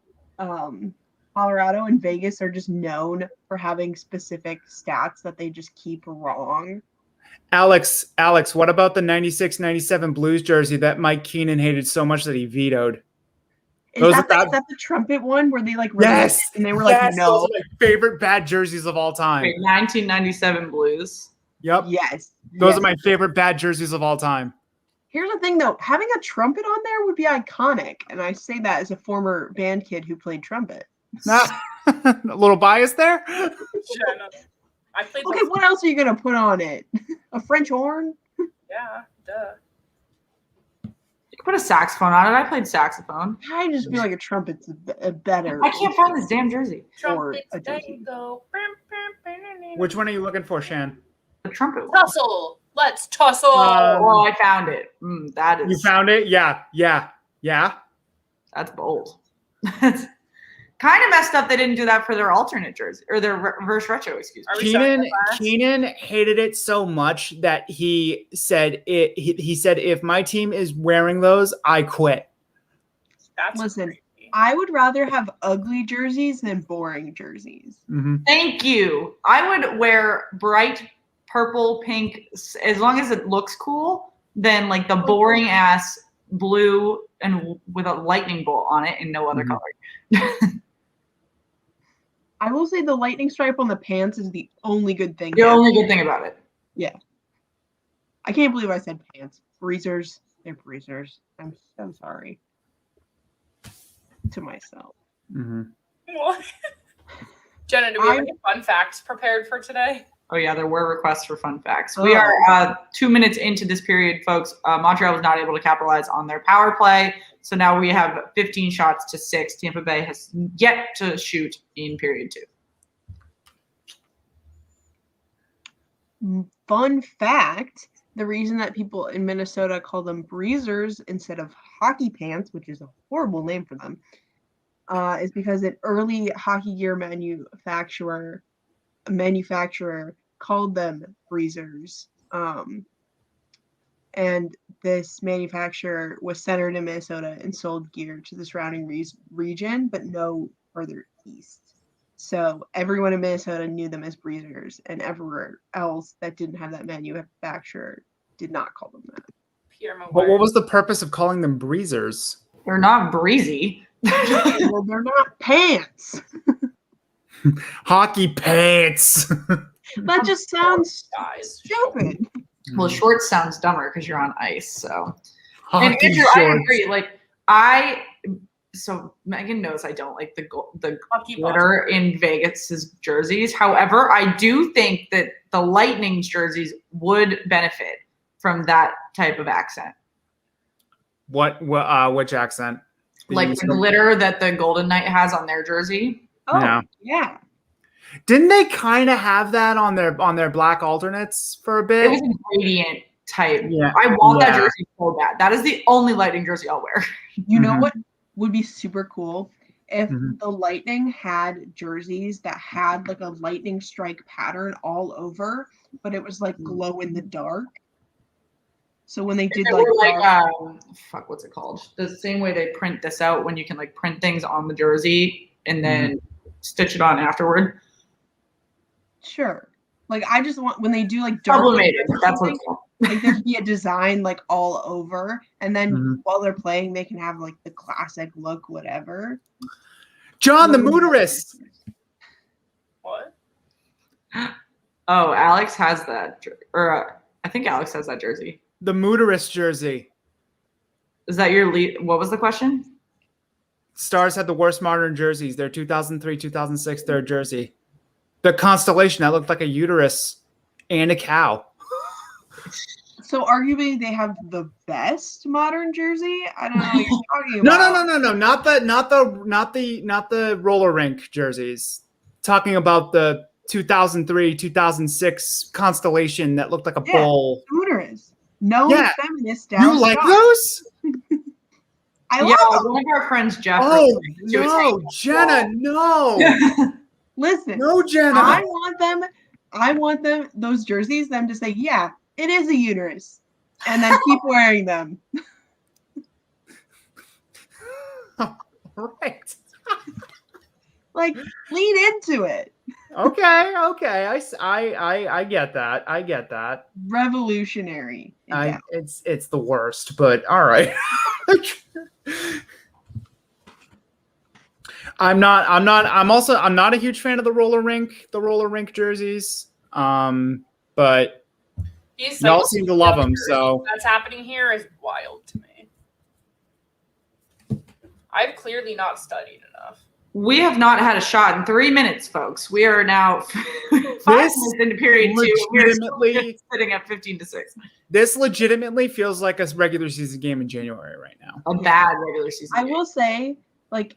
Colorado and Vegas are just known for having specific stats that they just keep wrong. Alex, what about the 96-97 Blues jersey that Mike Keenan hated so much that he vetoed? Is that the trumpet one where they like Yes, it and they were like, no. Those are my favorite bad jerseys of all time. Wait, 1997 Blues. Yep. Yes. Those are my favorite bad jerseys of all time. Here's the thing, though. Having a trumpet on there would be iconic. And I say that as a former band kid who played trumpet. A little bias there? I played Okay, what else are you going to put on it? A French horn? Yeah, duh. You could put a saxophone on it. I played saxophone. I just feel like a trumpet's a better. I can't find this damn jersey. Trumpets, a there jersey. you go. Which one are you looking for, Shan? The trumpet one. Tussle. Let's tussle. Oh, I found it. That is. You found it? Yeah. That's bold. That's kind of messed up. They didn't do that for their alternate jersey or their reverse retro. Excuse me. Keenan hated it so much that he said he said, if my team is wearing those, I quit. Listen, crazy. I would rather have ugly jerseys than boring jerseys. Mm-hmm. Thank you. I would wear bright purple, pink, as long as it looks cool, than like the boring ass blue and with a lightning bolt on it and no other color. I will say the lightning stripe on the pants is the only good thing. The only good thing about it. Yeah. I can't believe I said pants. Breezers. They're breezers. I'm so sorry. To myself. Mm-hmm. What? Jenna, do we have any fun facts prepared for today? Oh, yeah, there were requests for fun facts. We are 2 minutes into this period, folks. Montreal was not able to capitalize on their power play. So now we have 15 shots to 6. Tampa Bay has yet to shoot in period 2. Fun fact, the reason that people in Minnesota call them breezers instead of hockey pants, which is a horrible name for them, is because an early hockey gear manufacturer called them breezers. And this manufacturer was centered in Minnesota and sold gear to the surrounding region, but no further east. So everyone in Minnesota knew them as breezers, and everywhere else that didn't have that manufacturer did not call them that. But what was the purpose of calling them breezers? They're not breezy. Well, they're not pants. Hockey pants. That just sounds stupid. Well, shorts sounds dumber because you're on ice. So, Hockey and Andrew, shorts. I agree. So Megan knows I don't like the glitter in Vegas's jerseys. However, I do think that the Lightning's jerseys would benefit from that type of accent. Which accent? Like the glitter that the Golden Knight has on their jersey. Oh, yeah. Didn't they kind of have that on their black alternates for a bit? It was a gradient type. Yeah. I want that Yeah. jersey so bad. That is the only Lightning jersey I'll wear. You know Mhm. what would be super cool? If Mhm. the Lightning had jerseys that had like a lightning strike pattern all over, but it was like glow in the dark. So when they did They like, were like dark- what's it called? The same way they print this out when you can like print things on the jersey and then stitch it on afterward. sure. Like I just want when they do like dark Sublimated. or That's what something, it's called. like there should be a design like all over, and then Mhm. while they're playing, they can have like the classic look, whatever. John the No, motorist. What? Oh, Alex has that, or I think Alex has that jersey. The motorist jersey. Is that your lead? What was the question? Stars had the worst modern jerseys. Their 2003, 2006 third jersey. The constellation that looked like a uterus and a cow. So arguably they have the best modern jersey. I don't know what you're talking No, about. no. Not the roller rink jerseys. Talking about the 2003, 2006 constellation that looked like a Yeah. bull. Scooters. No Yeah. feminist. You like those? I Yeah, love them. one of our friends, Jeff. Oh she was saying- no, Jenna, no, Listen, no, Jenna. I want them, those jerseys, them to say, yeah, it is a uterus. And then keep wearing them. Right. Like, lean into it. Okay. I get that. I get that. Revolutionary. Yeah. It's the worst, but all right. I'm not a huge fan of the roller rink jerseys. But y'all seem to love them, so That's happening here is wild to me. I've clearly not studied enough. We have not had a shot in 3 minutes, folks. We are now 5 minutes into period 2. We're still sitting at 15-6. this legitimately feels like a regular season game in January right now. A bad regular season. I game. will say, like,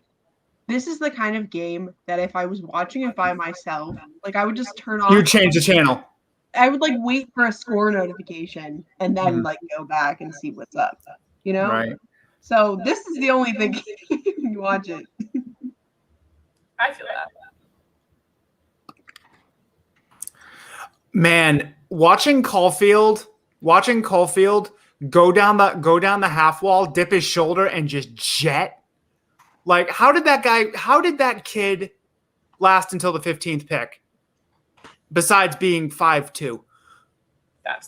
this is the kind of game that if I was watching it by myself, like, I would just turn off. You change the channel. I would, like, wait for a score notification and then, like, go back and see what's up. You know? Right. So this is the only thing you watch it. I feel that. Man, watching Caulfield go down the half wall, dip his shoulder, and just jet. Like, how did that kid last until the 15th pick? Besides being 5'2". That's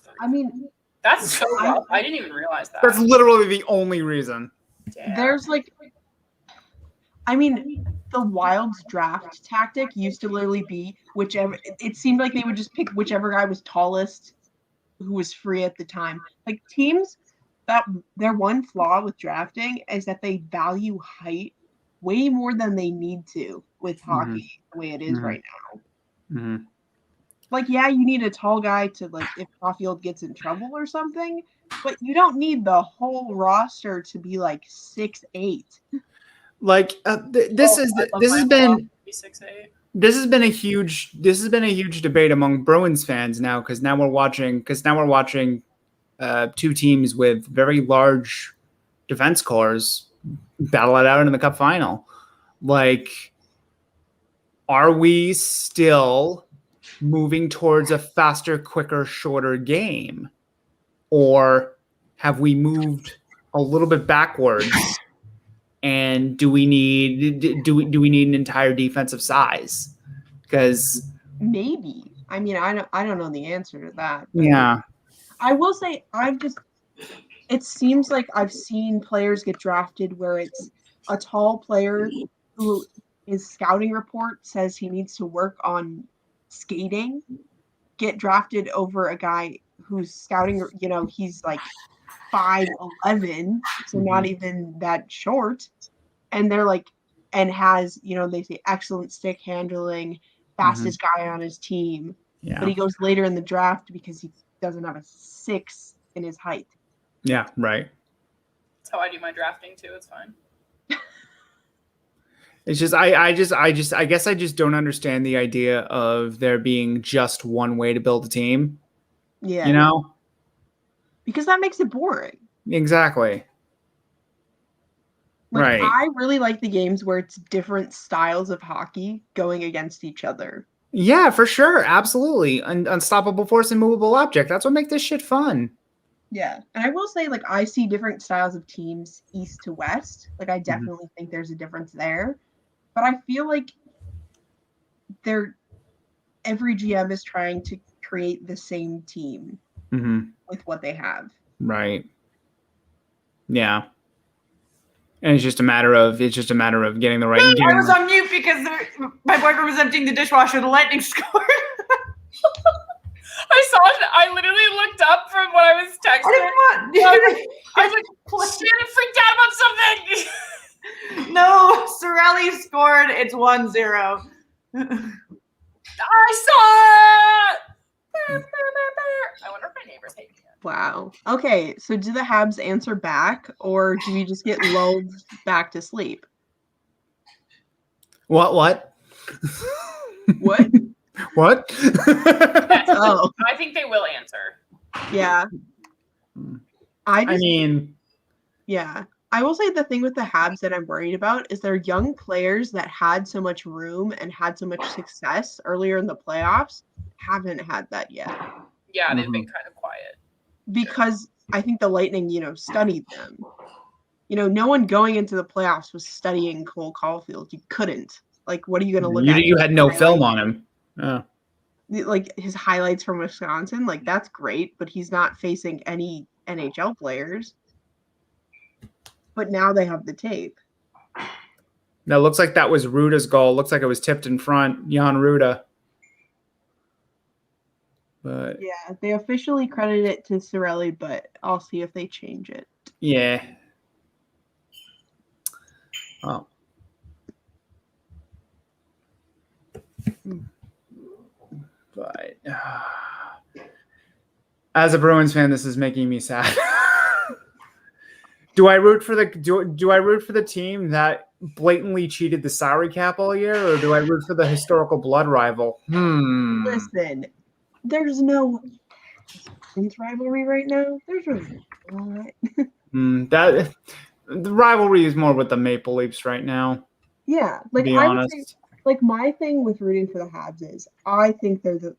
so rough. I didn't even realize that. That's literally the only reason. Damn. There's like, the Wild's draft tactic used to literally be whichever. It seemed like they would just pick whichever guy was tallest, who was free at the time. Like teams, that their one flaw with drafting is that they value height way more than they need to with hockey the way it is right now. Mm-hmm. Like, yeah, you need a tall guy to, like, if Caulfield gets in trouble or something, but you don't need the whole roster to be like 6'8". Like this has been 6'8". this has been a huge debate among Bruins fans now because now we're watching two teams with very large defense cores battle it out in the Cup final. Like, are we still moving towards a faster, quicker, shorter game, or have we moved a little bit backwards? And do we need an entire defensive size? Because Maybe. I don't know the answer to that. Yeah. I will say it seems like I've seen players get drafted where it's a tall player who his scouting report says he needs to work on skating, get drafted over a guy who's scouting, he's like 5'11", so not even that short. And they're like, and has, they say excellent stick handling, fastest guy on his team. Yeah. But he goes later in the draft because he doesn't have a 6 in his height. Yeah, right. That's how I do my drafting too. It's fine. It's just I guess I just don't understand the idea of there being just one way to build a team. Yeah. You know? because that makes it boring. Exactly. Like, Right. I really like the games where it's different styles of hockey going against each other. Yeah, for sure. Absolutely. Unstoppable force and movable object. That's what makes this shit fun. Yeah. And I will say, like, I see different styles of teams east to west. Like, I definitely think there's a difference there. But I feel like every GM is trying to create the same team with what they have. Right. Yeah. And it's just a matter of getting the right. I was on mute because my boyfriend was emptying the dishwasher. The Lightning scored. I saw it. I literally looked up from what I was texting. I was like, shit, I freaked out about something. No, Sorelli scored. It's 1-0. I saw it. I wonder if my neighbors hate me. Wow. Okay, so do the Habs answer back, or do we just get lulled back to sleep? What? What? What? Yes, Oh, I think they will answer. yeah. Yeah. I will say the thing with the Habs that I'm worried about is they're young players that had so much room and had so much success earlier in the playoffs haven't had that yet. Yeah, they've been kind of quiet. Because I think the Lightning, studied them. No one going into the playoffs was studying Cole Caulfield. You couldn't. Like, what are you going to look at? You had no film on him. Oh. Like, his highlights from Wisconsin, like, that's great, but he's not facing any NHL players. But now they have the tape. Now, looks like that was Ruda's goal. Looks like it was tipped in front. Jan Ruda. But yeah, they officially credit it to Sorelli, but I'll see if they change it. Yeah. Oh. But as a Bruins fan, this is making me sad. Do I root for the team that blatantly cheated the salary cap all year, or do I root for the historical blood rival? Listen, there's no rivalry right now. There's really not. That the rivalry is more with the Maple Leafs right now. Yeah, like be I honest. would say, like my thing with rooting for the Habs is I think they're the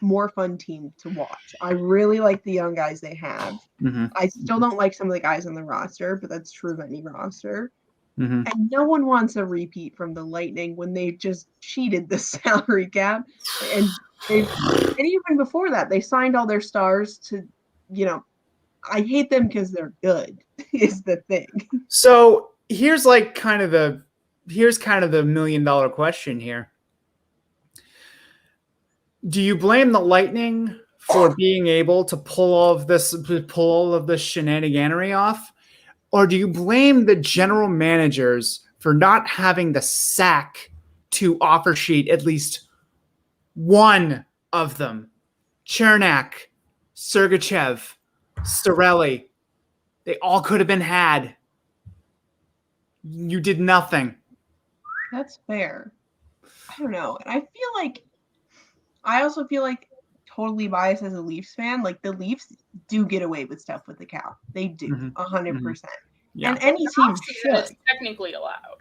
more fun team to watch. I really like the young guys they have. I still don't like some of the guys on the roster, but that's true of any roster. And no one wants a repeat from the Lightning when they just cheated the salary cap. And even before that, they signed all their stars to, I hate them because they're good, is the thing. So here's kind of the $1 million question here. Do you blame the Lightning for being able to pull all of this shenaniganery off? Or do you blame the general managers for not having the sack to offer sheet at least one of them? Chernak, Sergachev, Starelli. They all could have been had. You did nothing. That's fair. I don't know. And I also feel like totally biased as a Leafs fan. Like, the Leafs do get away with stuff with the cap. They do, 100%. Yeah. And any team should. It's technically allowed.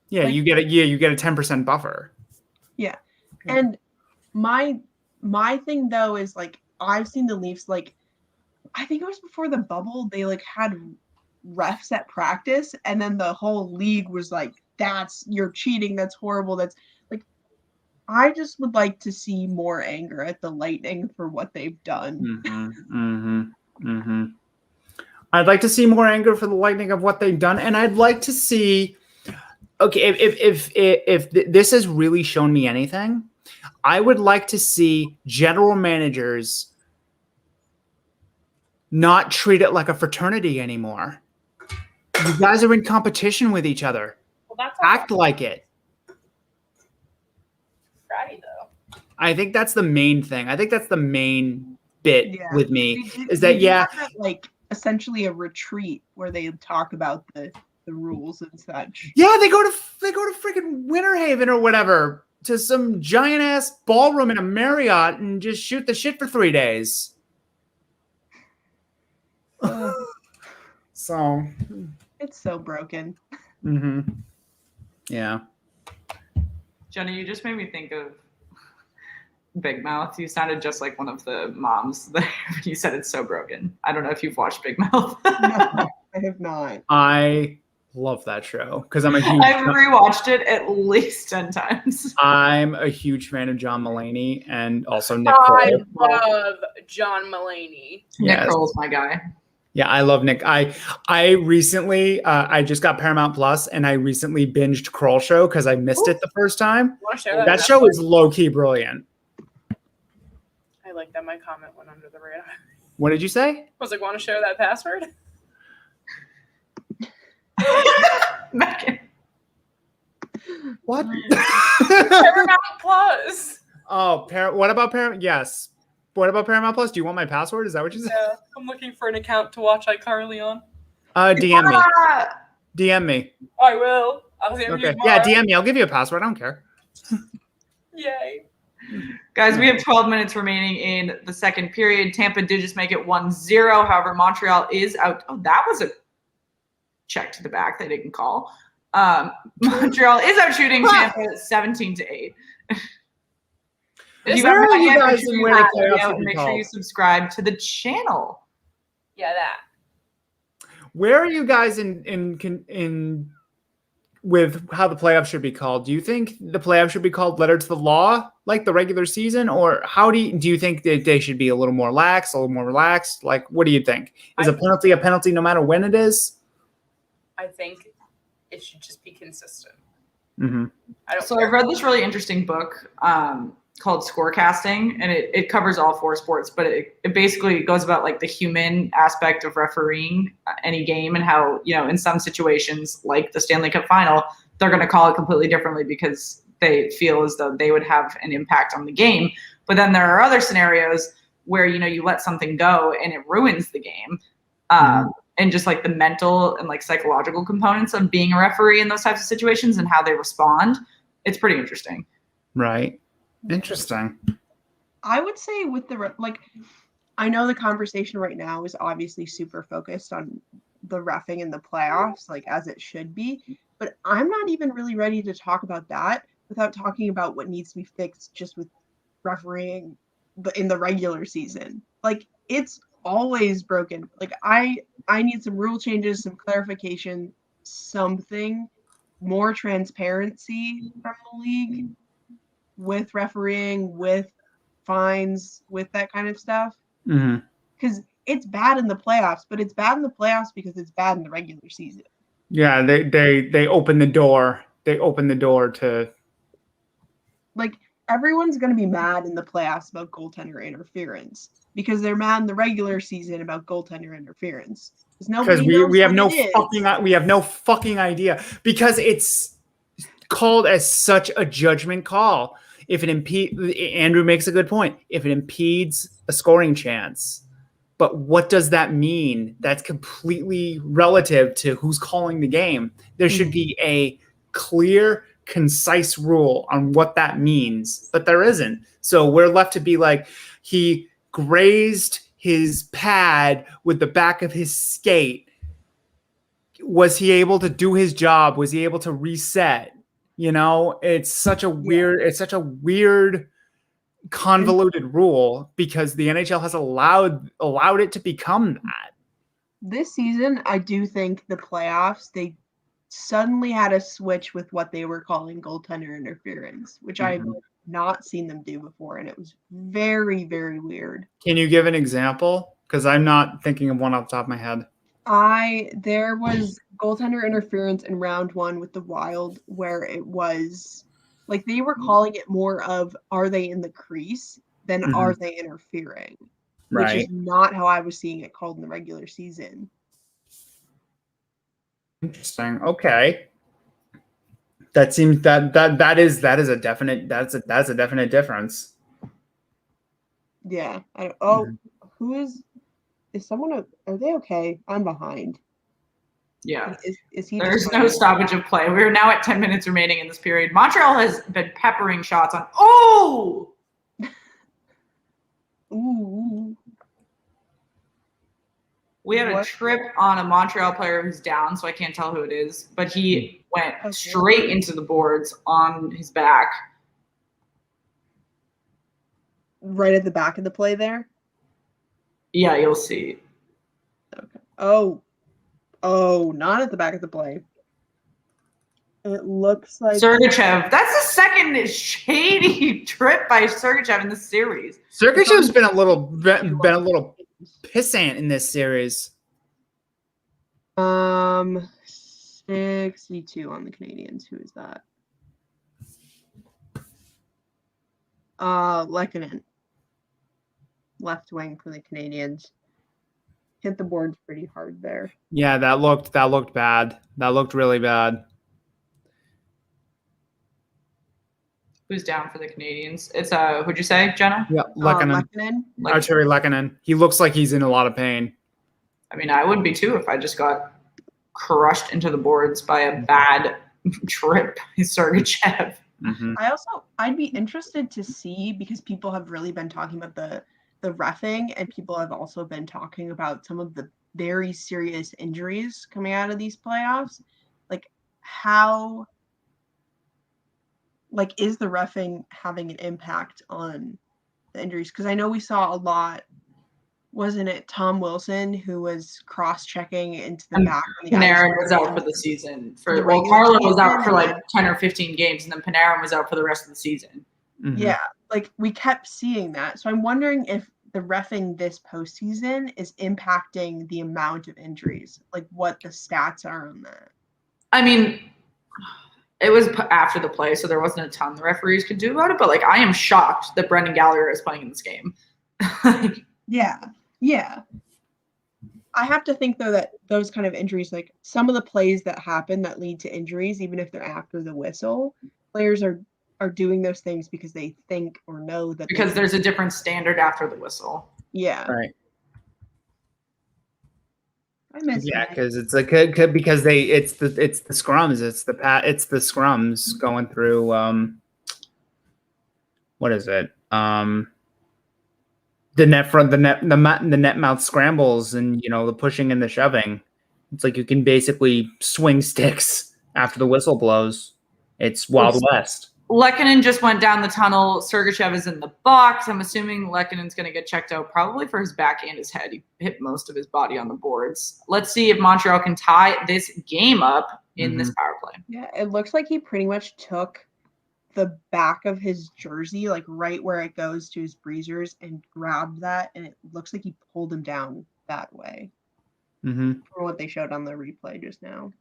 Yeah, Like, you get a 10% buffer. Yeah. And my thing though is I've seen the Leafs I think it was before the bubble, they had refs at practice, and then the whole league was like, you're cheating, that's horrible, that's I just would like to see more anger at the Lightning for what they've done. I'd like to see more anger for the Lightning of what they've done, and I'd like to see. Okay, if this has really shown me anything, I would like to see general managers not treat it like a fraternity anymore. You guys are in competition with each other. Well, that's Act like it. Ratty, though. I think that's the main thing. I think that's the main bit with me is they that have essentially a retreat where they talk about the rules and such. Yeah, they go to freaking Winter Haven or whatever, to some giant ass ballroom in a Marriott and just shoot the shit for 3 days. So, It's so broken. yeah. Jenny, you just made me think of Big Mouth. You sounded just like one of the moms there. You said it's so broken. I don't know if you've watched Big Mouth. No, I have not. I love that show because I'm a huge. I've rewatched it at least 10 times. I'm a huge fan of John Mulaney and also Nick I Kroll. love John Mulaney. Nick Yes. Kroll's my guy. Yeah, I love Nick. I recently I just got Paramount Plus and I recently binged Kroll Show because I missed it the first time. Want to share That show is low key brilliant. I like that my comment went under the radar. What did you say? I was like, want to share that password? Megan. What? Paramount Plus. Oh, what about Paramount? Yes. What about Paramount Plus? Do you want my password? Is that what you said? Yeah, I'm looking for an account to watch iCarly on. DM me. Ah! DM me. I will. I'll see you Okay. tomorrow. Yeah, DM me. I'll give you a password. I don't care. Yay. Guys, we have 12 minutes remaining in the second period. Tampa did just make it 1-0. However, Montreal is out. Oh, that was a check to the back they didn't call. Montreal is out shooting Tampa 17-8. If you Where haven't are you yet, guys make sure in you where the have it playoffs out will and be make sure called? you subscribe to the channel. Yeah, that. Where are you guys in with how the playoffs should be called? Do you think the playoffs should be called letter to the law, like the regular season, or how do you think that they should be a little more lax, a little more relaxed? Like, what do you think? Is a penalty no matter when it is? I think it should just be consistent. Mm-hmm. I've read this really interesting book called Scorecasting, and it covers all four sports, but it basically goes about like the human aspect of refereeing any game and how, you know, in some situations like the Stanley Cup Final, they're going to call it completely differently because they feel as though they would have an impact on the game. But then there are other scenarios where, you know, you let something go and it ruins the game. And just like the mental and like psychological components of being a referee in those types of situations and how they respond. It's pretty interesting. Right. Interesting. I would say with I know the conversation right now is obviously super focused on the reffing in the playoffs, like as it should be, but I'm not even really ready to talk about that without talking about what needs to be fixed just with refereeing in the regular season. Like, it's always broken. Like, I need some rule changes, some clarification, something more transparency from the league with refereeing, with fines, with that kind of stuff. Because it's bad in the playoffs, but it's bad in the playoffs because it's bad in the regular season. Yeah, they open the door. They open the door to, like, everyone's going to be mad in the playoffs about goaltender interference because they're mad in the regular season about goaltender interference. Because we have no fucking idea because it's called as such a judgment call. If it Andrew makes a good point. If it impedes a scoring chance, but what does that mean? That's completely relative to who's calling the game. There should be a clear, concise rule on what that means, but there isn't. So we're left to be like, he grazed his pad with the back of his skate. Was he able to do his job? Was he able to reset? You know, it's such a weird, convoluted rule because the NHL has allowed it to become that. This season, I do think the playoffs, they suddenly had a switch with what they were calling goaltender interference, which I've not seen them do before, and it was very, very weird. Can you give an example? Because I'm not thinking of one off the top of my head. There was goaltender interference in round 1 with the Wild where it was like they were calling it more of are they in the crease than are they interfering, which is not how I was seeing it called in the regular season. Interesting. Okay. That seems that is a definite that's a definite difference. Yeah. Who is someone? Are they okay? I'm behind. Yeah. Is he? There's no stoppage of play. We're now at 10 minutes remaining in this period. Montreal has been peppering shots on. Oh. Ooh. We had a What? trip on a Montreal player who's down, so I can't tell who it is, but he went Okay. straight into the boards on his back. Right at the back of the play there? Yeah, you'll see. Okay. Oh, not at the back of the play. It looks like Sergachev. That's the second shady trip by Sergachev in this series. Sergachev's been a little pissant in this series. 62 on the Canadiens. Who is that? Lehkonen. Left wing for the Canadiens. Hit the boards pretty hard there. Yeah, that looked bad. That looked really bad. Who's down for the Canadiens? It's who'd you say, Jenna? Yeah, Lehkonen. Arturi Lehkonen. He looks like he's in a lot of pain. I mean, I would be too if I just got crushed into the boards by a bad trip by Sergachev. Mm-hmm. I'd be interested to see, because people have really been talking about the reffing, and people have also been talking about some of the very serious injuries coming out of these playoffs. Like, how, like, is the reffing having an impact on the injuries? Because I know we saw a lot. Wasn't it Tom Wilson who was cross-checking into the back? Panarin was out for the season. Carlo was out for like 10 or 15 games, and then Panarin was out for the rest of the season. Mm-hmm. Yeah, like we kept seeing that. So I'm wondering if the reffing this postseason is impacting the amount of injuries, like what the stats are on that. I mean, it was after the play, so there wasn't a ton the referees could do about it, but like I am shocked that Brendan Gallagher is playing in this game. Yeah. I have to think, though, that those kind of injuries, like some of the plays that happen that lead to injuries, even if they're after the whistle, players are doing those things because they think or know that because there's a different standard after the whistle. Yeah. Right. I miss Yeah, that. because it's like because it's the scrums, it's the scrums going through what is it? The net mouth scrambles, and the pushing and the shoving. It's like you can basically swing sticks after the whistle blows. It's Wild West. Lehkonen just went down the tunnel. Sergachev is in the box. I'm assuming Lekkonen's going to get checked out probably for his back and his head. He hit most of his body on the boards. Let's see if Montreal can tie this game up in this power play. Yeah, it looks like he pretty much took the back of his jersey, like right where it goes to his breezers, and grabbed that, and it looks like he pulled him down that way. Mm-hmm. For what they showed on the replay just now.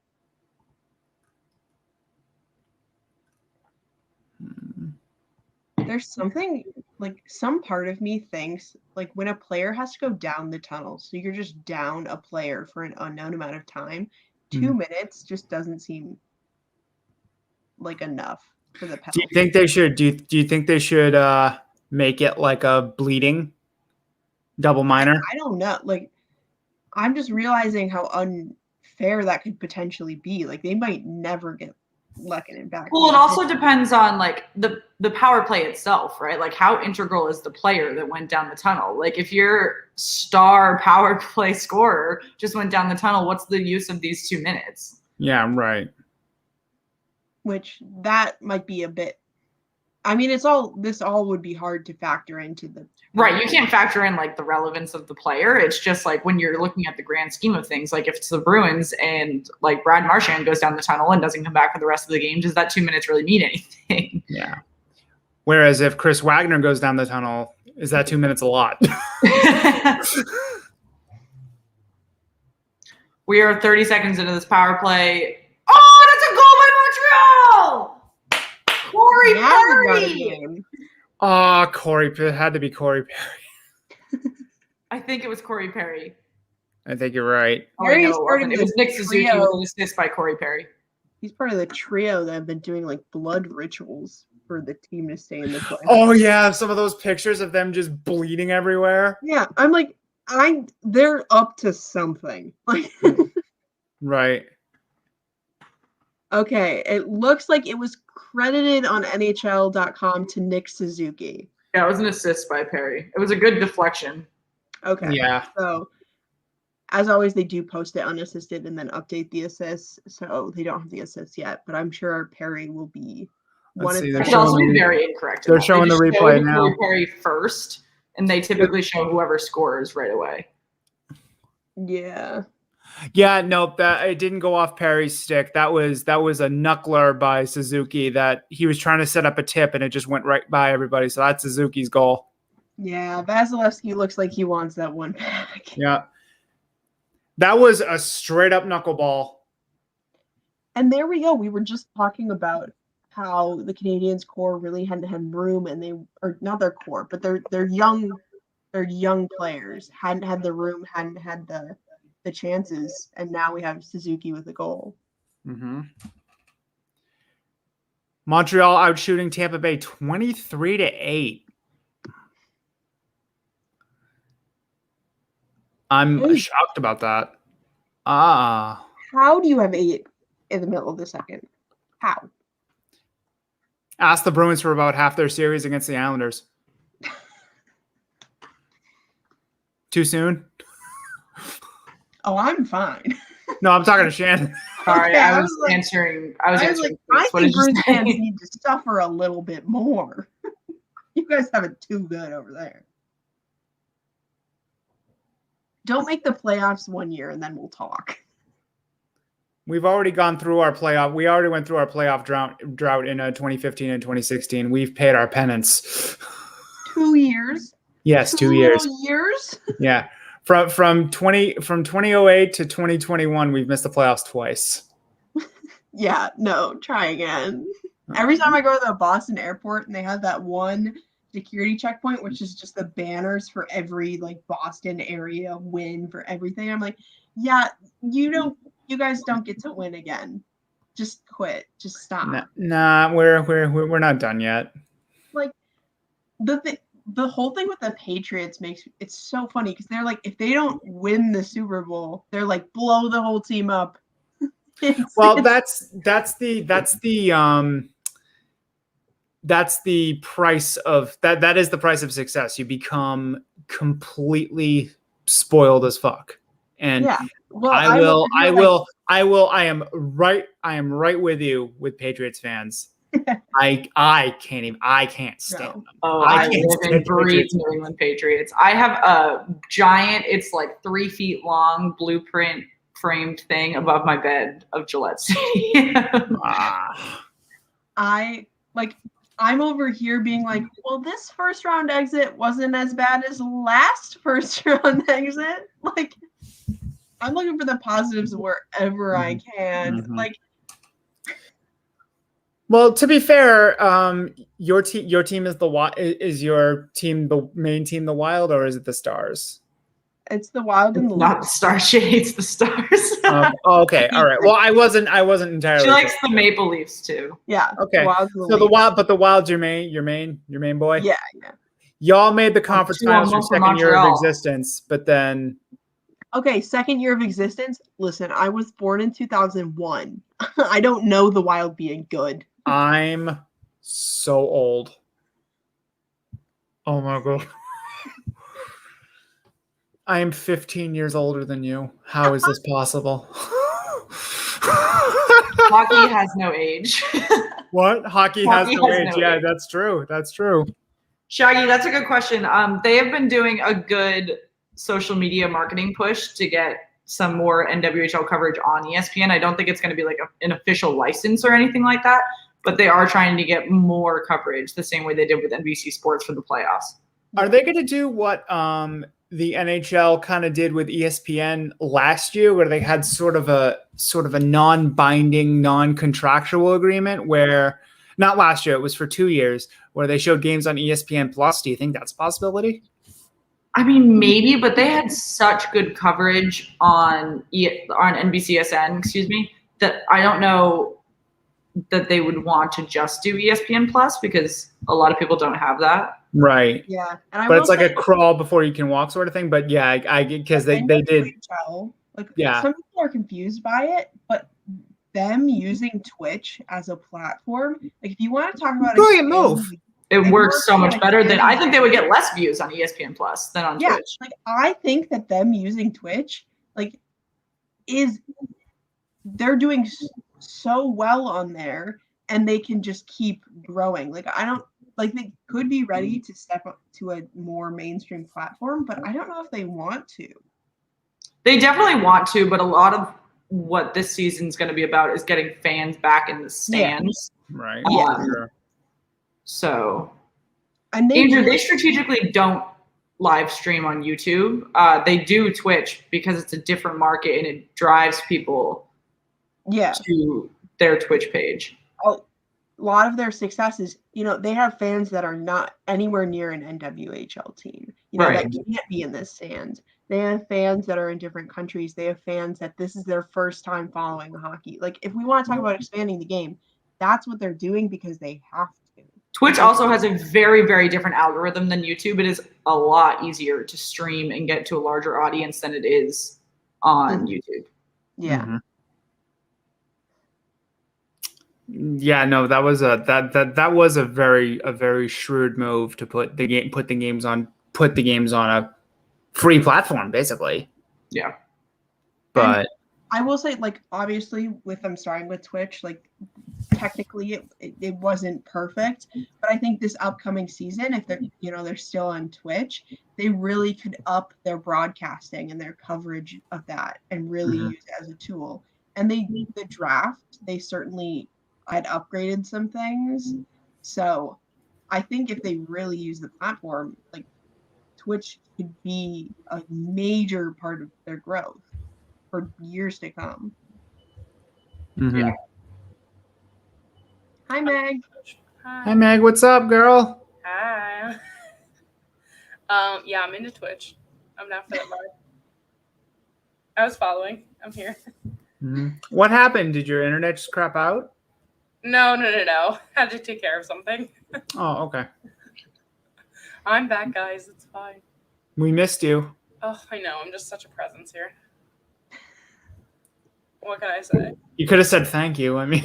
There's something, like, some part of me thinks, like, when a player has to go down the tunnel, so you're just down a player for an unknown amount of time, 2 minutes just doesn't seem like enough for the penalty. Do you think they should? Do you think they should make it like a bleeding double minor? I don't know. Like, I'm just realizing how unfair that could potentially be. Like, they might never get Lehkonen back. Well, it also depends on like the power play itself, right? Like how integral is the player that went down the tunnel? Like if your star power play scorer just went down the tunnel, what's the use of these 2 minutes? Yeah, right. Which that might be a bit. I mean, this all would be hard to factor into the. Right, you can't factor in like the relevance of the player. It's just like when you're looking at the grand scheme of things, like if it's the Bruins and like Brad Marchand goes down the tunnel and doesn't come back for the rest of the game, does that 2 minutes really mean anything? Yeah. Whereas if Chris Wagner goes down the tunnel, is that 2 minutes a lot? We are 30 seconds into this power play. Oh, that's a goal by Montreal! Corey Perry! Corey, it had to be Corey Perry. I think it was Corey Perry. I think you're right. Oh, no, it wasn't. It was Nick Suzuki with an assist by Corey Perry. He's part of the trio that have been doing like blood rituals for the team to stay in the playoffs. Oh yeah, some of those pictures of them just bleeding everywhere. Yeah, I'm like, they're up to something. Like, right. Okay, it looks like it was credited on NHL.com to Nick Suzuki. Yeah, it was an assist by Perry. It was a good deflection. Okay. Yeah. So as always, they do post it unassisted and then update the assists. So they don't have the assists yet, but I'm sure Perry will be one of see, the. they're It could also showing be the- very incorrect. they're They showing the just replay show now. Corey Perry first, and they typically show whoever scores right away. Yeah. Yeah, nope. That it didn't go off Perry's stick. That was a knuckler by Suzuki that he was trying to set up a tip and it just went right by everybody. So that's Suzuki's goal. Yeah. Vasilevsky looks like he wants that one back. Yeah. That was a straight up knuckleball. And there we go. We were just talking about how the Canadiens core really hadn't had room, and or not their core, but they're young players hadn't had the room, hadn't had the chances, and now we have Suzuki with a goal. Mm-hmm. Montreal outshooting Tampa Bay 23-8. I'm shocked about that. How do you have 8 in the middle of the second? How? Ask the Bruins for about half their series against the Islanders. Too soon? Oh, I'm fine. No, I'm talking to Shannon. Sorry, Okay, I I was was like- answering. I was I answering. think did you Bruins say? fans need to suffer a little bit more. You guys have it too good over there. Don't make the playoffs one year and then we'll talk. We've already gone through our playoff. We already went through our playoff drought in 2015 and 2016. We've paid our penance. 2 years. Yes, 2 2 years. little years. Yeah. From 2008 to 2021, we've missed the playoffs twice. Yeah, no, try again. Every time I go to the Boston airport and they have that one security checkpoint, which is just the banners for every like Boston area win for everything, I'm like, yeah, you guys don't get to win again. Just quit. Just stop. Nah, we're not done yet. Like the whole thing with the Patriots makes it's so funny because they're like, if they don't win the Super Bowl, they're like blow the whole team up. Well, that's the price of that. That is the price of success. You become completely spoiled as fuck. And yeah. Well, I am right with you with Patriots fans. I can't stand them. Oh, I I can't live stand and breathe Patriots. New England Patriots. I have a giant, it's like 3 feet long blueprint framed thing above my bed of Gillette Stadium. I'm over here being like, well, this first round exit wasn't as bad as last first round exit. Like, I'm looking for the positives wherever I can. Mm-hmm. Like, well, to be fair, your team is your team the main team, the Wild, or is it the Stars? it's the Wild and the Not the Stars. She hates the Stars. Okay, all right. Well, I wasn't entirely. She likes the Maple Leafs too. Yeah. Okay. The Wild's your main boy. Yeah. Y'all made the conference finals your 2nd year of Montreal. existence, but then Okay, 2nd year of existence. Listen, I was born in 2001. I don't know the Wild being good. I'm so old. Oh my god. I am 15 years older than you. How is this possible? Hockey has no age. What? Hockey has no age. Yeah, that's true. That's true. Shaggy, that's a good question. They have been doing a good social media marketing push to get some more NWHL coverage on ESPN. I don't think it's going to be like an official license or anything like that, but they are trying to get more coverage the same way they did with NBC Sports for the playoffs. Are they going to do what the NHL kind of did with ESPN last year, where they had sort of a non-binding, non-contractual agreement where, not last year, it was for 2 years, where they showed games on ESPN Plus? Do you think that's a possibility? I mean, maybe, but they had such good coverage on NBCSN, that I don't know that they would want to just do ESPN Plus because a lot of people don't have that. Right. Yeah. And but it's like a crawl before you can walk sort of thing. But yeah, I because they did. Like, yeah. Some people are confused by it, but them using Twitch as a platform, like if you want to talk about brilliant move. It works so much better than I think they would get less views on ESPN Plus than on Twitch. Like I think that them using Twitch, like they're doing so well on there, and they can just keep growing. Like I don't like they could be ready to step up to a more mainstream platform, but I don't know if they want to. They definitely want to, but a lot of what this season's going to be about is getting fans back in the stands. Right. Yeah. Sure. So, And Andrew, they strategically don't live stream on YouTube. They do Twitch because it's a different market and it drives people to their Twitch page. A lot of their success is, they have fans that are not anywhere near an NWHL team, that can't be in the stands. They have fans that are in different countries. They have fans that this is their first time following hockey. Like, if we want to talk about expanding the game, that's what they're doing because they have to. Twitch also has a very, very different algorithm than YouTube. It is a lot easier to stream and get to a larger audience than it is on YouTube. Yeah. Mm-hmm. Yeah, no, that was a very shrewd move to put the games on a free platform, basically. Yeah. But I will say, like, obviously with them starting with Twitch, like, technically it wasn't perfect, but I think this upcoming season, if they're still on Twitch, they really could up their broadcasting and their coverage of that and really use it as a tool. And the draft, they certainly had upgraded some things. So I think if they really use the platform, like, Twitch could be a major part of their growth for years to come. Mm-hmm. Yeah. Hi, Meg. Hi, Meg. What's up, girl? Hi. Yeah, I'm into Twitch. I'm down for that vibe. I was following. I'm here. Mm-hmm. What happened? Did your internet just crap out? No. Had to take care of something. Oh, okay. I'm back, guys. It's fine. We missed you. Oh, I know. I'm just such a presence here. What can I say? You could have said thank you. I mean,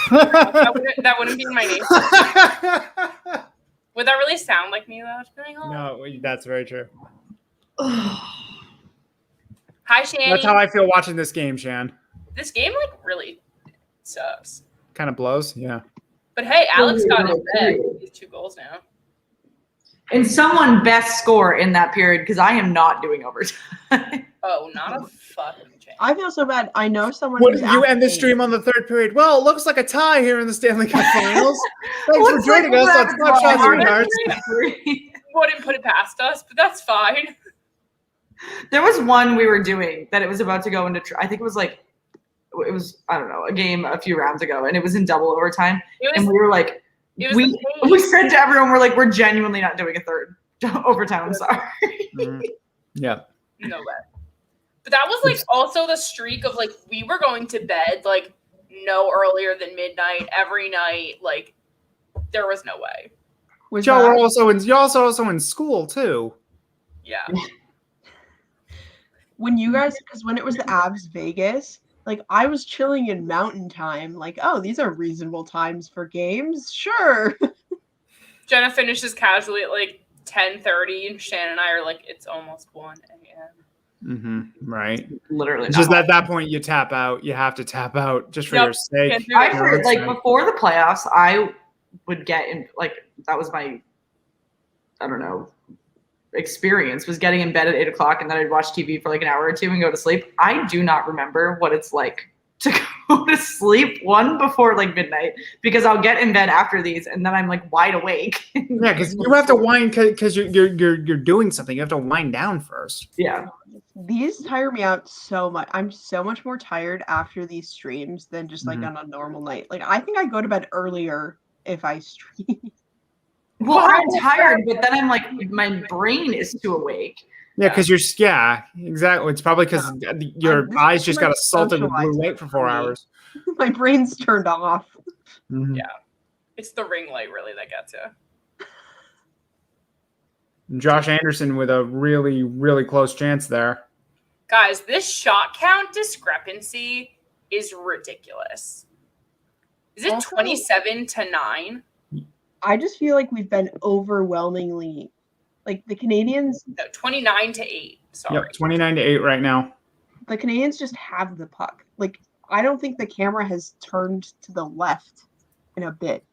that wouldn't be in my name. Would that really sound like me, though? No, that's very true. Hi, Shanny. That's how I feel watching this game, Shan. This game, really sucks. Kind of blows, yeah. But hey, Alex got his bag. He's 2 goals now. And someone best score in that period because I am not doing overtime. Oh, not a fucking chance. I feel so bad. I know someone. Would you end the stream on the 3rd period? Well, it looks like a tie here in the Stanley Cup Finals. Thanks for joining us on Snapshot Sweethearts. Wouldn't put it past us, but that's fine. There was one we were doing that it was about to go into. I think it was I don't know, a game a few rounds ago, and it was in double overtime, and we were like. We said to everyone, we're genuinely not doing a 3rd overtime. I'm sorry. Yeah. No way. But that was also the streak of we were going to bed no earlier than midnight every night. There was no way. You're also in school too. Yeah. When you guys, because when it was the Avs Vegas. I was chilling in mountain time. Oh, these are reasonable times for games. Sure. Jenna finishes casually at 10:30, and Shannon and I are it's almost 1 a.m. Mm-hmm. Right. Literally. Just at that point, you tap out. You have to tap out just for your sake. I heard before the playoffs, I would get in that was my, I don't know, experience was getting in bed at 8 o'clock and then I'd watch TV for an hour or 2 and go to sleep. I do not remember what it's like to go to sleep before midnight because I'll get in bed after these and then I'm wide awake. Yeah, because you have to wind because you're doing something. You have to wind down first. Yeah. These tire me out so much. I'm so much more tired after these streams than just on a normal night. I think I go to bed earlier if I stream. Well, I'm tired, but then I'm my brain is too awake. Yeah, because exactly. It's probably because your eyes just got assaulted with blue light for 4 hours. My brain's turned off. Mm-hmm. Yeah. It's the ring light really that gets you. Josh Anderson with a really, really close chance there. Guys, this shot count discrepancy is ridiculous. Is it 27-9? I just feel we've been overwhelmingly, the Canadiens. No, 29-8. Sorry. Yep, 29-8 right now. the Canadiens just have the puck. Like, I don't think the camera has turned to the left in a bit.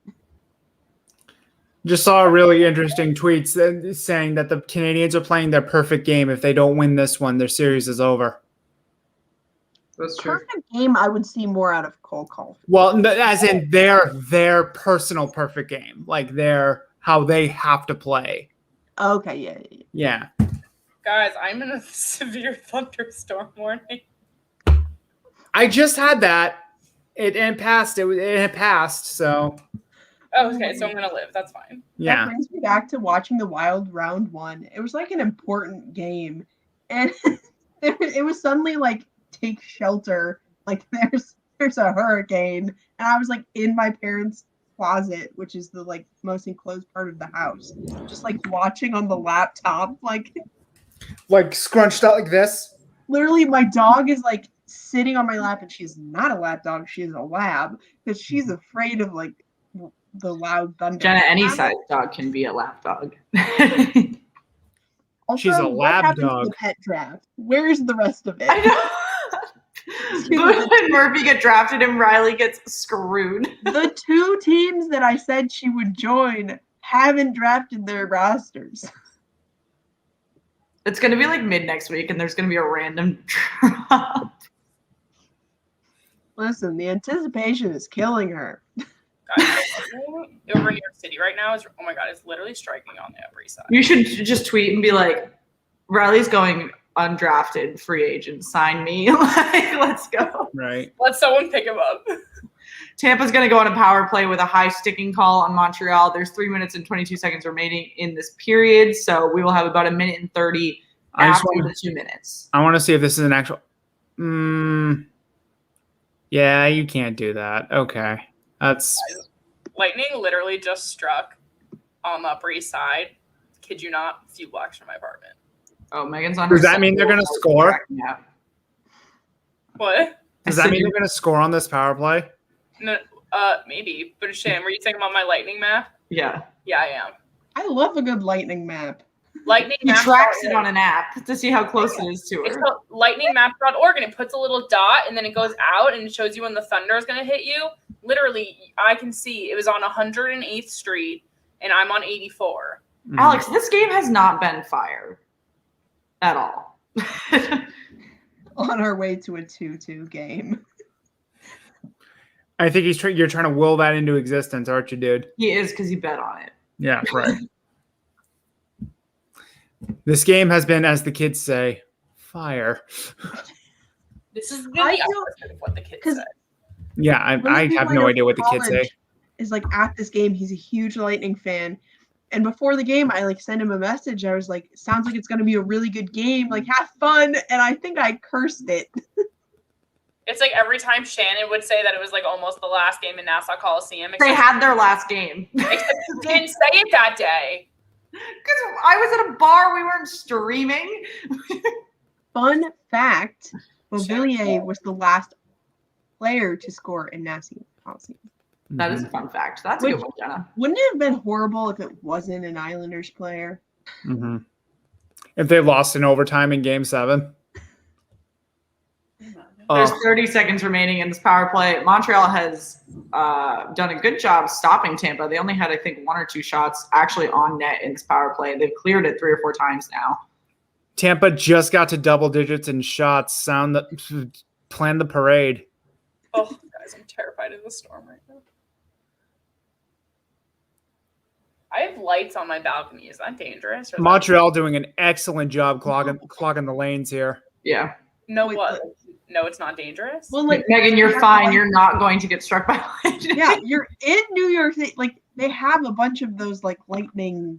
Just saw a really interesting tweet saying that the Canadiens are playing their perfect game. If they don't win this one, their series is over. That's true. Perfect game, I would see more out of Cole Caulfield. Well, as in their personal perfect game, like how they have to play. Okay, yeah. Guys, I'm in a severe thunderstorm warning. I just had that. It passed. It passed. So. Oh, okay, so I'm gonna live. That's fine. Yeah. That brings me back to watching the Wild round 1. It was like an important game, and it was suddenly like take shelter. Like there's a hurricane, and I was like in my parents' closet, which is the like most enclosed part of the house, just like watching on the laptop, like scrunched out like this. Literally, my dog is like sitting on my lap, and she's not a lap dog; she's a lab because she's afraid of like the loud thunder. Jenna, any size dog can be a lap dog. Also, She's a what lab happens dog. to the pet draft? Where's the rest of it? I know. When Murphy get drafted and Riley gets screwed. The 2 teams that I said she would join haven't drafted their rosters. It's going to be like mid next week, and there's going to be a random drop. Listen, the anticipation is killing her. Guys, over New York City right now is, oh my God, it's literally striking on the Upper East Side. You should just tweet and be like, Riley's going undrafted free agent. Sign me. Like, let's go. Right. Let someone pick him up. Tampa's going to go on a power play with a high sticking call on Montreal. There's 3 minutes and 22 seconds remaining in this period, so we will have about 1:30 after the 2 minutes. I want to see if this is an actual. Yeah, you can't do that. Okay. That's Lightning literally just struck on the Upper East Side. Kid you not, a few blocks from my apartment. Oh, Megan's on her. Does that mean they're going to score? Yeah. What? Does that mean they're going to score on this power play? No, maybe. But Shannon, were you talking about my Lightning map? Yeah. Yeah, I am. I love a good Lightning map. Lightning He tracks it on an app to see how close it is to It's her. called lightningmap.org, and it puts a little dot, and then it goes out, and it shows you when the thunder is going to hit you. Literally, I can see it was on 108th Street, and I'm on 84. Alex, this game has not been fire at all. On our way to a 2-2 game. I think you're trying to will that into existence, aren't you, dude? He is, because he bet on it. Yeah, right. This game has been, as the kids say, fire. This is I really feel- opposite of what the kids 'cause- said. Yeah, I have no idea what the kids say. Is like at this game, he's a huge Lightning fan. And before the game, I like sent him a message. I was like, sounds like it's going to be a really good game. Like, have fun. And I think I cursed it. It's like every time Shannon would say that it was like almost the last game in Nassau Coliseum. They had their last game. Except you didn't say it that day. Because I was at a bar, we weren't streaming. Fun fact, Beauvillier was the last player to score in Nassau Coliseum. That is a fun fact. That's a good one, Jenna. Wouldn't it have been horrible if it wasn't an Islanders player? Mm-hmm. If they lost in overtime in Game 7. There's 30 seconds remaining in this power play. Montreal has done a good job stopping Tampa. They only had, I think, 1 or 2 shots actually on net in this power play. They've cleared it 3 or 4 times now. Tampa just got to double digits in shots. Plan the parade. Oh, guys, I'm terrified of the storm right now. I have lights on my balcony. Is that dangerous? Montreal doing an excellent job clogging the lanes here. Yeah. No, Wait, what? No, it's not dangerous. Well, like, Megan, you're fine. You're not going to get struck by lightning. yeah, you're in New York City. Like, they have a bunch of those, like, lightning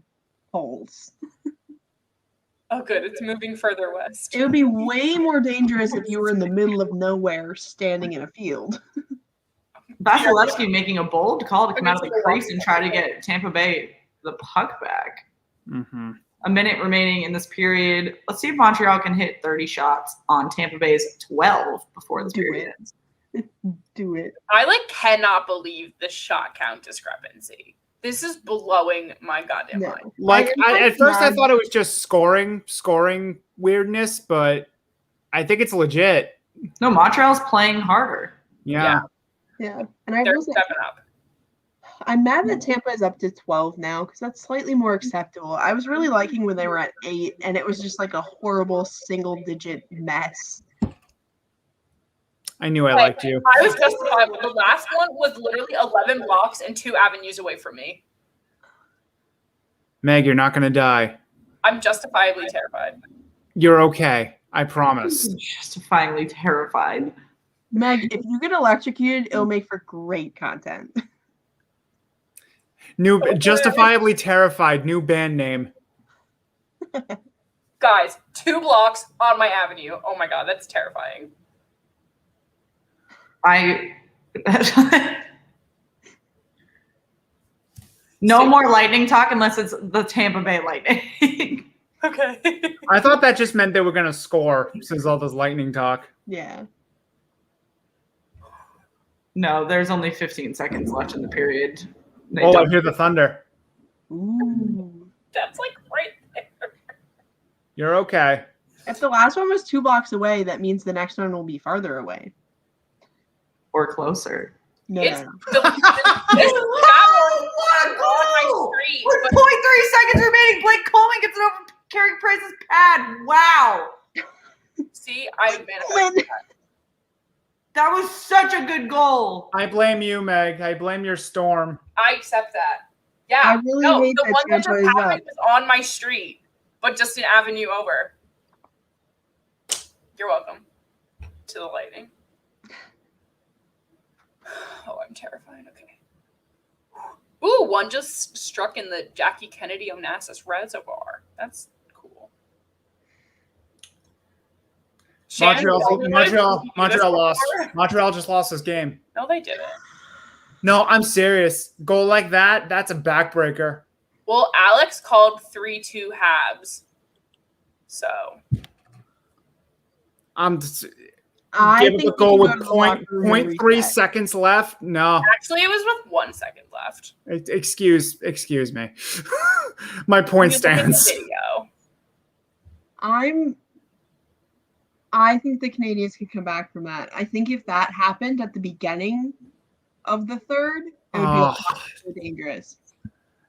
poles. Oh, good. It's moving further west. It would be way more dangerous if you were in the middle of nowhere standing in a field. Vasilevsky making a bold call to come out of the crease and try to get Tampa Bay the puck back. Mm-hmm. A minute remaining in this period. Let's see if Montreal can hit 30 shots on Tampa Bay's 12 before this period ends. Do it. I cannot believe the shot count discrepancy. This is blowing my goddamn No. mind. At first I thought it was just scoring weirdness, but I think it's legit. No, Montreal's playing harder. Yeah. Yeah. And I They're will say, stepping up. I'm mad that Tampa is up to 12 now because that's slightly more acceptable. I was really liking when they were at 8, and it was just like a horrible single-digit mess. I knew I liked you. I was justifiable. The last one was literally 11 blocks and 2 avenues away from me. Meg, you're not going to die. I'm justifiably terrified. You're okay. I promise. Justifiably terrified. Meg, if you get electrocuted, it'll make for great content. Justifiably terrified. New band name. Guys, 2 blocks on my avenue. Oh my god, that's terrifying. No more lightning talk unless it's the Tampa Bay Lightning. Okay. I thought that just meant they were going to score since all this lightning talk. Yeah. No, there's only 15 seconds left in the period. I hear the thunder. Ooh. That's like right there. You're okay. If the last one was 2 blocks away, that means the next one will be farther away. Or closer. No, It's no, no. that one on my street. With But 0.3 seconds remaining, Blake Coleman gets it over Carey Price's pad. Wow. see, I manifested that. That was such a good goal. I blame you, Meg. I blame your storm. I accept that. Yeah. I really no, hate the that one that Tampa is just up. happened was on my street, but just an avenue over. You're welcome. To the Lightning. Oh, I'm terrified. Okay. Ooh, one just struck in the Jackie Kennedy Onassis Reservoir. That's cool. Montreal Shannon, lost. Montreal just lost this game. No, they didn't. No, I'm serious. Goal like that, that's a backbreaker. Well, Alex called 3-2 Habs. So I give think a goal we with can go to the locker room and 0.3 reset. seconds left. No, actually, it was with 1 second left. excuse me. My point You look at the stands. video. I think the Canadians could come back from that. I think if that happened at the beginning of the third, it would be a lot more dangerous.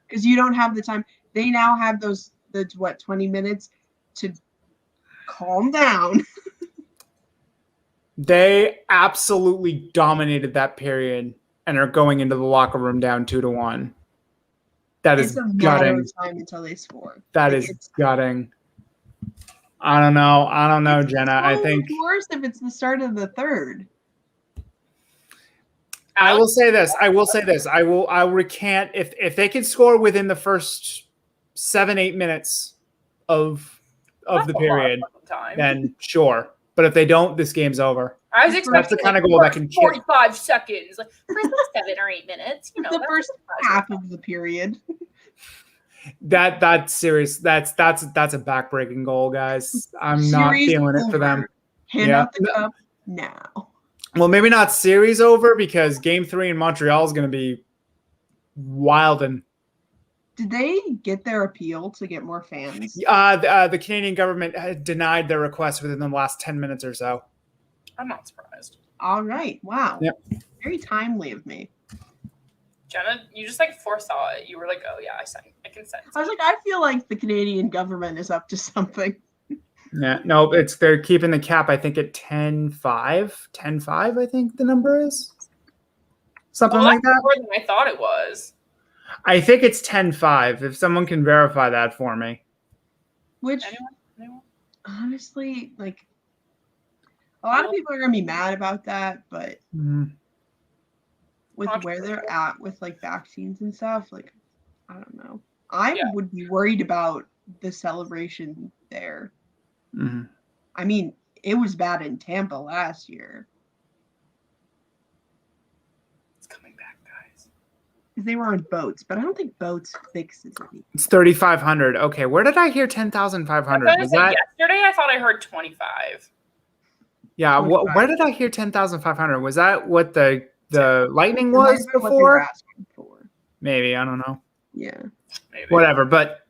Because you don't have the time. They now have the 20 minutes to calm down. They absolutely dominated that period and are going into the locker room down 2-1. That is It's a matter gutting. of time until they score. That Like, is it's gutting. I don't know, Jenna. I think worse if it's the start of the third. I will say this. I will recant if they can score within the first 7-8 minutes of That's the a lot period, of fucking time. then sure. But if they don't, this game's over. I was That's expecting the kind of like goal that can kill. 45 seconds, like for 7 or 8 minutes. You know, The that's first surprising. half of the period. That's serious. That's a backbreaking goal, guys. I'm not Series feeling it for over. them. Hand Yeah. out the cup now. Well, maybe not series over because Game 3 in Montreal is going to be wild. And Did they get their appeal to get more fans? the Canadian government had denied their request within the last 10 minutes or so. I'm not surprised. All right. Wow. Yep. Very timely of me. Jenna, you just like foresaw it. You were like, oh yeah, I can sense I was it. like, I feel like the Canadian government is up to something. Yeah, no, they're keeping the cap. I think at 10-5. 10-5, I think the number is something Oh, like that's that. more than I thought it was. I think it's 10-5. If someone can verify that for me. Which, Anyone? honestly, like, a lot of people are going to be mad about that, but with where they're at with, like, vaccines and stuff, like, I don't know. I would be worried about the celebration there. Mm-hmm. I mean, it was bad in Tampa last year. It's coming back, guys. Because they were on boats, but I don't think boats fixes anything. It's 3,500. Okay, where did I hear 10,500? Was that yesterday? I thought I heard 25. yeah? 25. Where did I hear 10,500? Was that what the Lightning It might was have been what they were before? asking for. Maybe, I don't know. Yeah. Maybe. Whatever. But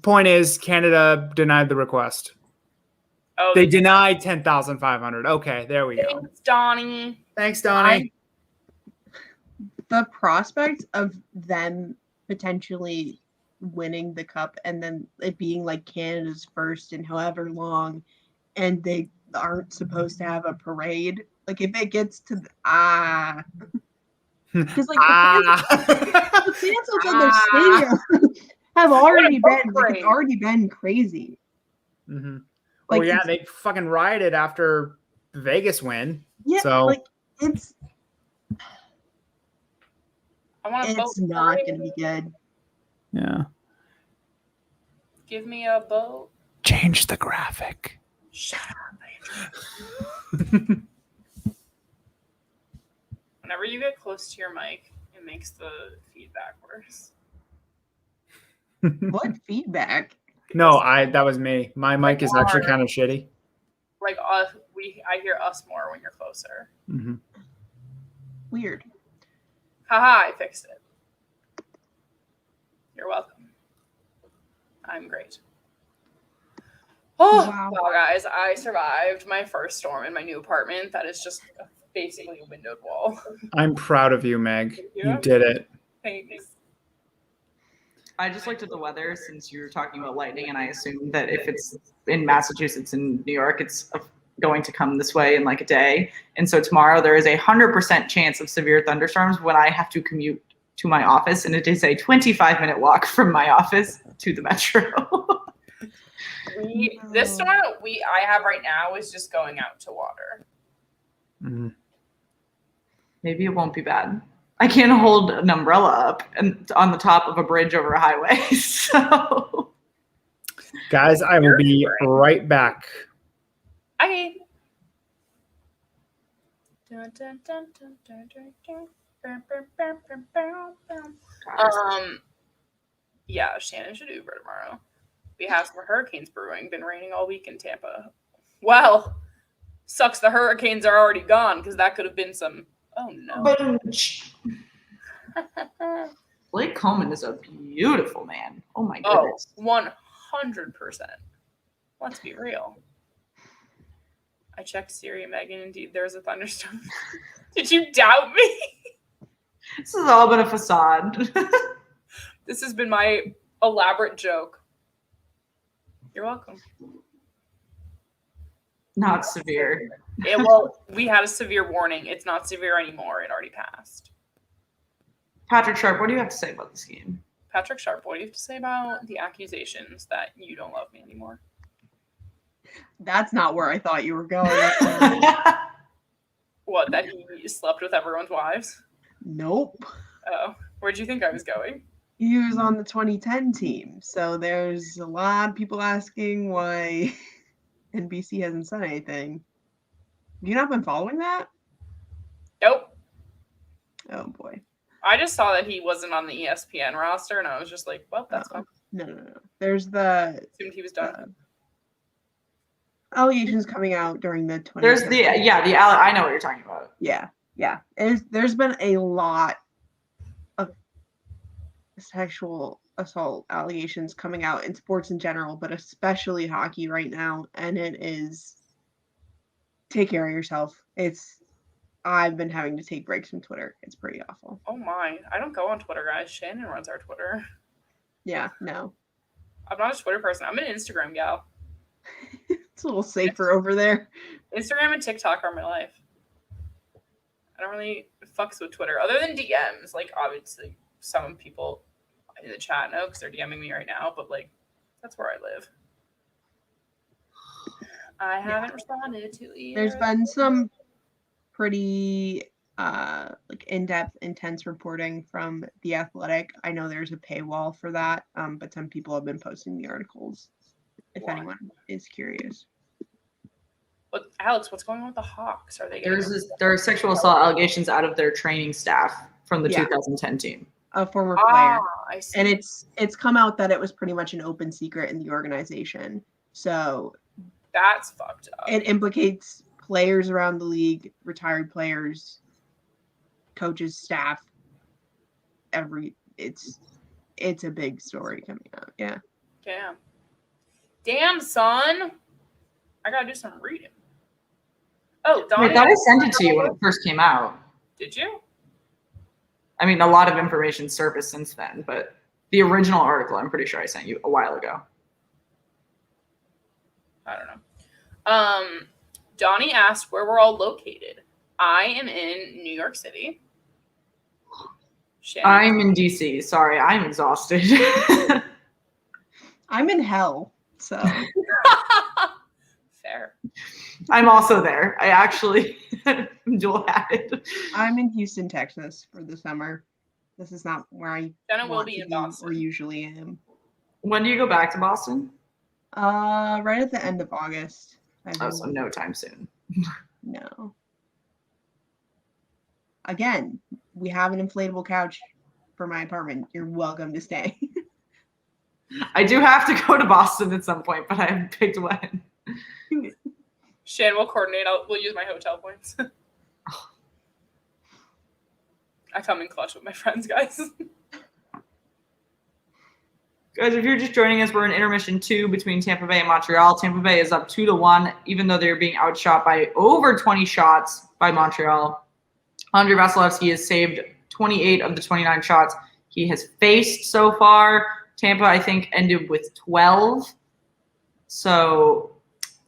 point is, Canada denied the request. Oh, They denied 10,500. Okay, there we go. thanks, Donnie. Thanks, Donnie. The prospect of them potentially winning the cup and then it being like Canada's first in however long, and they aren't supposed to have a parade. Like if it gets to because like the fans outside their stadium have already been like it's already been crazy. Mm-hmm. Like, well, yeah, they fucking rioted after the Vegas win. Yeah, so like it's not parade. gonna be good. Yeah. Give me a boat. Change the graphic. Shut up, Whenever you get close to your mic, it makes the feedback worse. What feedback? No, that was me. My mic is actually kind of shitty. Like I hear us more when you're closer. Mm-hmm. Weird. Haha, I fixed it. You're welcome. I'm great. Oh, wow, guys. I survived my first storm in my new apartment. That is just basically a windowed wall. I'm proud of you, Meg. You did it. Thanks. I just looked at the weather since you were talking about lightning, and I assumed that if it's in Massachusetts and New York, it's going to come this way in like a day. And so tomorrow there is 100% chance of severe thunderstorms when I have to commute to my office, and it is a 25-minute walk from my office to the metro. This storm I have right now is just going out to water. Mm-hmm. Maybe it won't be bad. I can't hold an umbrella up and on the top of a bridge over a highway. So, guys, I will be right back. Okay. Yeah, Shannon should Uber tomorrow. We have some hurricanes brewing. Been raining all week in Tampa. Well, sucks the hurricanes are already gone because that could have been some. Oh no. Blake Coleman is a beautiful man. Oh my goodness. 100%. Let's be real. I checked Siri, Megan. Indeed, there's a thunderstorm. Did you doubt me? This has all been a facade. This has been my elaborate joke. You're welcome. Not severe. We had a severe warning. It's not severe anymore. It already passed. Patrick Sharp, what do you have to say about this game? Patrick Sharp, what do you have to say about the accusations that you don't love me anymore? That's not where I thought you were going. What, that he slept with everyone's wives? Nope. Oh, where'd you think I was going? He was on the 2010 team, so there's a lot of people asking why NBC hasn't said anything. Have you not been following that? Nope. Oh boy. I just saw that he wasn't on the ESPN roster, and I was just like, well, that's fine. No. There's the Assumed he was done. Allegations coming out during the 2010. There's I know what you're talking about. Yeah. There's been a lot of sexual assault allegations coming out in sports in general, but especially hockey right now, and it is take care of yourself. I've been having to take breaks from Twitter. It's pretty awful. Oh my. I don't go on Twitter, guys. Shannon runs our Twitter. Yeah, no. I'm not a Twitter person. I'm an Instagram gal. It's a little safer over there. Instagram and TikTok are my life. I don't really fucks with Twitter other than DMs. Like, obviously, some people in the chat know because they're DMing me right now, but like, that's where I live. I haven't responded to either. There's been some pretty like in-depth, intense reporting from The Athletic. I know there's a paywall for that, but some people have been posting the articles if anyone is curious. But Alex, what's going on with the Hawks? Are they there are sexual assault allegations out of their training staff from the 2010 team. A former player. I see. And it's come out that it was pretty much an open secret in the organization. So that's fucked up. It implicates players around the league, retired players, coaches, staff. It's a big story coming out. Yeah. Damn, son. I gotta do some reading. Oh, I Donnie, thought I sent it to you when it first came out. did you? I mean, a lot of information surfaced since then, but the original article, I'm pretty sure I sent you a while ago. I don't know. Donnie asked where we're all located. I am in New York City. Shannon. I'm in DC. Sorry, I'm exhausted. I'm in hell, so Fair. I'm also there. I actually am dual-hatted. I'm in Houston, Texas for the summer. This is not where I Shannon will want be to in be Boston. or usually am. When do you go back to Boston? Right at the end of August. Oh, so no time soon. No. Again, we have an inflatable couch for my apartment. You're welcome to stay. I do have to go to Boston at some point, but I haven't picked when. Shan will coordinate. We'll use my hotel points. I come in clutch with my friends, guys. Guys, if you're just joining us, we're in intermission 2 between Tampa Bay and Montreal. Tampa Bay is up 2-1, even though they're being outshot by over 20 shots by Montreal. Andrei Vasilevsky has saved 28 of the 29 shots he has faced so far. Tampa, I think, ended with 12. So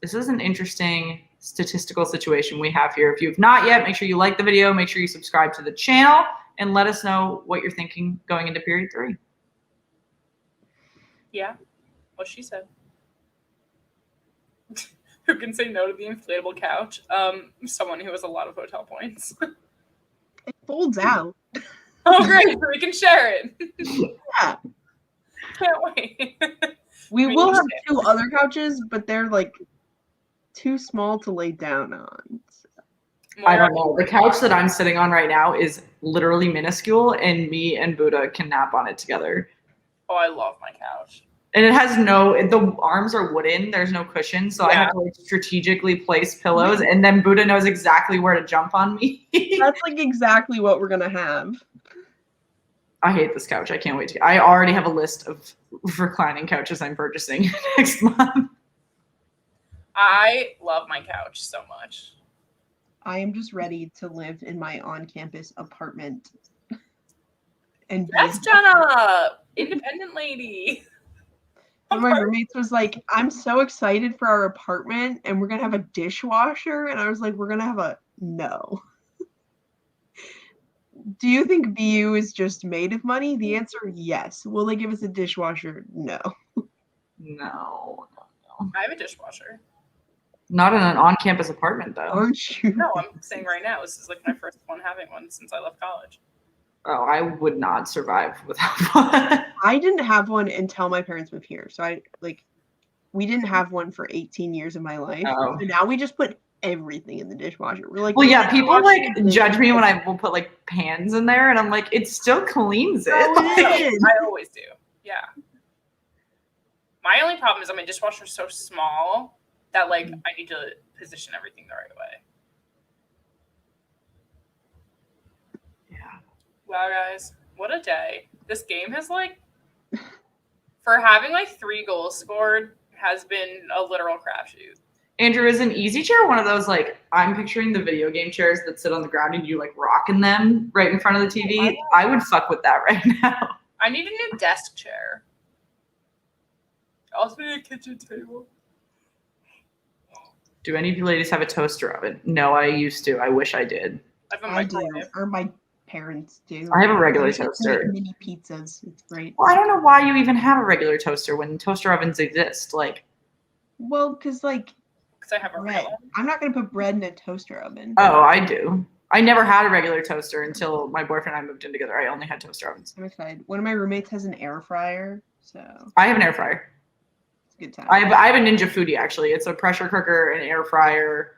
this is an interesting statistical situation we have here. If you have not yet, make sure you like the video, make sure you subscribe to the channel, and let us know what you're thinking going into period 3. Yeah, what she said. Who can say no to the inflatable couch? Someone who has a lot of hotel points. It folds out. Oh, great! So we can share it. Yeah. Can't wait. We We will need have to- 2 other couches, but they're like too small to lay down on. I don't know. The couch that I'm sitting on right now is literally minuscule, and me and Buddha can nap on it together. Oh, I love my couch. And it has the arms are wooden. There's no cushion. So I have to like strategically place pillows. And then Buddha knows exactly where to jump on me. That's like exactly what we're going to have. I hate this couch. I can't wait to. I already have a list of reclining couches I'm purchasing next month. I love my couch so much. I am just ready to live in my on-campus apartment. And Yes, Jenna! Independent lady. one of my roommates was like, I'm so excited for our apartment and we're going to have a dishwasher. And I was like, we're going to have a no. Do you think BU is just made of money? The answer, yes. Will they give us a dishwasher? No. No. I have a dishwasher. Not in an on-campus apartment, though. Aren't you? No, I'm saying right now, this is like my first one having one since I left college. Oh, I would not survive without one. I didn't have one until my parents moved here. So we didn't have one for 18 years of my life. Oh. So now we just put everything in the dishwasher. We're like, Well, yeah, people like washing judge me when I will put like pans in there, and I'm like, it still cleans it. Oh, it is. I always do. Yeah. My only problem is that my dishwasher is so small that like I need to position everything the right way. Yeah. Wow, guys, what a day. This game has like, for having like 3 goals scored, has been a literal crapshoot. Andrew, is an easy chair one of those like I'm picturing the video game chairs that sit on the ground and you like rock in them right in front of the TV? I would fuck with that right now. I need a new desk chair. I also need a kitchen table. Do any of you ladies have a toaster oven? No, I used to. I wish I did. I have a I do, microwave. or my parents do. I have a regular They just make toaster. mini pizzas. It's great. Well, I don't know why you even have a regular toaster when toaster ovens exist. Like, Well, because like Because I have a bread. real one. I'm not gonna put bread in a toaster oven. oh, I do. I never had a regular toaster until my boyfriend and I moved in together. I only had toaster ovens. I'm excited. One of my roommates has an air fryer, so I have an air fryer. it's a good time. I have a Ninja Foodie actually. It's a pressure cooker, an air fryer,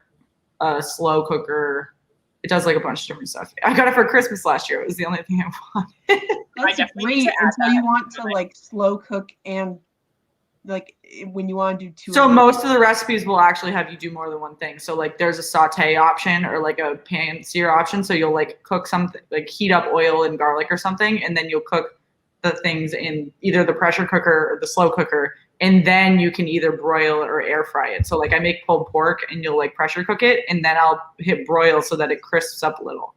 a slow cooker. It does like a bunch of different stuff. I got it for Christmas last year. It was the only thing I wanted. That's definitely need great to add until you that want to to my- like slow cook and like when you want to do 2. So most of the recipes will actually have you do more than one thing. So like there's a saute option or like a pan sear option. So you'll like cook something, like heat up oil and garlic or something, and then you'll cook the things in either the pressure cooker or the slow cooker, and then you can either broil or air fry it. So like I make pulled pork and you'll like pressure cook it, and then I'll hit broil so that it crisps up a little.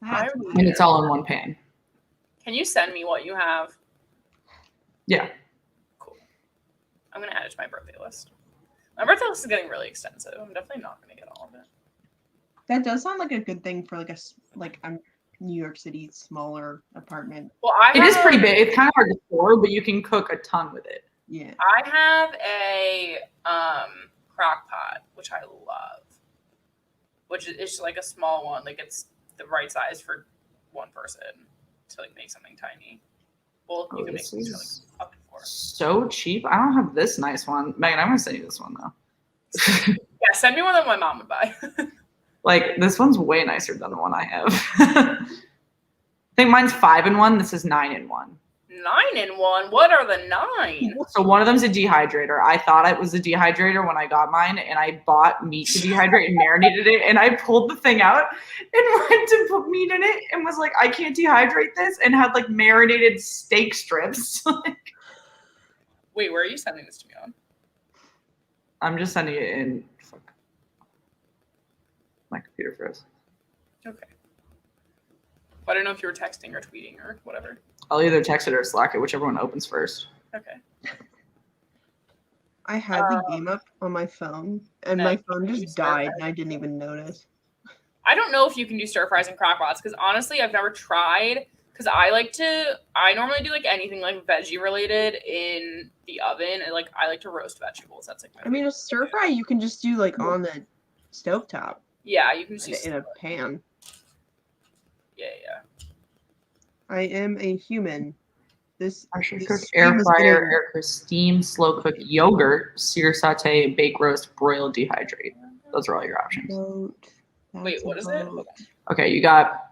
That's And it's all in one pan. Can you send me what you have? Yeah. Cool. I'm gonna add it to my birthday list. My birthday list is getting really extensive. I'm definitely not gonna get all of it. That does sound like a good thing for like a New York City smaller apartment. Well, It is pretty big. It's kind of hard to store, but you can cook a ton with it. Yeah. I have a crock pot, which I love. Which is it's like a small one. Like it's the right size for one person to like make something tiny. Well, you can make things for like up to 4. So cheap. I don't have this nice one. Megan, I'm gonna send you this one though. Yeah, send me one that my mom would buy. Like this one's way nicer than the one I have. I think mine's 5-in-1. This is 9-in-1. 9-in-1? What are the 9? So one of them's a dehydrator. I thought it was a dehydrator when I got mine, and I bought meat to dehydrate and marinated it, and I pulled the thing out and went to put meat in it and was like, I can't dehydrate this, and had like marinated steak strips. Wait, where are you sending this to me on? I'm just sending it in. Fuck. My computer froze. Okay. I don't know if you were texting or tweeting or whatever. I'll either text it or Slack it, whichever one opens first. Okay. I had the game up on my phone, and my phone just died, and I didn't even notice. I don't know if you can do stir fries and crock pots, because honestly, I've never tried. Because I normally do like anything like veggie related in the oven, and like I like to roast vegetables. That's like my I mean, a stir fry you can just do like on the stovetop. Yeah, you can just use in a pan. Yeah. I am a human. This Pressure this cook, stream air is fryer, getting- air cook, steam, slow cook, yogurt, sear, saute, bake, roast, broil, dehydrate. Those are all your options. Vote. Wait, what is it? Vote. Okay, you got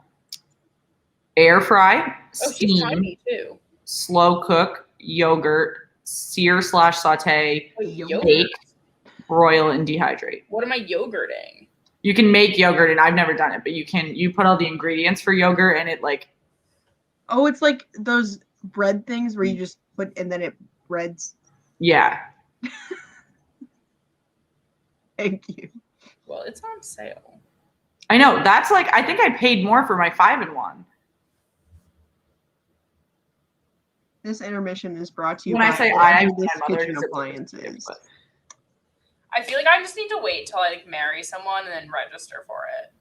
air fry, Oh, she's steam, tiny too. slow cook, yogurt, sear/saute, Wait, yogurt? bake, broil, and dehydrate. What am I yogurting? You can make yogurt, and I've never done it, but you put all the ingredients for yogurt, and it like Oh, it's like those bread things where you just put and then it breads. yeah. Thank you. Well, it's on sale. I know. That's like I think I paid more for my 5-in-1. This intermission is brought to you When I by say I This my mother Kitchen just- Appliances. but- I feel like I just need to wait till I like marry someone and then register for it.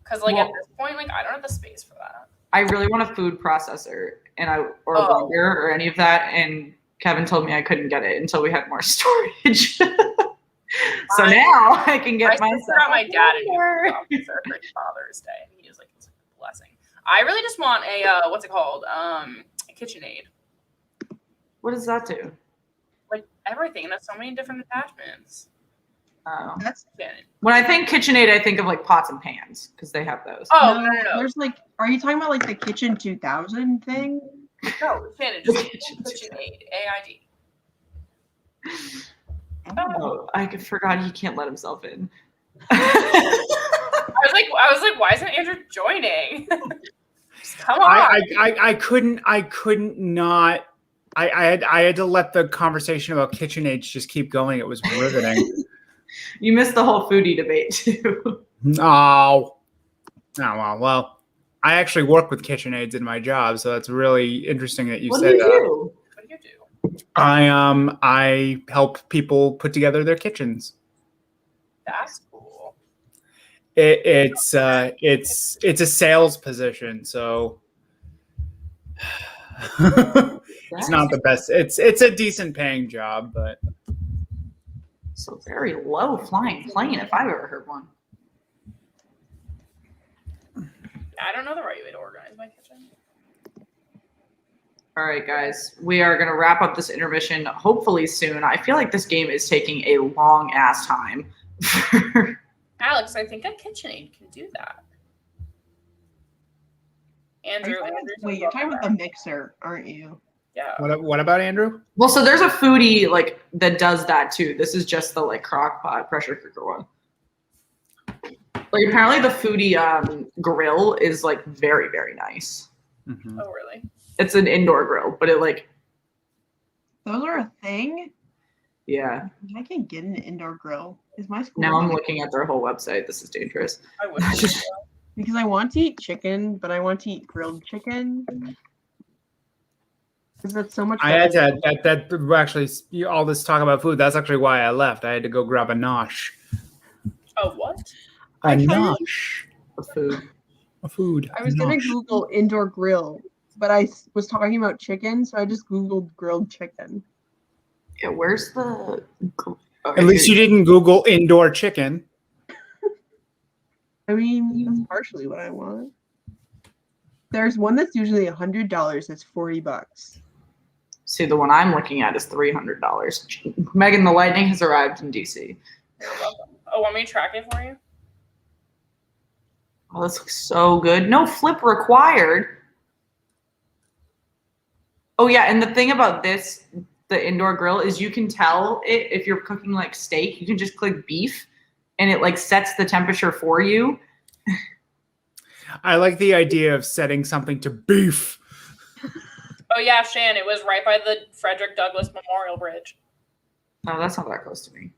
Because like at Well- this point, like I don't have the space for that. I really want a food processor or a Oh. blender or any of that, and Kevin told me I couldn't get it until we had more storage. So now I can get I myself sister got my a dad a new blender. officer for Father's Day, and he was like, "It's a blessing." I really just want a what's it called? A KitchenAid. What does that do? Like everything, and there's so many different attachments. Oh. That's Yeah. When I think KitchenAid, I think of like pots and pans because they have those. Oh no. There's like, are you talking about like the Kitchen 2000 thing? No, Shannon, just KitchenAid. AID. Oh, I forgot he can't let himself in. I was like, why isn't Andrew joining? Just come on. I couldn't not. I had to let the conversation about KitchenAid just keep going. It was riveting. You missed the whole foodie debate too. Oh, well, I actually work with KitchenAids in my job, so that's really interesting that you What said do you that. do? What do you do? I help people put together their kitchens. That's cool. It's a sales position, so it's not the best. It's a decent paying job, but So very low flying plane if I've ever heard one. I don't know the right way to organize my kitchen. All right, guys, we are going to wrap up this intermission hopefully soon. I feel like this game is taking a long ass time. Alex, I think a KitchenAid can do that. Andrew, Wait, you're talking about the mixer, aren't you? yeah. what about Andrew? Well, so there's a foodie like that does that too. This is just the like crock pot pressure cooker one. Like apparently the foodie grill is like very, very nice. Mhm. Oh, really? It's an indoor grill, but it like Those are a thing? Yeah. I can get an indoor grill. Is my school? Now I'm looking at their whole website. This is dangerous. I would. Because I want to eat chicken, but I want to eat grilled chicken. Because that's so much I had better. that actually all this talk about food. That's actually why I left. I had to go grab a nosh. Oh, what? A nosh. The food. A food. I was going to Google indoor grill, but I was talking about chicken, so I just Googled grilled chicken. Yeah, where's the... At least you didn't Google indoor chicken. I mean, that's partially what I want. There's one that's usually $100. That's $40. See, the one I'm looking at is $300. Megan, the Lightning has arrived in DC. You're welcome. Oh, want me to track it for you? Oh, this looks so good. No flip required. Oh, yeah, and the thing about this, the indoor grill, is you can tell it if you're cooking like steak. You can just click beef, and it like sets the temperature for you. I like the idea of setting something to beef. Oh yeah, Shan, it was right by the Frederick Douglass Memorial Bridge. No, that's not that close to me.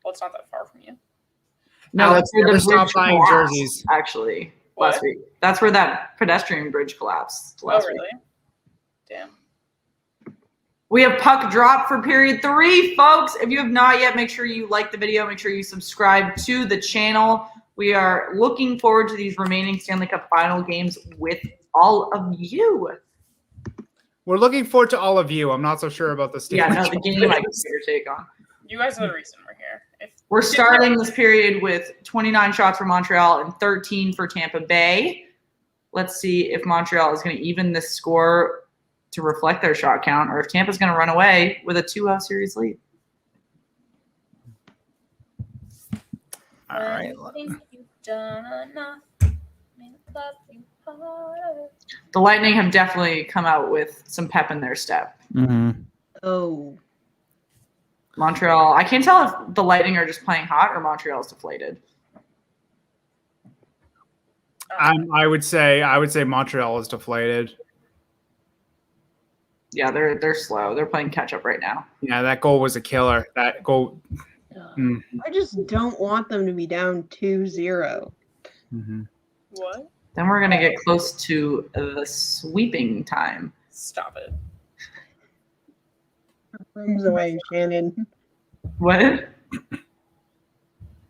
Well, it's not that far from you. No, Alex, that's where the never stop bridge buying collapsed, jerseys. actually, What? last week. That's where that pedestrian bridge collapsed last Oh week. really? Damn. We have puck drop for period 3, folks. If you have not yet, make sure you like the video. Make sure you subscribe to the channel. We are looking forward to these remaining Stanley Cup Final games with all of you. We're looking forward to all of you. I'm not so sure about the Yeah, Stanley no, Cup. the game I can take your take on. You guys are the reason we're here. We're starting this period with 29 shots for Montreal and 13 for Tampa Bay. Let's see if Montreal is going to even this score to reflect their shot count, or if Tampa's going to run away with a 2-0 series lead. All right. I think you've done enough. Love you hard. The Lightning have definitely come out with some pep in their step. Mm-hmm. Oh. Montreal, I can't tell if the Lightning are just playing hot or Montreal's deflated. I would say Montreal is deflated. Yeah, they're slow. They're playing catch up right now. Yeah, that goal was a killer. That goal. I just don't want them to be down 2-0. Mm-hmm. What? Then we're gonna get close to the sweeping time. Stop it. Rooms away, Shannon. What?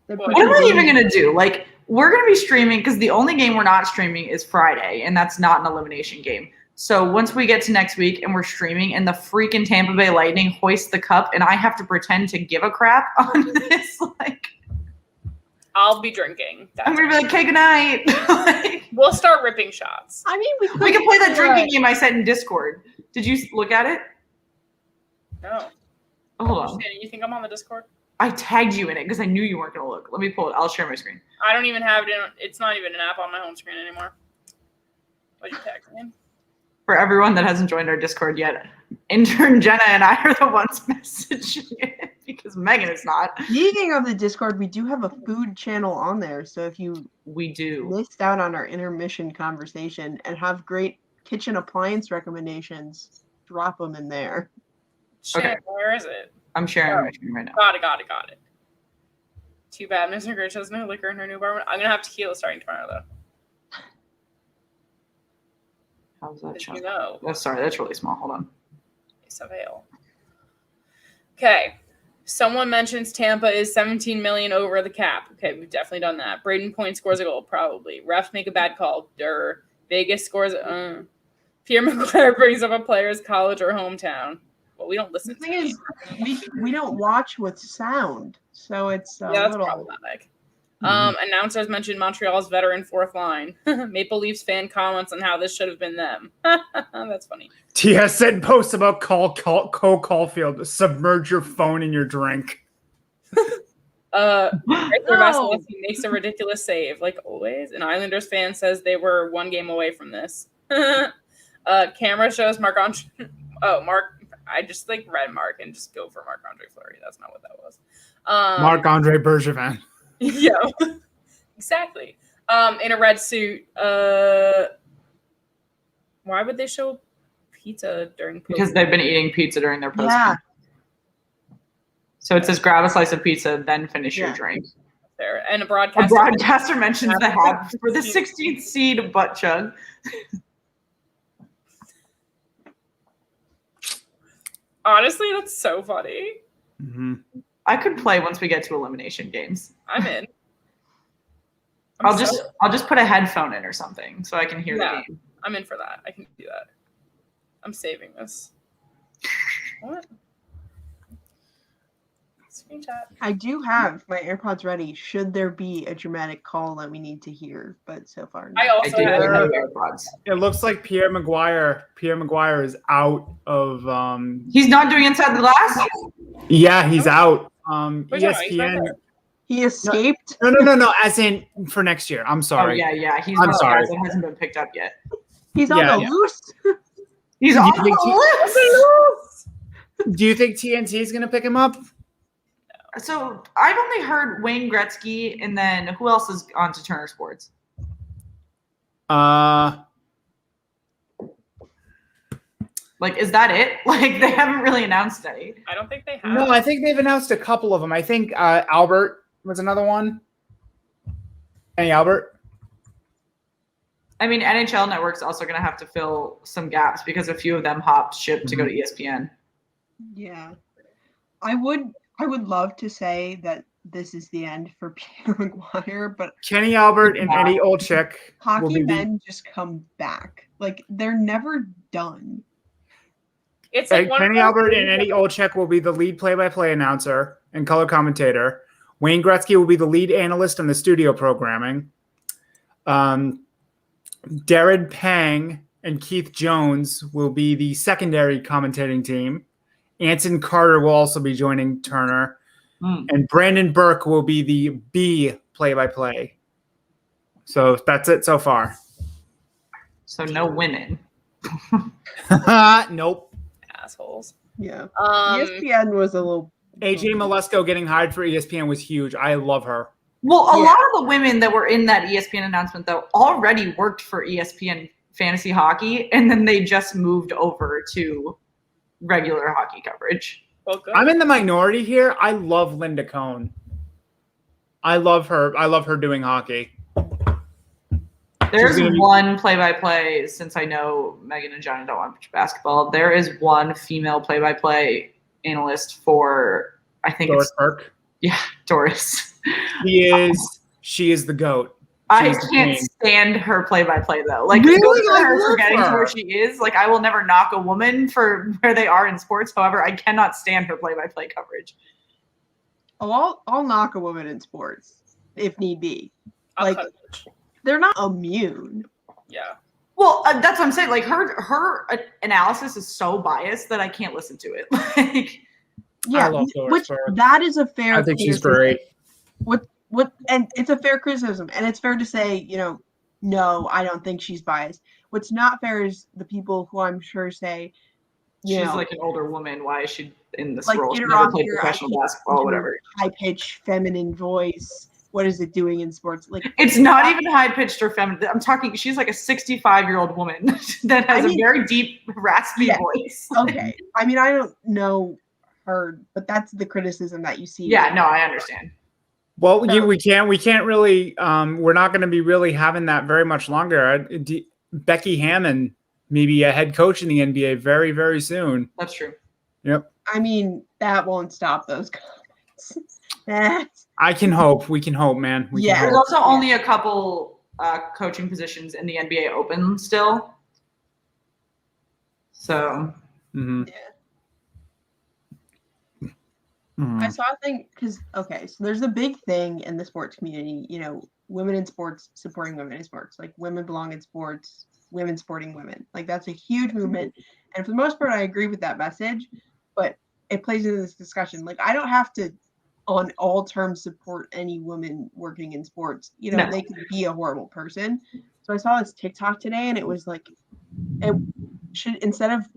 They're What What am I pushing even me. gonna do? Like, we're gonna be streaming because the only game we're not streaming is Friday, and that's not an elimination game. So once we get to next week and we're streaming, and the freaking Tampa Bay Lightning hoist the cup, and I have to pretend to give a crap on this, like, I'll be drinking. I'm gonna be like, "Okay, good night." Like, We'll start ripping shots. I mean, we can play that drinking game I sent in Discord. Did you look at it? No. Oh, hold on. Shannon, you think I'm on the Discord? I tagged you in it because I knew you weren't gonna look. Let me pull it. I'll share my screen. I don't even have it in. It's not even an app on my home screen anymore. What'd you tag me in? For everyone that hasn't joined our Discord yet, intern Jenna and I are the ones messaging it because Megan is not. Speaking of the Discord, we do have a food channel on there. So if you We do. missed out on our intermission conversation and have great kitchen appliance recommendations, drop them in there. Shannon, Okay. where is it? I'm sharing my screen right now. Got it. Too bad Mr. Grinch has no liquor in her new apartment. I'm gonna have tequila starting tomorrow though. How's that Did shot? you know? Oh, sorry, that's really small. Hold on. It's avail. Okay. Someone mentions Tampa is 17 million over the cap. Okay, we've definitely done that. Braden Point scores a goal, probably. Refs make a bad call. Vegas scores. Pierre McGuire brings up a player's college or hometown. Well, we don't listen. The thing is, we don't watch with sound, so it's a Yeah, that's little. problematic. Announcers mentioned Montreal's veteran fourth line. Maple Leafs fan comments on how this should have been them. That's funny. TS said posts about Cole Caulfield. Submerge your phone in your drink. Vasilevsky makes a ridiculous save, like always. An Islanders fan says they were one game away from this. Camera shows Marc-Andre. Oh, Mark. I just read Mark and just go for Marc-Andre Fleury. That's not what that was. Marc-Andre Bergevin. Yeah, exactly. In a red suit. Why would they show pizza during because they've been eating pizza during their post. Yeah. So it says grab a slice of pizza, then finish your drink. there. And a A broadcaster. broadcaster mentions the hat for the 16th seed butt chug. Honestly, that's so funny. Mm-hmm. I could play once we get to elimination games. I'm in. I'll just put a headphone in or something so I can hear the game. I'm in for that. I can do that. I'm saving this. What? Screenshot. I do have my AirPods ready. Should there be a dramatic call that we need to hear, but so far, no. I also do have have AirPods. It looks like Pierre Maguire is out of. He's not doing inside the glass. Yeah, he's out. Wait, no, he's not ESPN. there. He escaped. No. As in for next year. I'm Oh sorry. yeah. He's I'm one of the sorry. guys that hasn't been picked up yet. He's on the loose. He's Do on you think the list. Do you think TNT is going to pick him up? So I've only heard Wayne Gretzky, and then who else is on to Turner Sports? Like, is that it? Like, they haven't really announced any. I don't think they have. No, I think they've announced a couple of them. I think Albert was another one. Hey, Albert. I mean, NHL Network's also going to have to fill some gaps because a few of them hopped ship to go to ESPN. Yeah, I would love to say that this is the end for Pierre Maguire, but Kenny Albert and Eddie Olczyk. hockey men just come back. Like, they're never done. It's like Kenny Albert and Eddie Olczyk will be the lead play-by-play announcer and color commentator. Wayne Gretzky will be the lead analyst on the studio programming. Darren Pang and Keith Jones will be the secondary commentating team. Anson Carter will also be joining Turner. And Brandon Burke will be the B play-by-play. So that's it so far. So no women. Nope. assholes. Yeah. ESPN was a little. AJ Molesko getting hired for ESPN was huge. I love her. Well, a lot of the women that were in that ESPN announcement, though, already worked for ESPN Fantasy Hockey, and then they just moved over to regular hockey coverage. Well, good. I'm in the minority here. I love Linda Cohn. I love her. I love her doing hockey. There's one play-by-play, since I know Megan and Johnny don't watch basketball. There is one female play-by-play analyst for, I think Doris it's Burke. Yeah, Doris. She is the GOAT. I can't stand her play-by-play though. Like, really? good for her for getting to her. where she is. Like, I will never knock a woman for where they are in sports. However, I cannot stand her play-by-play coverage. Oh, I'll knock a woman in sports if need be. I'll Like, cut it. they're not immune. Yeah. Well, that's what I'm saying. Like, her analysis is so biased that I can't listen to it. Like, Yeah, love Doris which Burke. that is a fair. I think she's criticism. great. What, and it's a fair criticism, and it's fair to say, no, I don't think she's biased. What's not fair is the people who I'm sure say, she's like an older woman. Why is she in this like, role? She get her never off played your professional basketball, whatever. high pitched feminine voice. What is it doing in sports? Like, It's not even high-pitched or feminine. I'm talking, she's like a 65-year-old woman that has a very deep, raspy voice. Okay, I mean, I don't know her, but that's the criticism that you see. Yeah, no, I understand. Well, we can't really. We're not going to be really having that very much longer. Becky Hammond, maybe a head coach in the NBA very, very soon. That's true. Yep. I mean, that won't stop those comments. I can hope. We can hope, man. We can There's hope. also only a couple coaching positions in the NBA open still. So. Mm-hmm. I saw a thing because so there's a big thing in the sports community, women in sports supporting women in sports, like women belong in sports, women supporting women. Like, that's a huge movement. And for the most part, I agree with that message, but it plays into this discussion. Like, I don't have to on all terms support any woman working in sports. No. They could be a horrible person. So I saw this TikTok today, and it was like, it should, instead of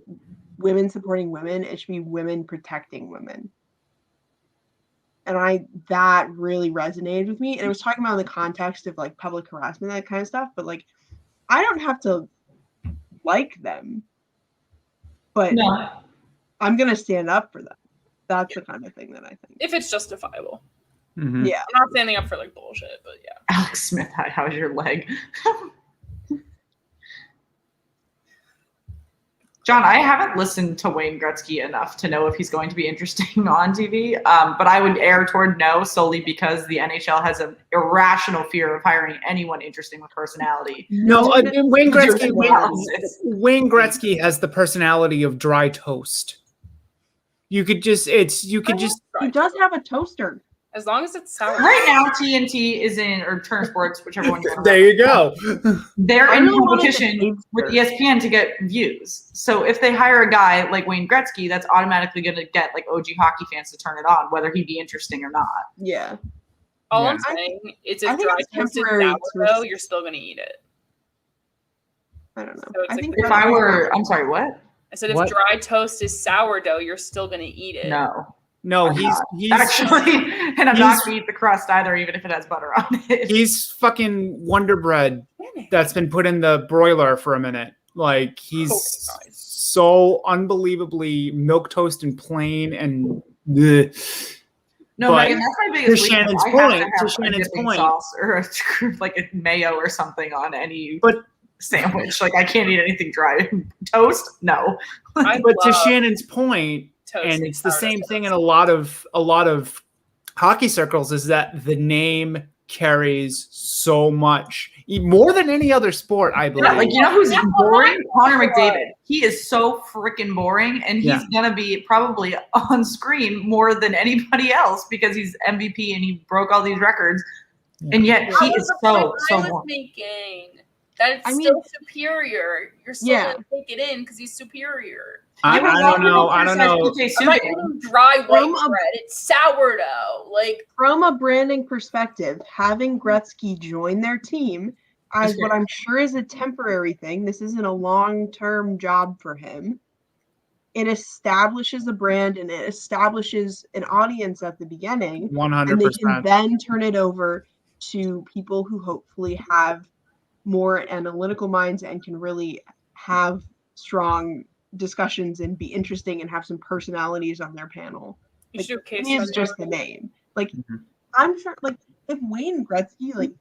women supporting women, it should be women protecting women. And that really resonated with me. And it was talking about in the context of like public harassment, that kind of stuff. But like, I don't have to like them. but No. I'm gonna stand up for them. That's the kind of thing that I think. If it's justifiable. Mhm. Yeah. I'm not standing up for like bullshit, but yeah. Alex Smith, how's your leg? John, I haven't listened to Wayne Gretzky enough to know if he's going to be interesting on TV, but I would err toward no solely because the NHL has an irrational fear of hiring anyone interesting with personality. No, Wayne Gretzky. Analysis. Wayne Gretzky has the personality of dry toast. You could just. He does have a toaster. As long as it's sour. Right now, TNT is in, or Turner Sports, whichever one. There you go. They're in I know one of the competition with ESPN to get views. So if they hire a guy like Wayne Gretzky, that's automatically going to get like OG hockey fans to turn it on, whether he be interesting or not. Yeah. All Yeah. I'm saying is I if think dry it's toast is temporary sourdough, to- you're still going to eat it. I don't know. So it's I like think the- If I were, I'm sorry, what? I said if What? dry toast is sourdough, you're still going to eat it. No, No, I'm he's not. Actually, and I'm not he's- going to eat the crust either, even if it has butter on it. he's fucking Wonder Bread that's been put in the broiler for a minute. Like he's Okay, guys. so unbelievably milquetoast and plain and bleh. No, But Megan, that's my to biggest weakness. Shannon's I have point- to to have Shannon's a dipping point- sauce or like a mayo or something on any But- sandwich. Like I can't eat anything dry. Toast? No. I But to love Shannon's point, toast and it's the sourdough same toast. thing in a lot of hockey circles, is that the name carries so much more than any other sport, I believe. Yeah, like you know who's That's boring? what Connor I McDavid. He is so freaking boring, and he's Yeah. gonna be probably on screen more than anybody else because he's MVP and he broke all these records, and yet That he was is the so point I was boring. making. That it's I mean- still superior. You're still Yeah. going to take it in because he's superior. I Yeah, but a lot don't of know. people I don't criticize know. PK I'm not Subban. eating dry white From a- bread. It's sourdough. Like, From a branding perspective, having Gretzky join their team as Is what I'm sure is a temporary thing, this isn't a long-term job for him. It establishes a brand and it establishes an audience at the beginning, and they can 100%. then turn it over to people who hopefully have more analytical minds and can really have strong discussions and be interesting and have some personalities on their panel. you Like, should have case He is studied just it. the name. Like Mhm. I'm sure, like if Wayne Gretzky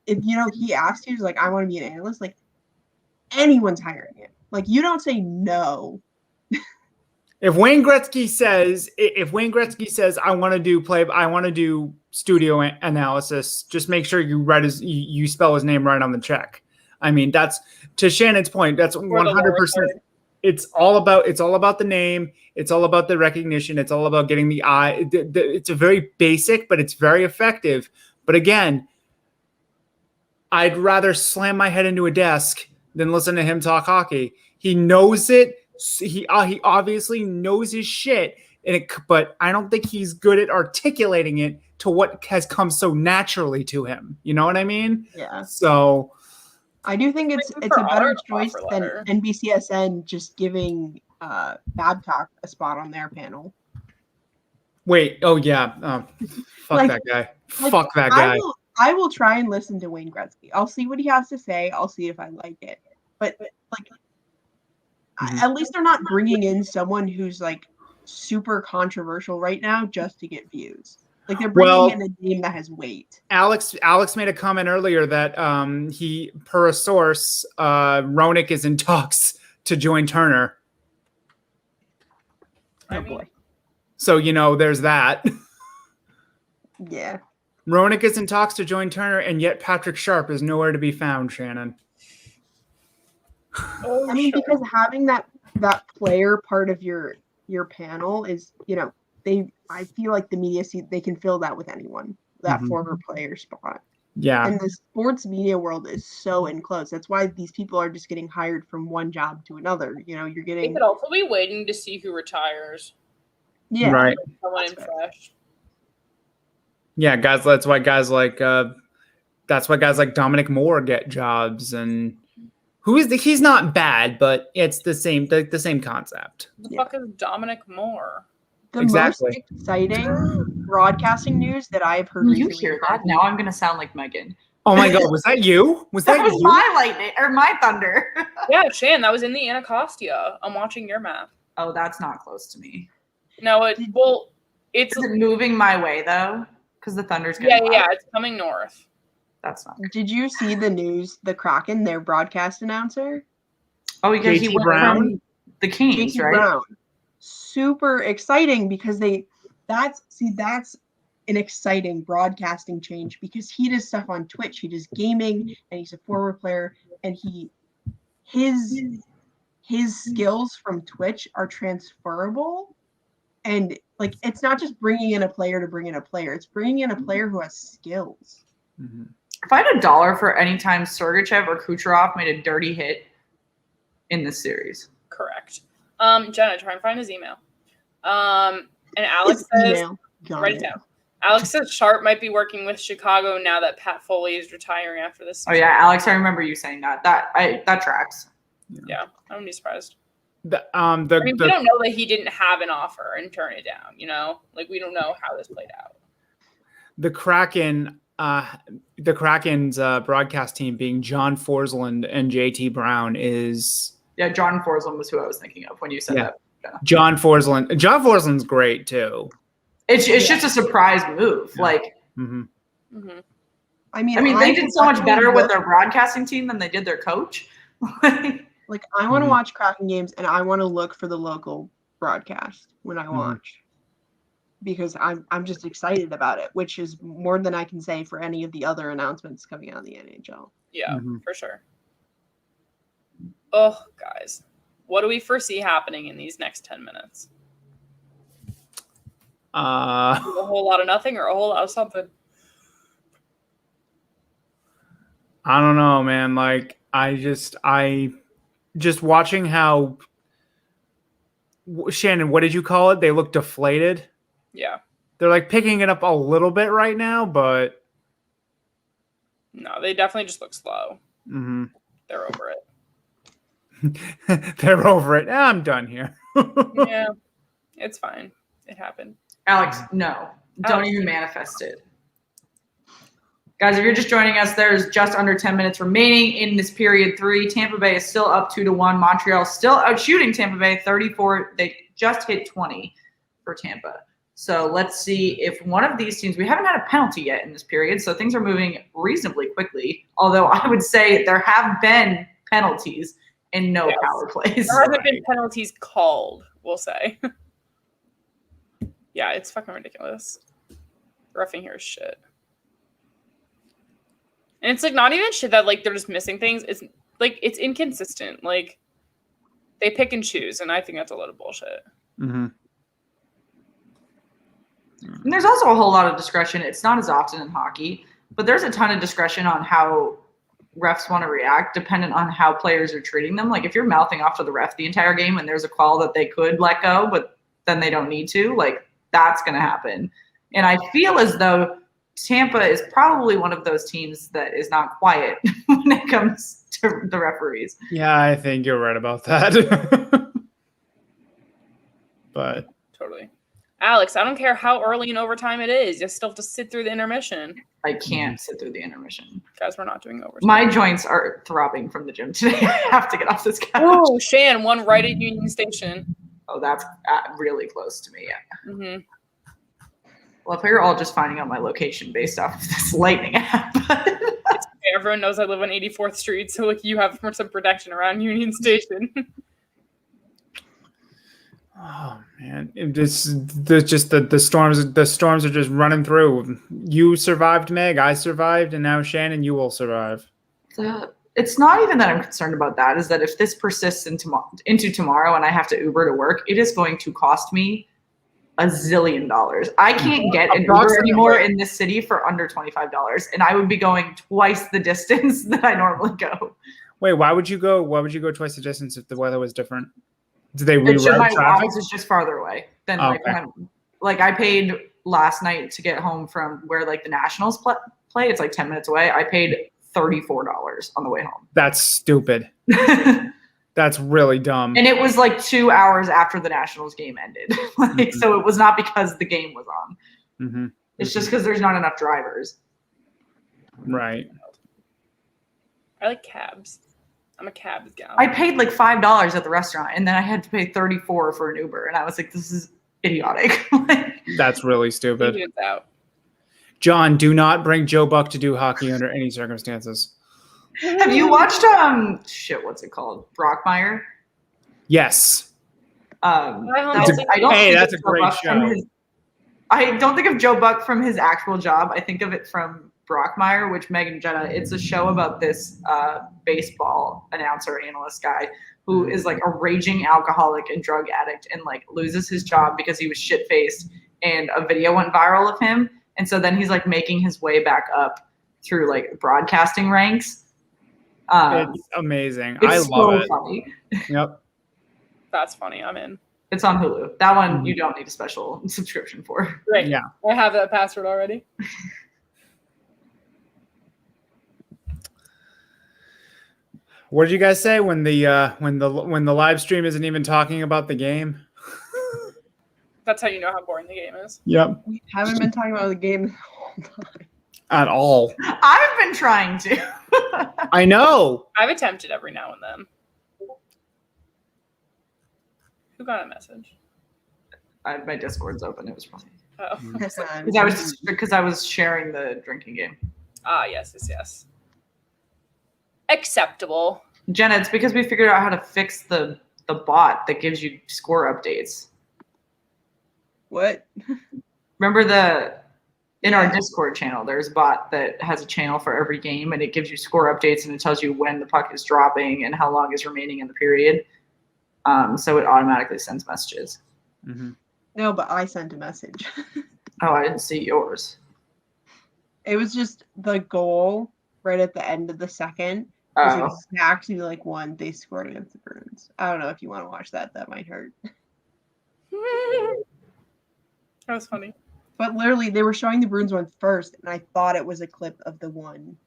if he asked you, like I want to be an analyst, like anyone's hiring him. Like you don't say no. If Wayne Gretzky says, I want to do studio analysis, just make sure you spell his name right on the check. I mean, that's to Shannon's point. That's 100%. It's all about the name. It's all about the recognition. It's all about getting the eye. It's a very basic, but it's very effective. But again, I'd rather slam my head into a desk than listen to him talk hockey. He knows it. He obviously knows his shit, but I don't think he's good at articulating it to what has come so naturally to him. You know what I mean? Yeah. So I do think it's Waiting a for better our choice offer than letter. NBCSN just giving Babcock a spot on their panel. wait. Oh yeah. Fuck Like- that guy. like, Fuck that guy. I will try and listen to Wayne Gretzky. I'll see what he has to say. I'll see if I like it. But like, Mhm. at least they're not bringing in someone who's like super controversial right now just to get views. Like they're bringing Well- in a name that has weight. Alex made a comment earlier that he, per a source, Roenick is in talks to join Turner. I Oh mean, boy. So there's that. Yeah. Roenick is in talks to join Turner, and yet Patrick Sharp is nowhere to be found, Shannon. oh, I mean, sure. because having that player part of your panel is, I feel like the media they can fill that with anyone, that Mhm. former player spot. Yeah. And the sports media world is so enclosed. That's why these people are just getting hired from one job to another. You're They getting could also be waiting to see who retires. yeah. Right. Someone in That's fresh. Yeah, guys. That's why guys like Dominic Moore get jobs, and he's not bad, but it's the same concept. Who the Yeah. fuck is Dominic Moore? The Exactly. most exciting broadcasting news that I've heard You recently. hear that? Now I'm going to sound like Megan. Oh my God, was that you? Was that That was you? my lightning or my thunder. Yeah, Shan, that was in the Anacostia. I'm watching your map. Oh, that's not close to me. No, it's Is it moving my way though? Because the thunder's getting yeah, loud. it's coming north. That's not. Did you see the news? The Kraken, their broadcast announcer, Oh, yeah, he JT went Brown? from the Kings, JT right? Brown. Super exciting because that's an exciting broadcasting change because he does stuff on Twitch. He does gaming and he's a former player and his skills from Twitch are transferable. And like it's not just bringing in a player to bring in a player, it's bringing in a player who has skills. Mm-hmm. If I had $1 for any time Sergachev or Kucherov made a dirty hit in this series. Correct. Jenna, try and find his email. And Alex says, write it down. Alex says Sharp might be working with Chicago now that Pat Foley is retiring after this season. Oh yeah, Alex, I remember you saying that. That tracks. Yeah, I wouldn't be surprised. We don't know that he didn't have an offer and turn it down, Like we don't know how this played out. The Kraken's broadcast team being John Forsland and JT Brown is... Yeah, John Forsland was who I was thinking of when you said that. Yeah. John Forsland's great too. It's just a surprise move. Yeah. Like, I mean, they did so much better with their broadcasting team than they did their coach. Like, I want to watch Kraken games, and I want to look for the local broadcast when I watch, because I'm just excited about it, which is more than I can say for any of the other announcements coming out of the NHL. Yeah, for sure. Oh, guys, what do we foresee happening in these next 10 minutes? A whole lot of nothing or a whole lot of something? I don't know, man. Like, I just watching how Shannon, what did you call it? They look deflated. Yeah. They're like picking it up a little bit right now, but no, they definitely just look slow. They're over it. They're over it. I'm done here. Yeah, it's fine. It happened. Alex, no. Don't even manifest it. Guys, if you're just joining us, there's just under 10 minutes remaining in this period 3. Tampa Bay is still up 2-1. Montreal still outshooting Tampa Bay 34. They just hit 20 for Tampa. So let's see if one of these teams, we haven't had a penalty yet in this period, so things are moving reasonably quickly. Although I would say there have been penalties and no power plays. There haven't been penalties called, we'll say. Yeah, it's fucking ridiculous. Roughing here is shit. And it's like not even shit that like they're just missing things. It's like it's inconsistent. Like they pick and choose, and I think that's a lot of bullshit. And there's also a whole lot of discretion. It's not as often in hockey, but there's a ton of discretion on how refs want to react dependent on how players are treating them. Like if you're mouthing off to the ref the entire game and there's a call that they could let go, but then they don't need to, like that's going to happen. And I feel as though Tampa is probably one of those teams that is not quiet when it comes to the referees. Yeah, I think you're right about that. But totally. Alex, I don't care how early in overtime it is. You still have to sit through the intermission. I can't sit through the intermission. Guys, we're not doing overtime. My joints are throbbing from the gym today. I have to get off this couch. Oh, Shan, one right at Union Station. Oh, that's really close to me, yeah. Well, if you're all just finding out my location based off of this Lightning app. It's okay. Everyone knows I live on 84th Street, so like you have some protection around Union Station. oh man, the storms are just running through. You survived, Meg. I survived, and now Shannon, you will survive. It's not even that I'm concerned about that. Is that if this persists into tomorrow and I have to Uber to work, it is going to cost me $1 zillion. I can't get an Uber anymore in this city for under $25, and I would be going twice the distance that I normally go. Wait, why would you go twice the distance if the weather was different? Did they reroute my traffic? office is just farther away than Okay. I paid last night to get home from where like the Nationals play. It's like 10 minutes away. I paid $34 on the way home. That's stupid. That's really dumb. And it was like 2 hours after the Nationals game ended. So it was not because the game was on. It's just because there's not enough drivers. Right. I like cabs. I'm a cabs gal. I paid like $5 at the restaurant, and then I had to pay $34 for an Uber, and I was like, "This is idiotic." That's really stupid. Figured it out. John, do not bring Joe Buck to do hockey under any circumstances. Have you watched what's it called? Brockmire? Yes. That's a great show. I don't think of Joe Buck from his actual job. I think of it from Brockmire, which Megan Jenna. It's a show about this baseball announcer analyst guy who is like a raging alcoholic and drug addict and like loses his job because he was shit faced and a video went viral of him. And so then he's like making his way back up through like broadcasting ranks. It's amazing. I love so it. Funny. Yep. That's funny. I'm in. It's on Hulu. That one you don't need a special subscription for. Great. Yeah. I have that password already. What did you guys say when the live stream isn't even talking about the game? That's how you know how boring the game is. Yep. We haven't been talking about the game the whole time. At all. I've been trying to. I know. I've attempted every now and then. Who got a message? My Discord's open. It was probably Oh. because I was sharing the drinking game. Ah, yes. Acceptable. Jenna, it's because we figured out how to fix the bot that gives you score updates. What? Remember in our Discord channel, there's a bot that has a channel for every game, and it gives you score updates, and it tells you when the puck is dropping and how long is remaining in the period. So it automatically sends messages. Mm-hmm. No, but I sent a message. Oh, I didn't see yours. It was just the goal right at the end of the second. Oh. Was exactly like one they scored against the Bruins. I don't know if you want to watch that. That might hurt. That was funny. But literally, they were showing the Bruins one first, and I thought it was a clip of the one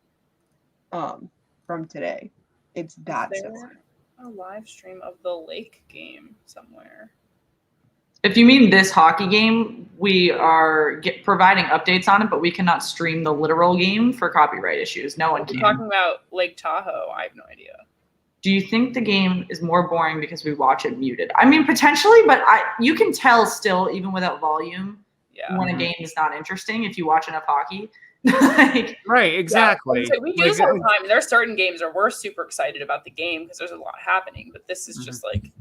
from today. It's that similar. A live stream of the Lake game somewhere. If you mean this hockey game, we are providing updates on it, but we cannot stream the literal game for copyright issues. No one We're can. talking about Lake Tahoe. I have no idea. Do you think the game is more boring because we watch it muted? I mean, potentially, but you can tell still, even without volume, when a game is not interesting if you watch enough hockey. Right, exactly. Yeah, we do this all the time. There are certain games where we're super excited about the game because there's a lot happening, but this is just like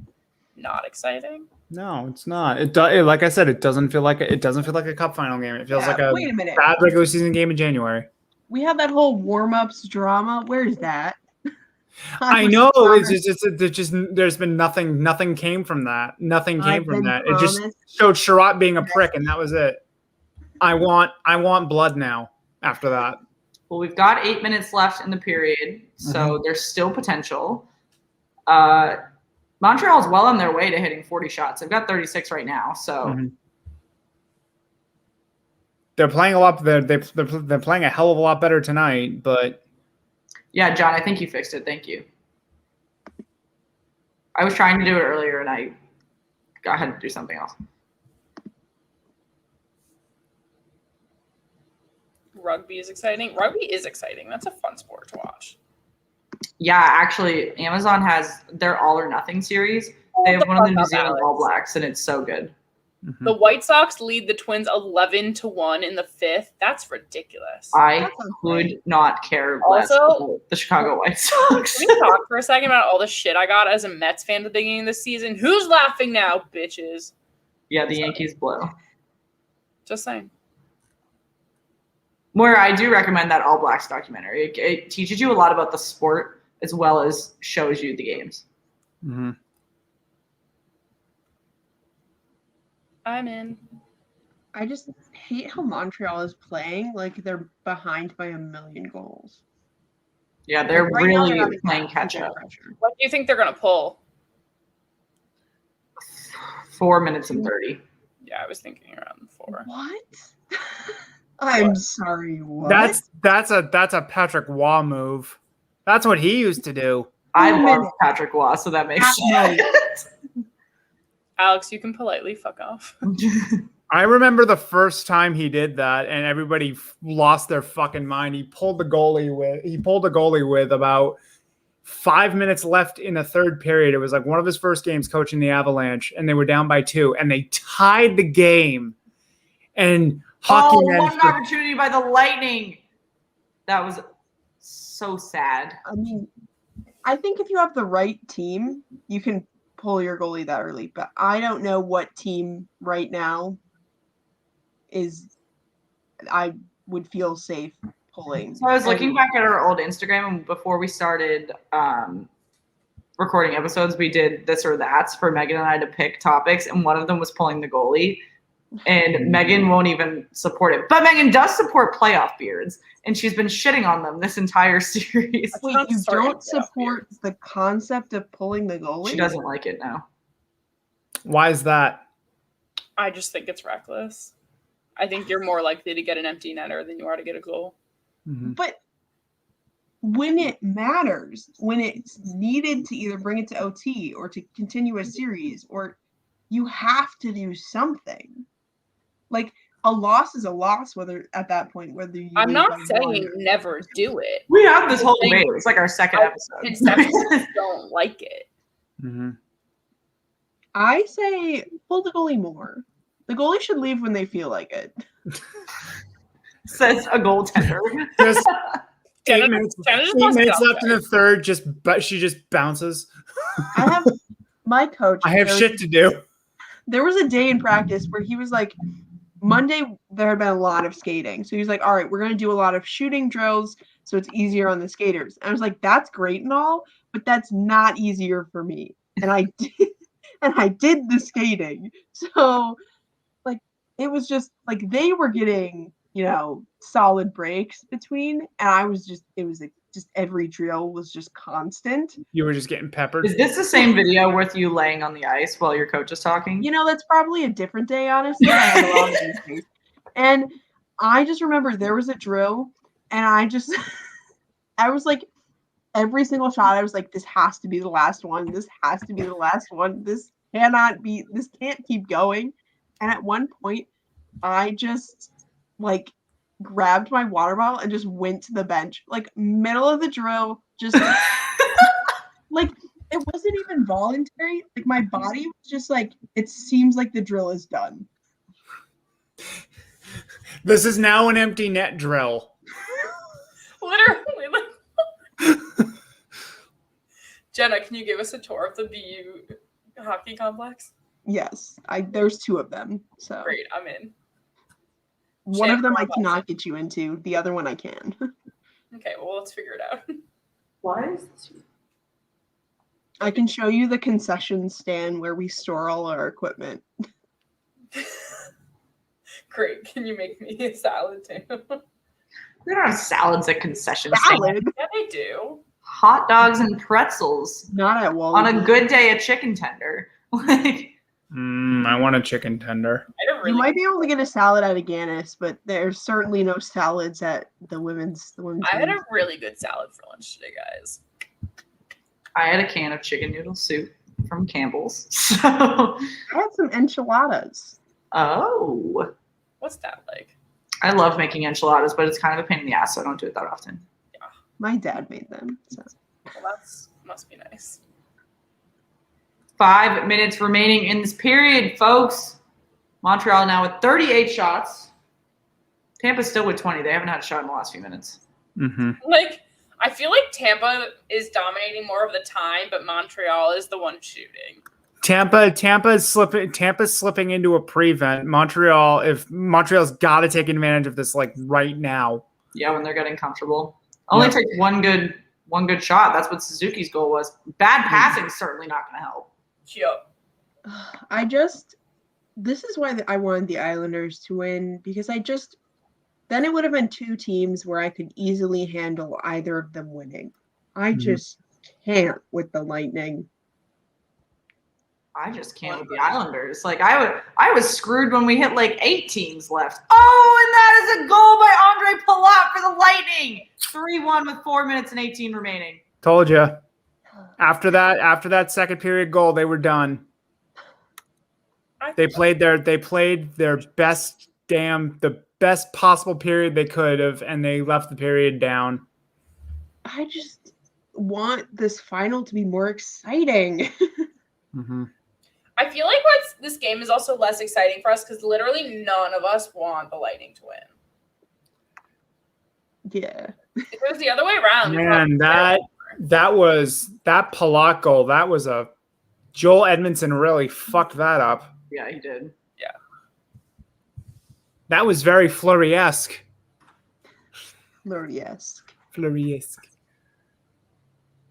not exciting. No, it's not. Like I said, it doesn't feel like a cup final game. It feels like a bad regular season game in January. We had that whole warm-ups drama. Where is that? I know. It's just there's been nothing. Nothing came from that. Nothing came from that. It just showed Sherratt being a prick, and that was it. I want blood now. After that, well, we've got 8 minutes left in the period, so there's still potential. Montreal's well on their way to hitting 40 shots. They've got 36 right now, so they're playing a lot. They're playing a hell of a lot better tonight. But yeah, John, I think you fixed it. Thank you. I was trying to do it earlier, and I had to do something else. Rugby is exciting. Rugby is exciting. That's a fun sport to watch. Yeah, actually, Amazon has their All or Nothing series. They have one of the New Zealand All Blacks, and it's so good. The White Sox lead the Twins 11-1 in the fifth. That's ridiculous. I could not care less about the Chicago White Sox. Can we talk for a second about all the shit I got as a Mets fan at the beginning of the season? Who's laughing now, bitches? Yeah, the Yankees blew. Just saying. Moira, I do recommend that All Blacks documentary. It teaches you a lot about the sport as well as shows you the games. Mm-hmm. I'm in. I just hate how Montreal is playing. Like, they're behind by 1 million goals. Yeah, they're right now, really they're playing catch up. What do you think they're going to pull? 4 minutes and 30. Yeah, I was thinking around 4. What? I'm sorry. What? That's a Patrick Waugh move. That's what he used to do. I love Patrick Waugh, so that makes sense. Alex, you can politely fuck off. I remember the first time he did that, and everybody lost their fucking mind. He pulled the goalie with about 5 minutes left in the third period. It was like one of his first games coaching the Avalanche, and they were down by 2, and they tied the game. And hockey one opportunity by the Lightning. That was so sad. I mean, I think if you have the right team, you can pull your goalie that early. But I don't know what team right now I would feel safe pulling. So I was looking back at our old Instagram, and before we started recording episodes, we did this or that's for Megan and I to pick topics, and one of them was pulling the goalie. And Megan won't even support it. But Megan does support playoff beards, and she's been shitting on them this entire series. Wait, you don't support the concept of pulling the goalie? She doesn't like it now. Why is that? I just think it's reckless. I think you're more likely to get an empty netter than you are to get a goal. Mm-hmm. But when it matters, when it's needed to either bring it to OT or to continue a series, or you have to do something. Like, a loss is a loss, whether at that point, whether you. I'm not saying never do it. We have this whole debate. It's like our second episode. Conceptually don't like it. Mm-hmm. I say pull the goalie more. The goalie should leave when they feel like it. Says a goaltender. Just Jenna 8 minutes just left in the third. She just bounces. I have my coach. I have shit to do. There was a day in practice where he was like, Monday, there had been a lot of skating. So he was like, all right, we're going to do a lot of shooting drills so it's easier on the skaters. And I was like, that's great and all, but that's not easier for me. And I did the skating. So, like, it was just, like, they were getting, solid breaks between. And I was just, it was like, just every drill was just constant. You were just getting peppered. Is this the same video with you laying on the ice while your coach is talking? That's probably a different day, honestly. I had a lot of these days. And I just remember there was a drill, and I was like, every single shot, I was like, this has to be the last one. This has to be the last one. This can't keep going. And at one point, I just, like, grabbed my water bottle and just went to the bench, like, middle of the drill, just like, it wasn't even voluntary. Like, my body was just like, it seems like the drill is done. This is now an empty net drill. Literally. Jenna, can you give us a tour of the BU hockey complex? Yes, there's 2 of them. So great, I'm in. One of them I cannot get you into. The other one I can. Okay, well, let's figure it out. Why is this? I can show you the concession stand where we store all our equipment. Great. Can you make me a salad too? We don't have salads at concession Salad? stands. Yeah, they do. Hot dogs and pretzels. Not at Wally. On a good day, a chicken tender. Like, I want a chicken tender. You might be able to get a salad at Aganis, but there's certainly no salads at the women's. I had a really good salad for lunch today, guys. I had a can of chicken noodle soup from Campbell's. So. I had some enchiladas. Oh. What's that like? I love making enchiladas, but it's kind of a pain in the ass, so I don't do it that often. Yeah. My dad made them. So. Well, must be nice. 5 minutes remaining in this period, folks. Montreal now with 38 shots. Tampa's still with 20. They haven't had a shot in the last few minutes. Mm-hmm. Like, I feel like Tampa is dominating more of the time, but Montreal is the one shooting. Tampa's slipping into a prevent. Montreal's got to take advantage of this, like, right now. Yeah, when they're getting comfortable. Only takes one good shot. That's what Suzuki's goal was. Bad passing is certainly not going to help. Yep. This is why I wanted the Islanders to win, because then it would have been 2 teams where I could easily handle either of them winning. I just can't with the Lightning. I just can't with the Islanders. Like, I was screwed when we hit like 8 teams left. Oh, and that is a goal by Andre Palat for the Lightning. 3-1 with 4 minutes and 18 remaining. Told you. After that second period goal, they were done. They played their best the best possible period they could have, and they left the period down. I just want this final to be more exciting. Mm-hmm. I feel like this game is also less exciting for us because literally none of us want the Lightning to win. Yeah. If it was the other way around, Man, that Palat goal, that was a Joel Edmondson really fucked that up. Yeah, he did. Yeah. That was very Fleury-esque. Fleury-esque. Fleury-esque.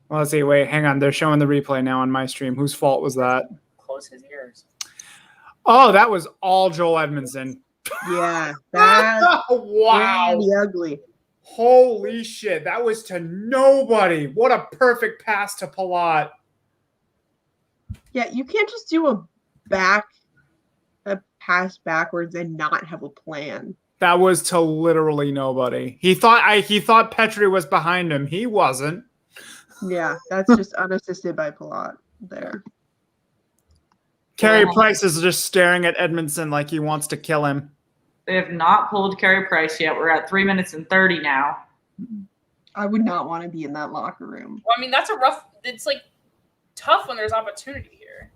Well, let's see. Wait, hang on. They're showing the replay now on my stream. Whose fault was that? Close his ears. Oh, that was all Joel Edmondson. Yeah. That's wow. really ugly. Holy shit. That was to nobody. What a perfect pass to Palat. Yeah, you can't just do a pass backwards and not have a plan. That was to literally nobody. He thought Petrie was behind him. He wasn't. Yeah, that's just unassisted by Palat there. Carey Price is just staring at Edmondson like he wants to kill him. They have not pulled Carey Price yet. We're at 3 minutes and 30 now. I would not want to be in that locker room. Well, I mean, it's like tough when there's opportunity here.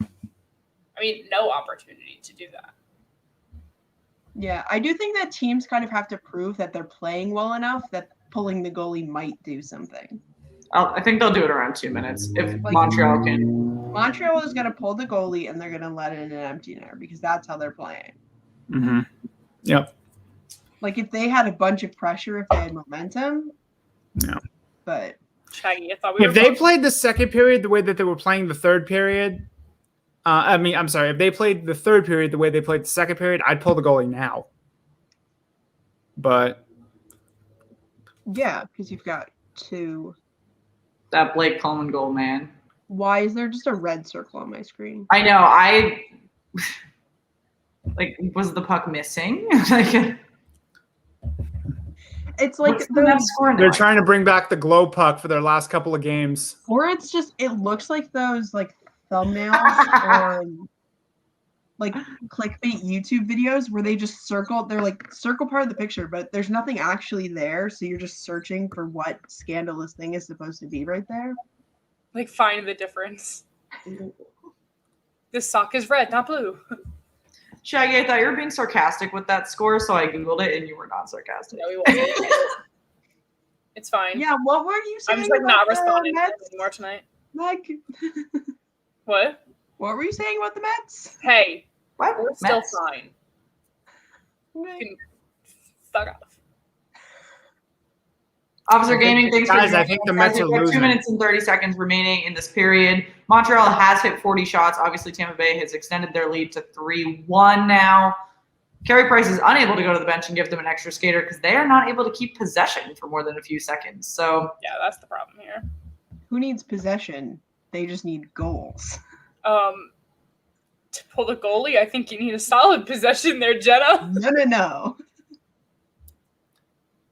I mean, no opportunity to do that. Yeah, I do think that teams kind of have to prove that they're playing well enough that pulling the goalie might do something. I think they'll do it around 2 minutes if Montreal can. Montreal is going to pull the goalie and they're going to let it in an empty net because that's how they're playing. Mm-hmm. Yep. Like if they had a bunch of pressure, if they had momentum. Yeah. But Shaggy, I thought we were if they played the second period the way that they were playing the third period, if they played the third period the way they played the second period, I'd pull the goalie now. But yeah, because you've got two. That Blake Coleman goal, man. Why is there just a red circle on my screen? I know. Was the puck missing? It's like they're trying to bring back the glow puck for their last couple of games. Or it's just, it looks like those like thumbnails on like clickbait YouTube videos where they just they're like circle part of the picture, but there's nothing actually there. So you're just searching for what scandalous thing is supposed to be right there. Like, find the difference. This sock is red, not blue. Shaggy, I thought you were being sarcastic with that score, so I Googled it and you were not sarcastic. No, he wasn't. It's fine. Yeah, what were you saying? I'm just not responding anymore tonight. Like, what? What were you saying about the Mets? Hey, what? We're still fine. You can fuck off. Officer Gaming, thanks for guys. I think the Mets are losing. 2 minutes and 30 seconds remaining in this period. Montreal has hit 40 shots. Obviously, Tampa Bay has extended their lead to 3-1 now. Carey Price is unable to go to the bench and give them an extra skater because they are not able to keep possession for more than a few seconds. So yeah, that's the problem here. Who needs possession? They just need goals. To pull the goalie, I think you need a solid possession there, Jenna. No.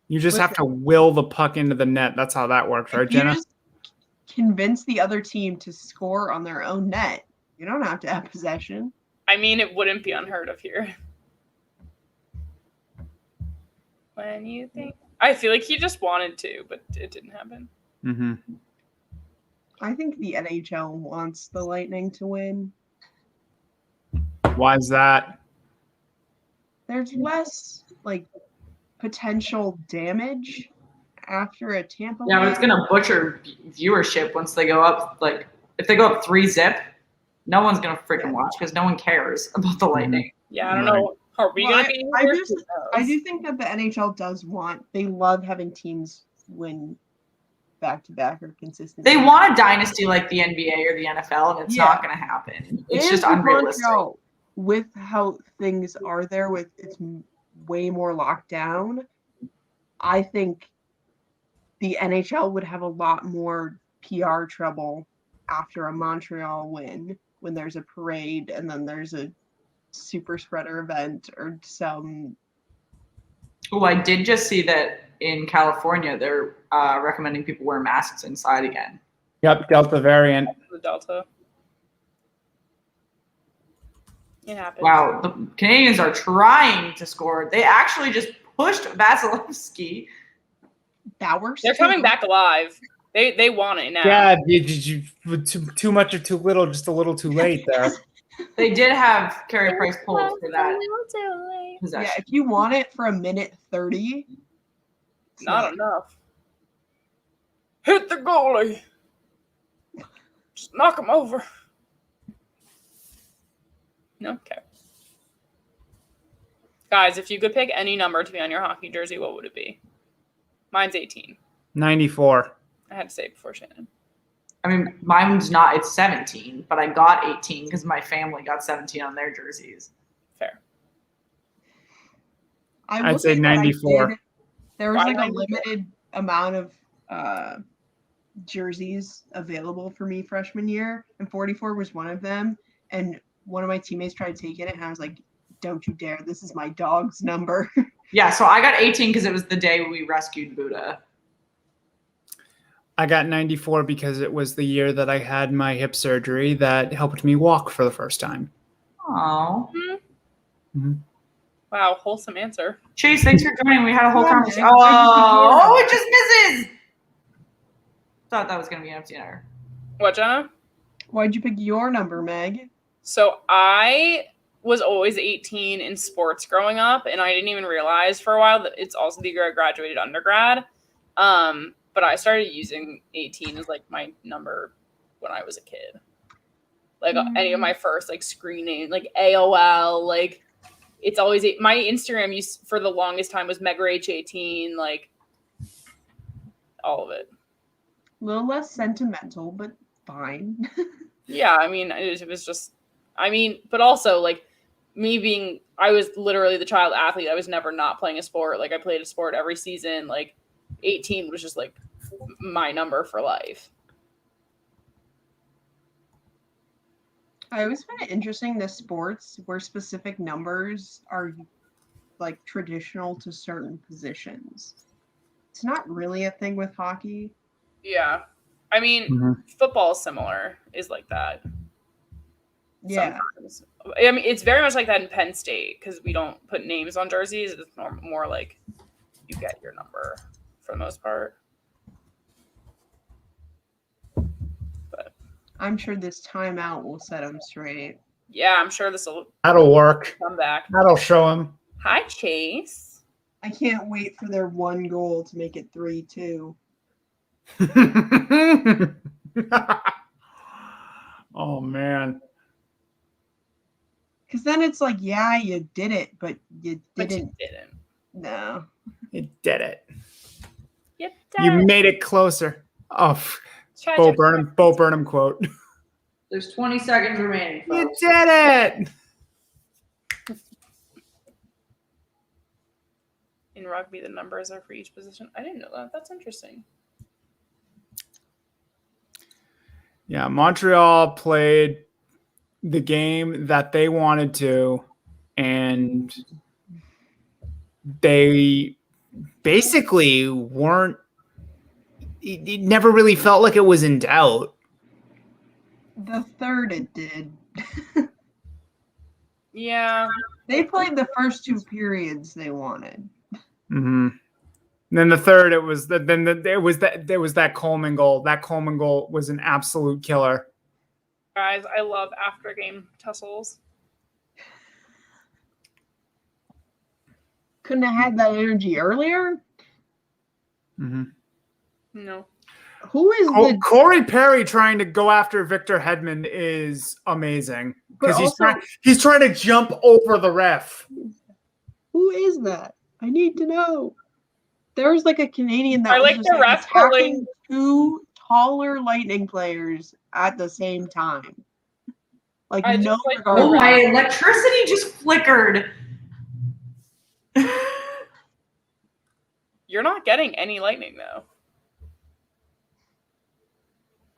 You just have to will the puck into the net. That's how that works, right, Jenna? You just convince the other team to score on their own net. You don't have to have possession. I mean, it wouldn't be unheard of here. When you think... I feel like he just wanted to, but it didn't happen. Mm-hmm. I think the NHL wants the Lightning to win. Why is that? There's less, potential damage after a Tampa yeah, win. but it's gonna butcher viewership once they go up. If they go up 3-0, no one's gonna freaking watch because no one cares about the Lightning. Yeah, I don't know. Are we gonna be here? I do think that the NHL does they love having teams win back-to-back or consistently. They want a dynasty like the NBA or the NFL, and it's not gonna happen. It's just unrealistic. Montreal, with how things are there, with it's way more locked down, I think the NHL would have a lot more PR trouble after a Montreal win when there's a parade and then there's a super spreader event or some. Oh, I did just see that in California they're recommending people wear masks inside again. Yep, Delta variant. The Delta. It happens. Wow, the Canadiens are trying to score. They actually just pushed Vasilevsky. Bowers. They're coming back alive. They want it now. Yeah, did you too much or too little? Just a little too late there. They did have Carey Price pulled for that Yeah, possession. if you want it for a minute 30, it's Not enough. Hit the goalie. Just knock him over. Okay. Guys, if you could pick any number to be on your hockey jersey, what would it be? Mine's 18. 94. I had to say it before Shannon. I mean, mine's not. It's 17, but I got 18 because my family got 17 on their jerseys. Fair. I will I'd say that I 94. did- There was Why like a 94? limited amount of jerseys available for me freshman year, and 44 was one of them. And one of my teammates tried taking it, and I was like, "Don't you dare! This is my dog's number." Yeah, so I got 18 because it was the day we rescued Buddha. I got 94 because it was the year that I had my hip surgery that helped me walk for the first time. Oh, Wow, wholesome answer. Chase, thanks for joining. We had a whole Yeah, conversation. man. Oh, it just misses. Thought that was gonna be an empty netter. What, Jenna? Why'd you pick your number, Meg? So I was always 18 in sports growing up, and I didn't even realize for a while that it's also the year I graduated undergrad. But I started using 18 as like my number when I was a kid. Like any of my first like screen names, like AOL, like it's always my Instagram use for the longest time was MegaH18, like all of it. A little less sentimental, but fine. Yeah, I mean, it was just, I mean, but also like me being, I was literally the child athlete. I was never not playing a sport. Like I played a sport every season. Like 18 was just like my number for life. I always find it interesting the sports where specific numbers are like traditional to certain positions. It's not really a thing with hockey. Yeah. I mean, football is similar, is like that. Yeah. Sometimes. I mean, it's very much like that in Penn State because we don't put names on jerseys. It's more like you get your number for the most part. But I'm sure this timeout will set them straight. yeah, I'm sure this will That'll work. come back. That'll show him. Hi, Chase. I can't wait for their one goal to make it 3-2. Oh, man. Because then it's like, yeah, you did it, but you But you didn't. didn't. No. You did it. Yep. You made it closer. Oh, Tragic. Bo Burnham quote. There's 20 seconds remaining, You folks. did it. In rugby, the numbers are for each position. I didn't know that. That's interesting. Yeah, Montreal played the game that they wanted to, and they basically weren't. It never really felt like it was in doubt. The third it did. Yeah. They played the first two periods they wanted. Mm-hmm. And then the third, it was there was that Coleman goal. That Coleman goal was an absolute killer. Guys, I love after game tussles. Couldn't have had that energy earlier. Mm-hmm. No. Who is Oh, the Corey Perry trying to go after Victor Hedman is amazing because he's trying to jump over the ref. who is that? I need to know. There's like a Canadian that I was like just the like ref attacking two taller Lightning players at the same time. Like I just no like the regard. Oh, my electricity just flickered. You're not getting any lightning though.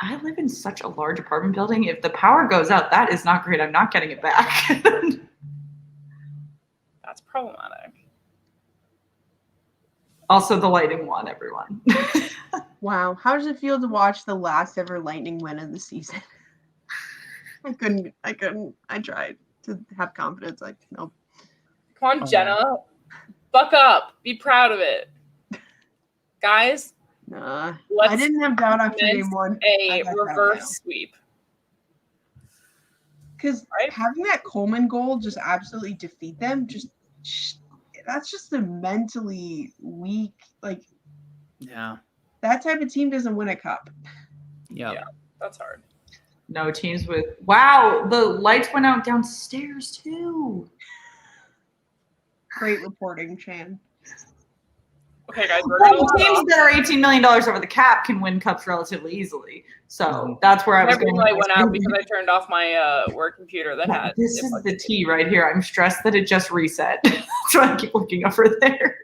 I live in such a large apartment building. If the power goes out, that is not great. I'm not getting it back. That's problematic. Also, the Lightning won, everyone. Wow, how does it feel to watch the last ever Lightning win of the season? I couldn't. I tried. to have confidence. Like, nope. Come on, Jenna. Buck up. Be proud of it. Guys, Nah. let's I didn't have doubt after game one. a reverse sweep. Because having that Coleman goal just absolutely defeat them, that's just a mentally weak, like, Yeah. that type of team doesn't win a cup. Yeah. That's hard. No teams with wow, the lights went out downstairs too. Great reporting, Chan. Okay, guys, Well, teams that are $18 million over the cap can win cups relatively easily. So that's where I was going. I went out because I turned off my work computer that had. This is the T right here. I'm stressed that it just reset. So I keep looking over there.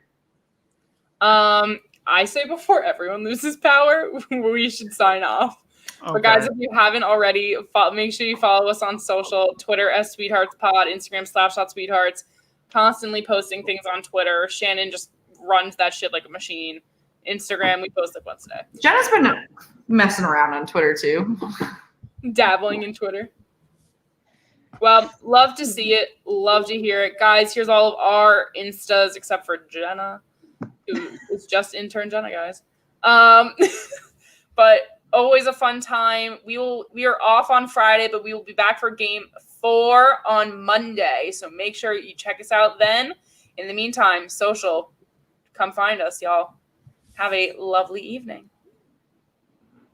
I say before everyone loses power, we should sign off. Okay. But guys, if you haven't already, make sure you follow us on social: Twitter @SweetheartsPod, Instagram /.sweethearts. Constantly posting things on Twitter. Shannon just runs that shit like a machine. Instagram, we post like once a day. Jenna's been messing around on Twitter too. Dabbling in Twitter. Well, love to see it. Love to hear it. Guys, here's all of our Instas except for Jenna, who is just intern Jenna, guys. But always a fun time. We are off on Friday, but we will be back for game 4 on Monday. So make sure you check us out then. In the meantime, social, come find us, y'all. Have a lovely evening.